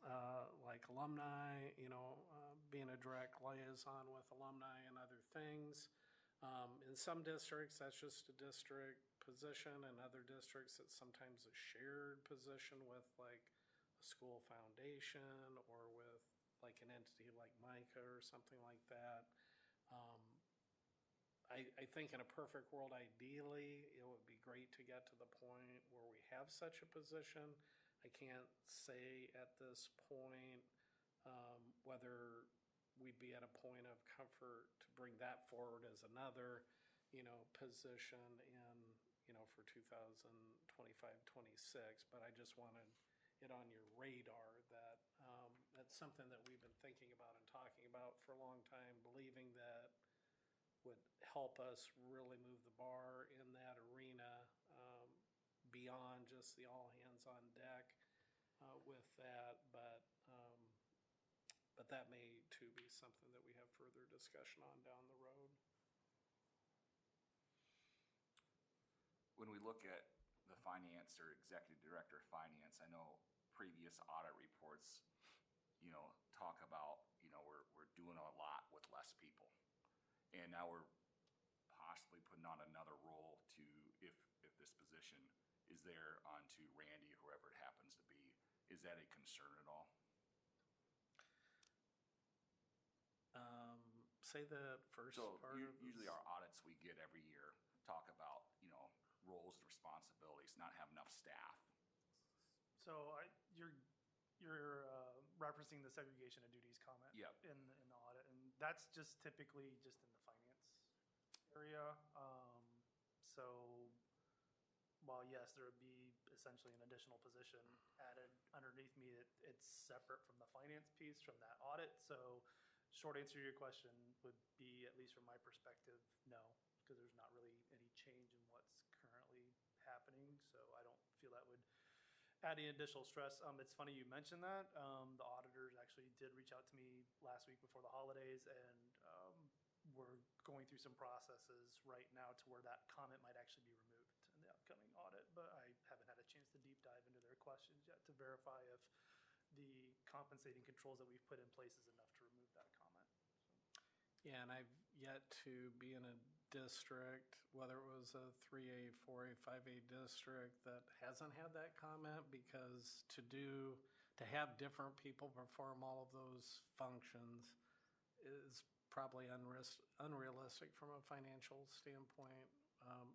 like alumni, being a direct liaison with alumni and other things. In some districts, that's just a district position. In other districts, it's sometimes a shared position with like a school foundation or with like an entity like MICA or something like that. I think in a perfect world, ideally, it would be great to get to the point where we have such a position. I can't say at this point whether we'd be at a point of comfort to bring that forward as another, position for 2025, 26. But I just wanted it on your radar that that's something that we've been thinking about and talking about for a long time, believing that would help us really move the bar in that arena beyond just the all hands on deck with that. But that may too be something that we have further discussion on down the road. When we look at the finance or executive director of finance, I know previous audit reports, talk about, we're doing a lot with less people. And now we're possibly putting on another role to, if this position is there, onto Randy, whoever it happens to be. Is that a concern at all? Say the first part of usually our audits we get every year talk about, roles and responsibilities, not have enough staff. So you're referencing the segregation of duties comment. Yep. In the audit, and that's just typically just in the finance area. So while yes, there would be essentially an additional position added underneath me, it's separate from the finance piece from that audit. So short answer to your question would be, at least from my perspective, no, because there's not really any change in what's currently happening. So I don't feel that would add any additional stress. It's funny you mentioned that. The auditors actually did reach out to me last week before the holidays, and we're going through some processes right now to where that comment might actually be removed in the upcoming audit, but I haven't had a chance to deep dive into their questions yet to verify if the compensating controls that we've put in place is enough to remove that comment. Yeah, and I've yet to be in a district, whether it was a 3A, 4A, 5A district, that hasn't had that comment, because to have different people perform all of those functions is probably unrealistic from a financial standpoint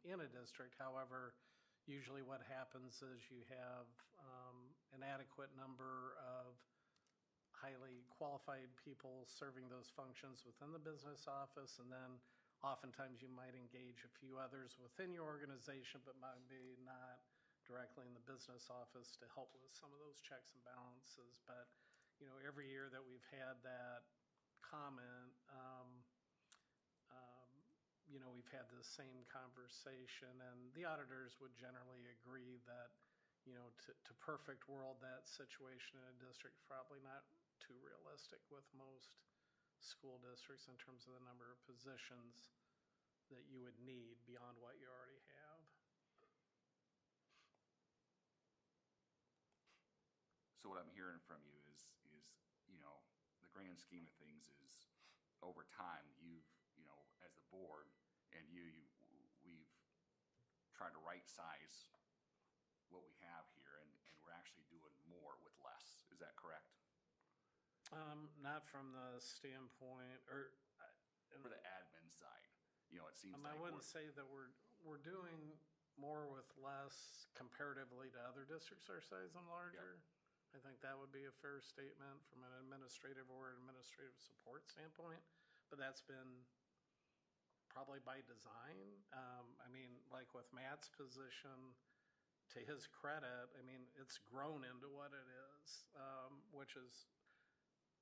in a district. However, usually what happens is you have an adequate number of highly qualified people serving those functions within the business office, and then oftentimes you might engage a few others within your organization, but maybe not directly in the business office to help with some of those checks and balances. But every year that we've had that comment, we've had the same conversation, and the auditors would generally agree that, to perfect world, that situation in a district is probably not too realistic with most school districts in terms of the number of positions that you would need beyond what you already have. So what I'm hearing from you is the grand scheme of things is, over time, you've, as the board and we've tried to right size what we have here, and we're actually doing more with less. Is that correct? Not from the standpoint, or for the admin side. It seems like I wouldn't say that we're doing more with less comparatively to other districts our size and larger. Yep. I think that would be a fair statement from an administrative or administrative support standpoint, but that's been probably by design. Like with Matt's position, to his credit, it's grown into what it is, which is,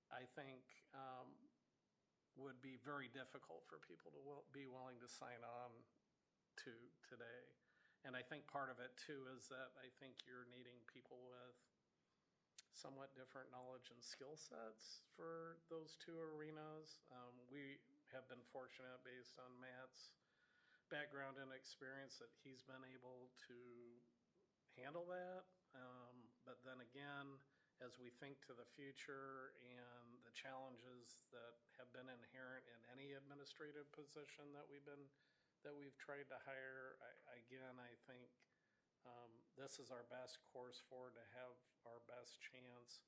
I think, would be very difficult for people to be willing to sign on to today. And I think part of it too is that I think you're needing people with somewhat different knowledge and skill sets for those two arenas. We have been fortunate, based on Matt's background and experience, that he's been able to handle that. But then again, as we think to the future and the challenges that have been inherent in any administrative position that we've tried to hire, I think this is our best course forward, to have our best chance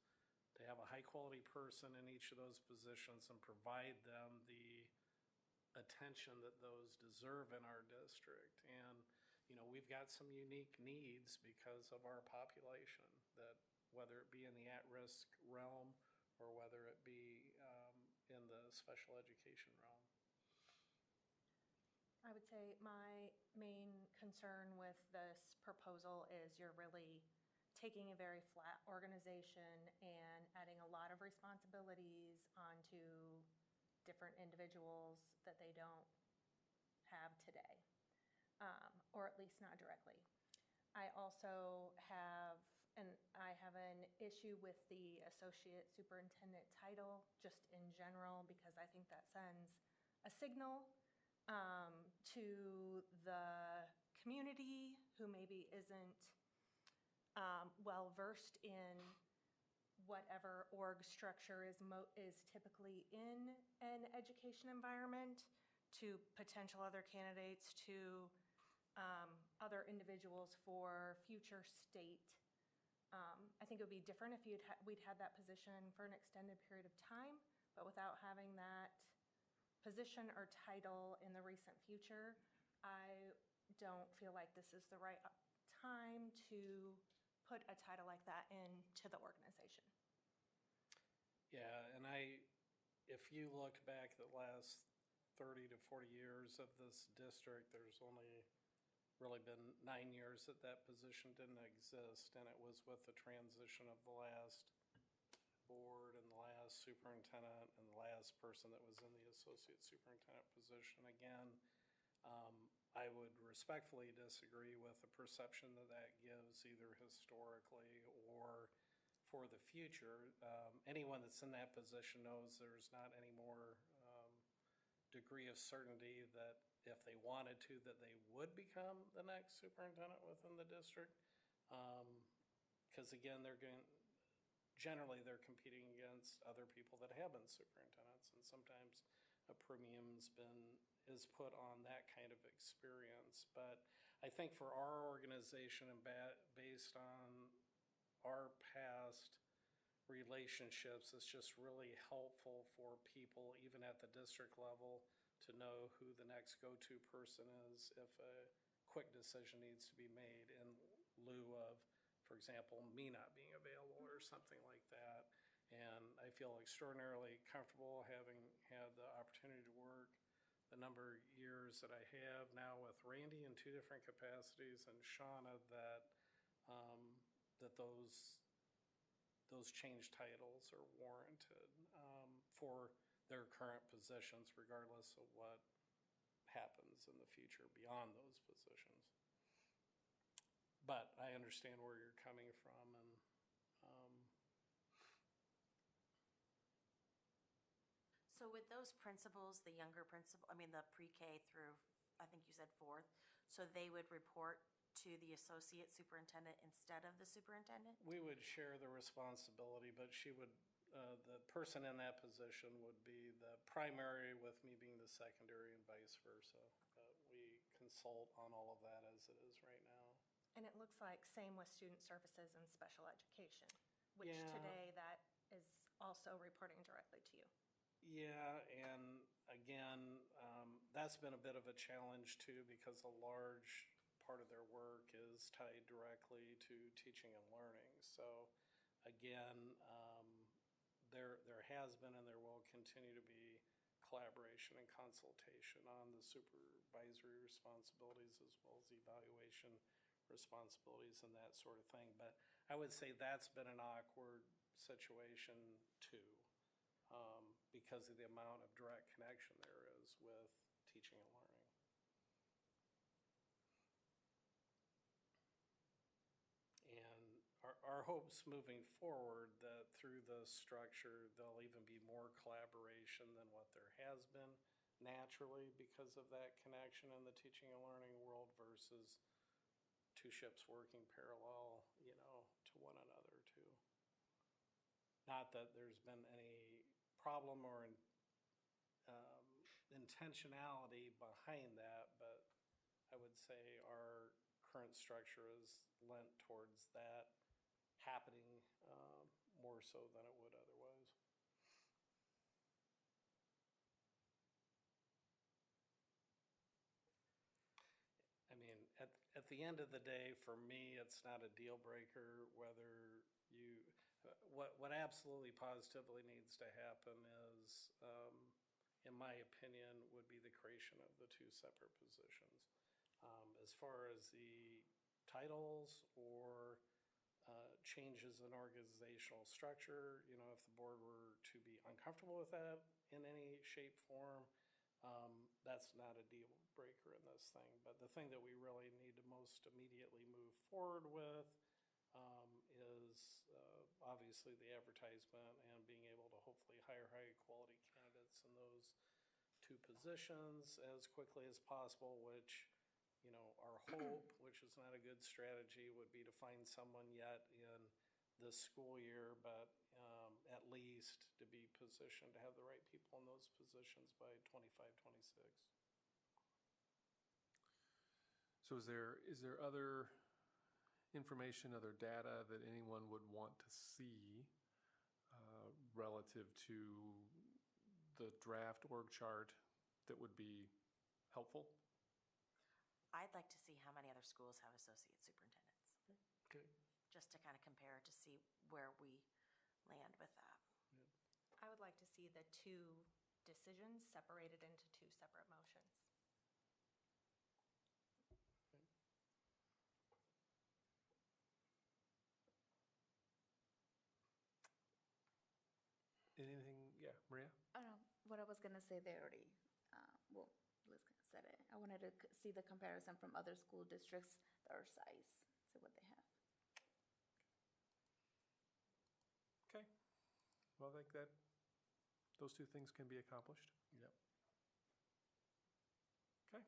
to have a high quality person in each of those positions and provide them the attention that those deserve in our district. And we've got some unique needs because of our population, that whether it be in the at-risk realm or whether it be in the special education realm. I would say my main concern with this proposal is you're really taking a very flat organization and adding a lot of responsibilities onto different individuals that they don't have today, or at least not directly. I also have an issue with the associate superintendent title just in general, because I think that sends a signal to the community who maybe isn't well-versed in whatever org structure is typically in an education environment, to potential other candidates, to other individuals for future state. I think it would be different if we'd had that position for an extended period of time, but without having that position or title in the recent future, I don't feel like this is the right time to put a title like that into the organization. Yeah, and if you look back the last 30 to 40 years of this district, there's only really been 9 years that that position didn't exist, and it was with the transition of the last board and the last superintendent and the last person that was in the associate superintendent position. Again, I would respectfully disagree with the perception that that gives either historically or for the future. Anyone that's in that position knows there's not any more degree of certainty that if they wanted to, that they would become the next superintendent within the district. Because again, generally they're competing against other people that have been superintendents, and sometimes a premium's is put on that kind of experience. But I think for our organization and based on our past relationships, it's just really helpful for people, even at the district level, to know who the next go-to person is if a quick decision needs to be made in lieu of, for example, me not being available or something like that. And I feel extraordinarily comfortable having had the opportunity to work the number of years that I have now with Randy in 2 different capacities and Shauna, that those change titles are warranted for their current positions, regardless of what happens in the future beyond those positions. But I understand where you're coming from, and So with those principals, the younger principal, the pre-K through, I think you said 4th, so they would report to the associate superintendent instead of the superintendent? We would share the responsibility, but the person in that position would be the primary, with me being the secondary, and vice versa. But we consult on all of that as it is right now. And it looks like same with student services and special education, which Yeah. Today that is also reporting directly to you. Yeah, and again, that's been a bit of a challenge too, because a large part of their work is tied directly to teaching and learning. So again, there has been and there will continue to be collaboration and consultation on the supervisory responsibilities as well as evaluation responsibilities and that sort of thing. But I would say that's been an awkward situation too, because of the amount of direct connection there is with teaching and learning. And our hopes moving forward that through this structure, there'll even be more collaboration than what there has been naturally because of that connection in the teaching and learning world versus 2 ships working parallel, to one another too. Not that there's been any problem or intentionality behind that, but I would say our current structure is lent towards that happening more so than it would otherwise. At the end of the day, for me, it's not a deal breaker whether what absolutely positively needs to happen is, in my opinion, would be the creation of the 2 separate positions. As far as the titles or changes in organizational structure, if the board were to be uncomfortable with that in any shape, form, that's not a deal breaker in this thing. But the thing that we really need to most immediately move forward with is obviously the advertisement and being able to hopefully hire high quality candidates in those 2 positions as quickly as possible, which our hope, which is not a good strategy, would be to find someone yet in this school year, but at least to be positioned to have the right people in those positions by 25, 26. So is there other information, other data that anyone would want to see relative to the draft org chart that would be helpful? I'd like to see how many other schools have associate superintendents. Okay. Just to kind of compare to see where we land with that. I would like to see the two decisions separated into two separate motions. Anything? Yeah, Maria? I don't know what I was gonna say. They already, well, Liz said it. I wanted to see the comparison from other school districts that are size, see what they have. Okay. Well, I think that those two things can be accomplished. Yep. Okay.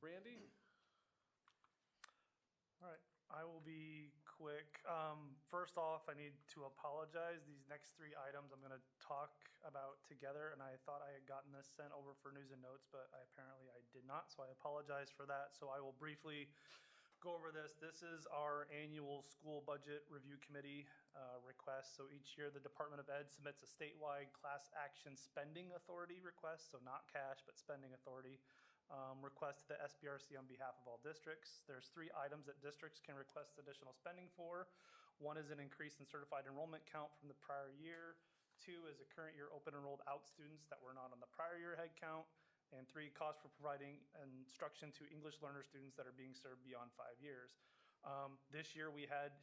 Randy? All right, I will be quick. First off, I need to apologize. These next three items I'm going to talk about together, and I thought I had gotten this sent over for news and notes, but apparently I did not, so I apologize for that. So I will briefly go over this. This is our annual school budget review committee request. So each year, the Department of Ed submits a statewide class action spending authority request, so not cash, but spending authority. Request to the SBRC on behalf of all districts. There's three items that districts can request additional spending for. One is an increase in certified enrollment count from the prior year. Two is a current year open enrolled out students that were not on the prior year head count. And three, cost for providing instruction to English learner students that are being served beyond 5 years. This year we had,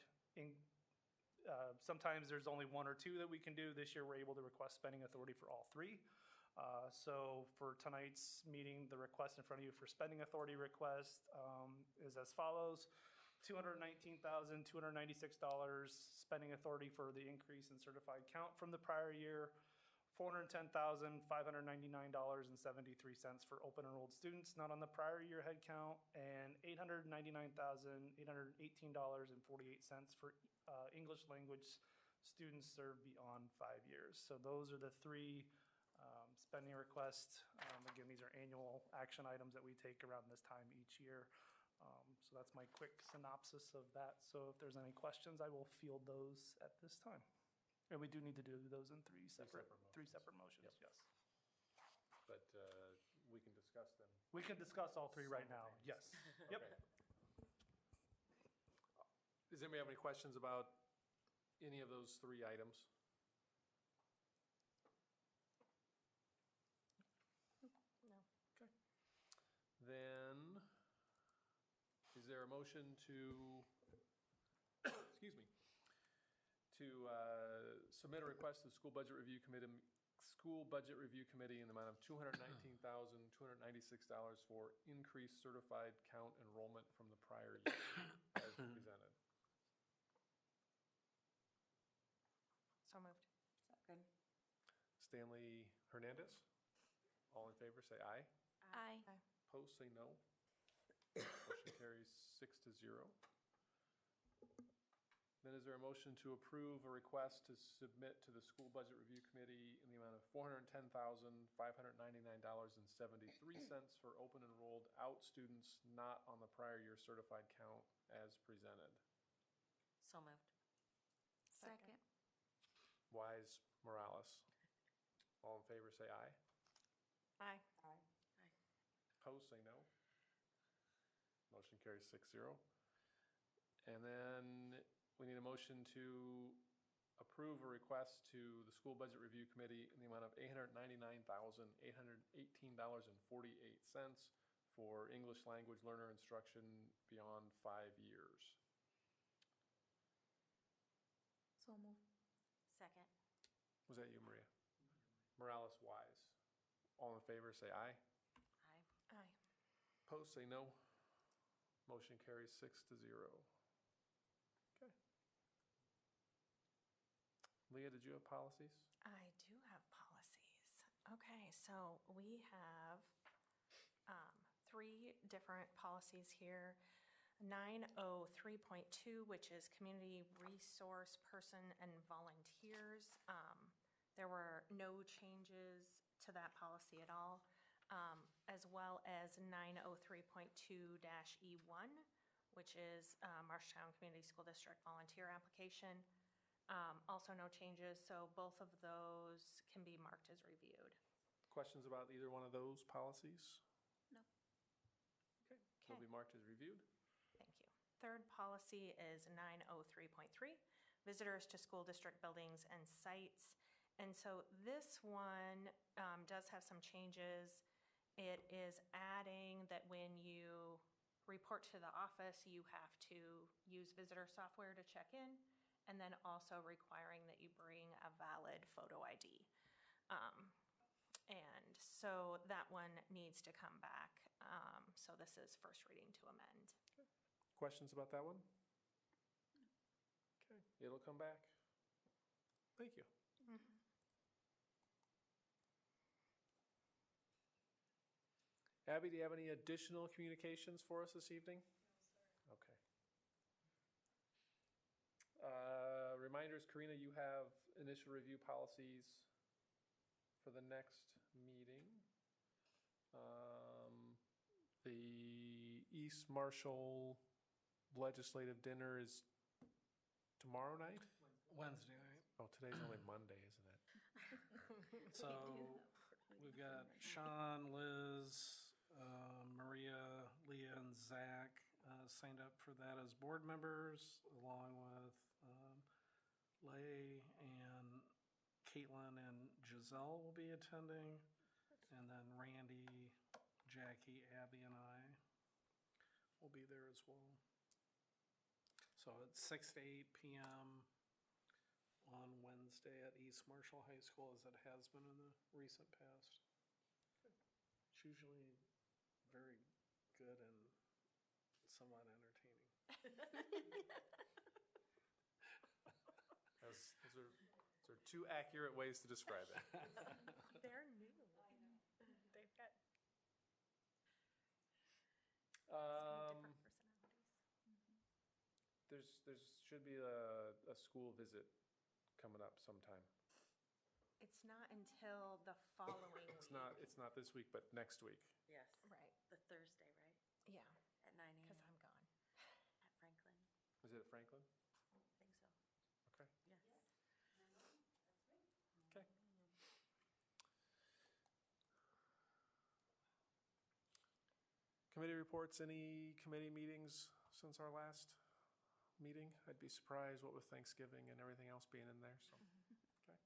sometimes there's only one or two that we can do. This year we're able to request spending authority for all three. So for tonight's meeting, the request in front of you for spending authority request is as follows. $219,296 spending authority for the increase in certified count from the prior year. $410,599.73 for open enrolled students not on the prior year head count, and $899,818.48 for English language students served beyond 5 years. So those are the three spending requests. Again, these are annual action items that we take around this time each year. So that's my quick synopsis of that. So if there's any questions, I will field those at this time. And we do need to do those in three separate motions, Yep. yes. But we can discuss them. We can discuss all three right now, yes. Yep. Okay. Does anybody have any questions about any of those three items? No. Okay. Then, is there a motion to, excuse me, to submit a request to the School Budget Review Committee in the amount of $219,296 for increased certified count enrollment from the prior year as presented? So moved. Second. Stanley Hernandez? All in favor, say aye. Aye. Opposed, say no. Motion carries 6-0. Then is there a motion to approve a request to submit to the School Budget Review Committee in the amount of $410,599.73 for open enrolled out students not on the prior year certified count as presented? So moved. Second. Wise, Morales. All in favor, say aye. Aye. Aye. Opposed, say no. Motion carries 6-0. And then we need a motion to approve a request to the School Budget Review Committee in the amount of $899,818.48 for English language learner instruction beyond 5 years. So move. Second. Was that you, Maria? Morales, Wise. All in favor, say aye. Aye. Aye. Opposed, say no. Motion carries 6-0. Okay. Leah, did you have policies? I do have policies. Okay, so we have 3 different policies here. 903.2, which is community resource person and volunteers. There were no changes to that policy at all, as well as 903.2-E1, which is Marshtown Community School District volunteer application. Also no changes, so both of those can be marked as reviewed. Questions about either one of those policies? No. Okay, they'll be marked as reviewed. Thank you. Third policy is 903.3, visitors to school district buildings and sites. And so this one does have some changes. It is adding that when you report to the office, you have to use visitor software to check in, and then also requiring that you bring a valid photo ID. And so that one needs to come back. So this is first reading to amend. Questions about that one? Okay, it'll come back. Thank you. Abby, do you have any additional communications for us this evening? No, sir. Okay. Reminders, Karina, you have initial review policies for the next meeting. The East Marshall Legislative Dinner is tomorrow night? Wednesday night. Oh, today's only Monday, isn't it? So we've got Sean, Liz, Maria, Leah, and Zach signed up for that as board members, along with Lay and Caitlin and Giselle will be attending, and then Randy, Jackie, Abby, and I will be there as well. So it's 6 to 8 p.m. on Wednesday at East Marshall High School, as it has been in the recent past. It's usually very good and somewhat entertaining. Those are two accurate ways to describe it. They're new. They've got There should be a school visit coming up sometime. It's not until the following week. It's not this week, but next week. Yes. Right. The Thursday, right? Yeah. At 9 a.m. Because I'm gone. At Franklin. Is it at Franklin? I think so. Okay. Yes. Okay. Committee reports, any committee meetings since our last meeting? I'd be surprised what with Thanksgiving and everything else being in there, so, okay.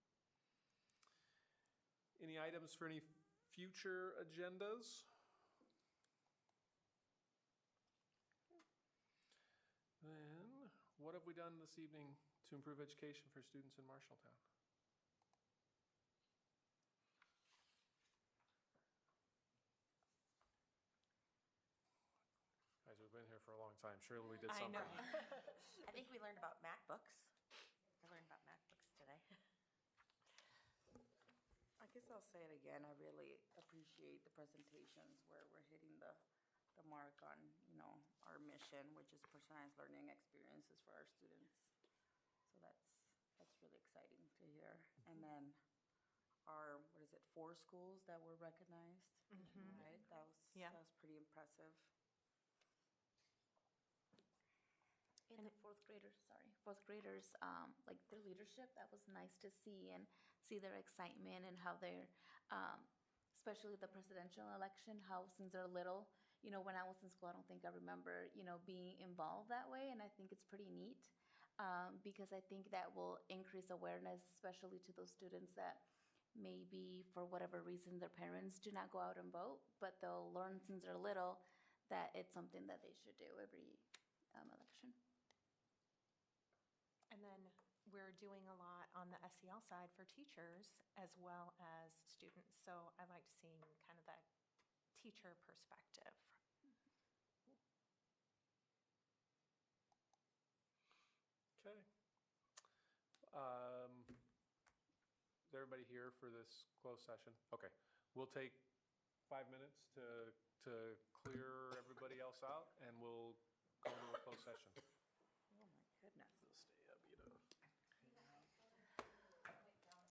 Any items for any future agendas? Then, what have we done this evening to improve education for students in Marshalltown? Guys, we've been here for a long time. Surely we did something. I know. I think we learned about MacBooks. I learned about MacBooks today. I guess I'll say it again. I really appreciate the presentations where we're hitting the mark on, our mission, which is personalized learning experiences for our students. So that's really exciting to hear. And then our, 4 schools that were recognized, right? That was pretty impressive. And the fourth graders, like their leadership, that was nice to see, and see their excitement and how they're, especially the presidential election, how since they're little, when I was in school, I don't think I remember, being involved that way, and I think it's pretty neat, because I think that will increase awareness, especially to those students that maybe for whatever reason their parents do not go out and vote, but they'll learn since they're little that it's something that they should do every election. And then we're doing a lot on the SEL side for teachers as well as students. So I liked seeing kind of that teacher perspective. Okay. There everybody here for this closed session? Okay, we'll take 5 minutes to clear everybody else out, and we'll go into a closed session.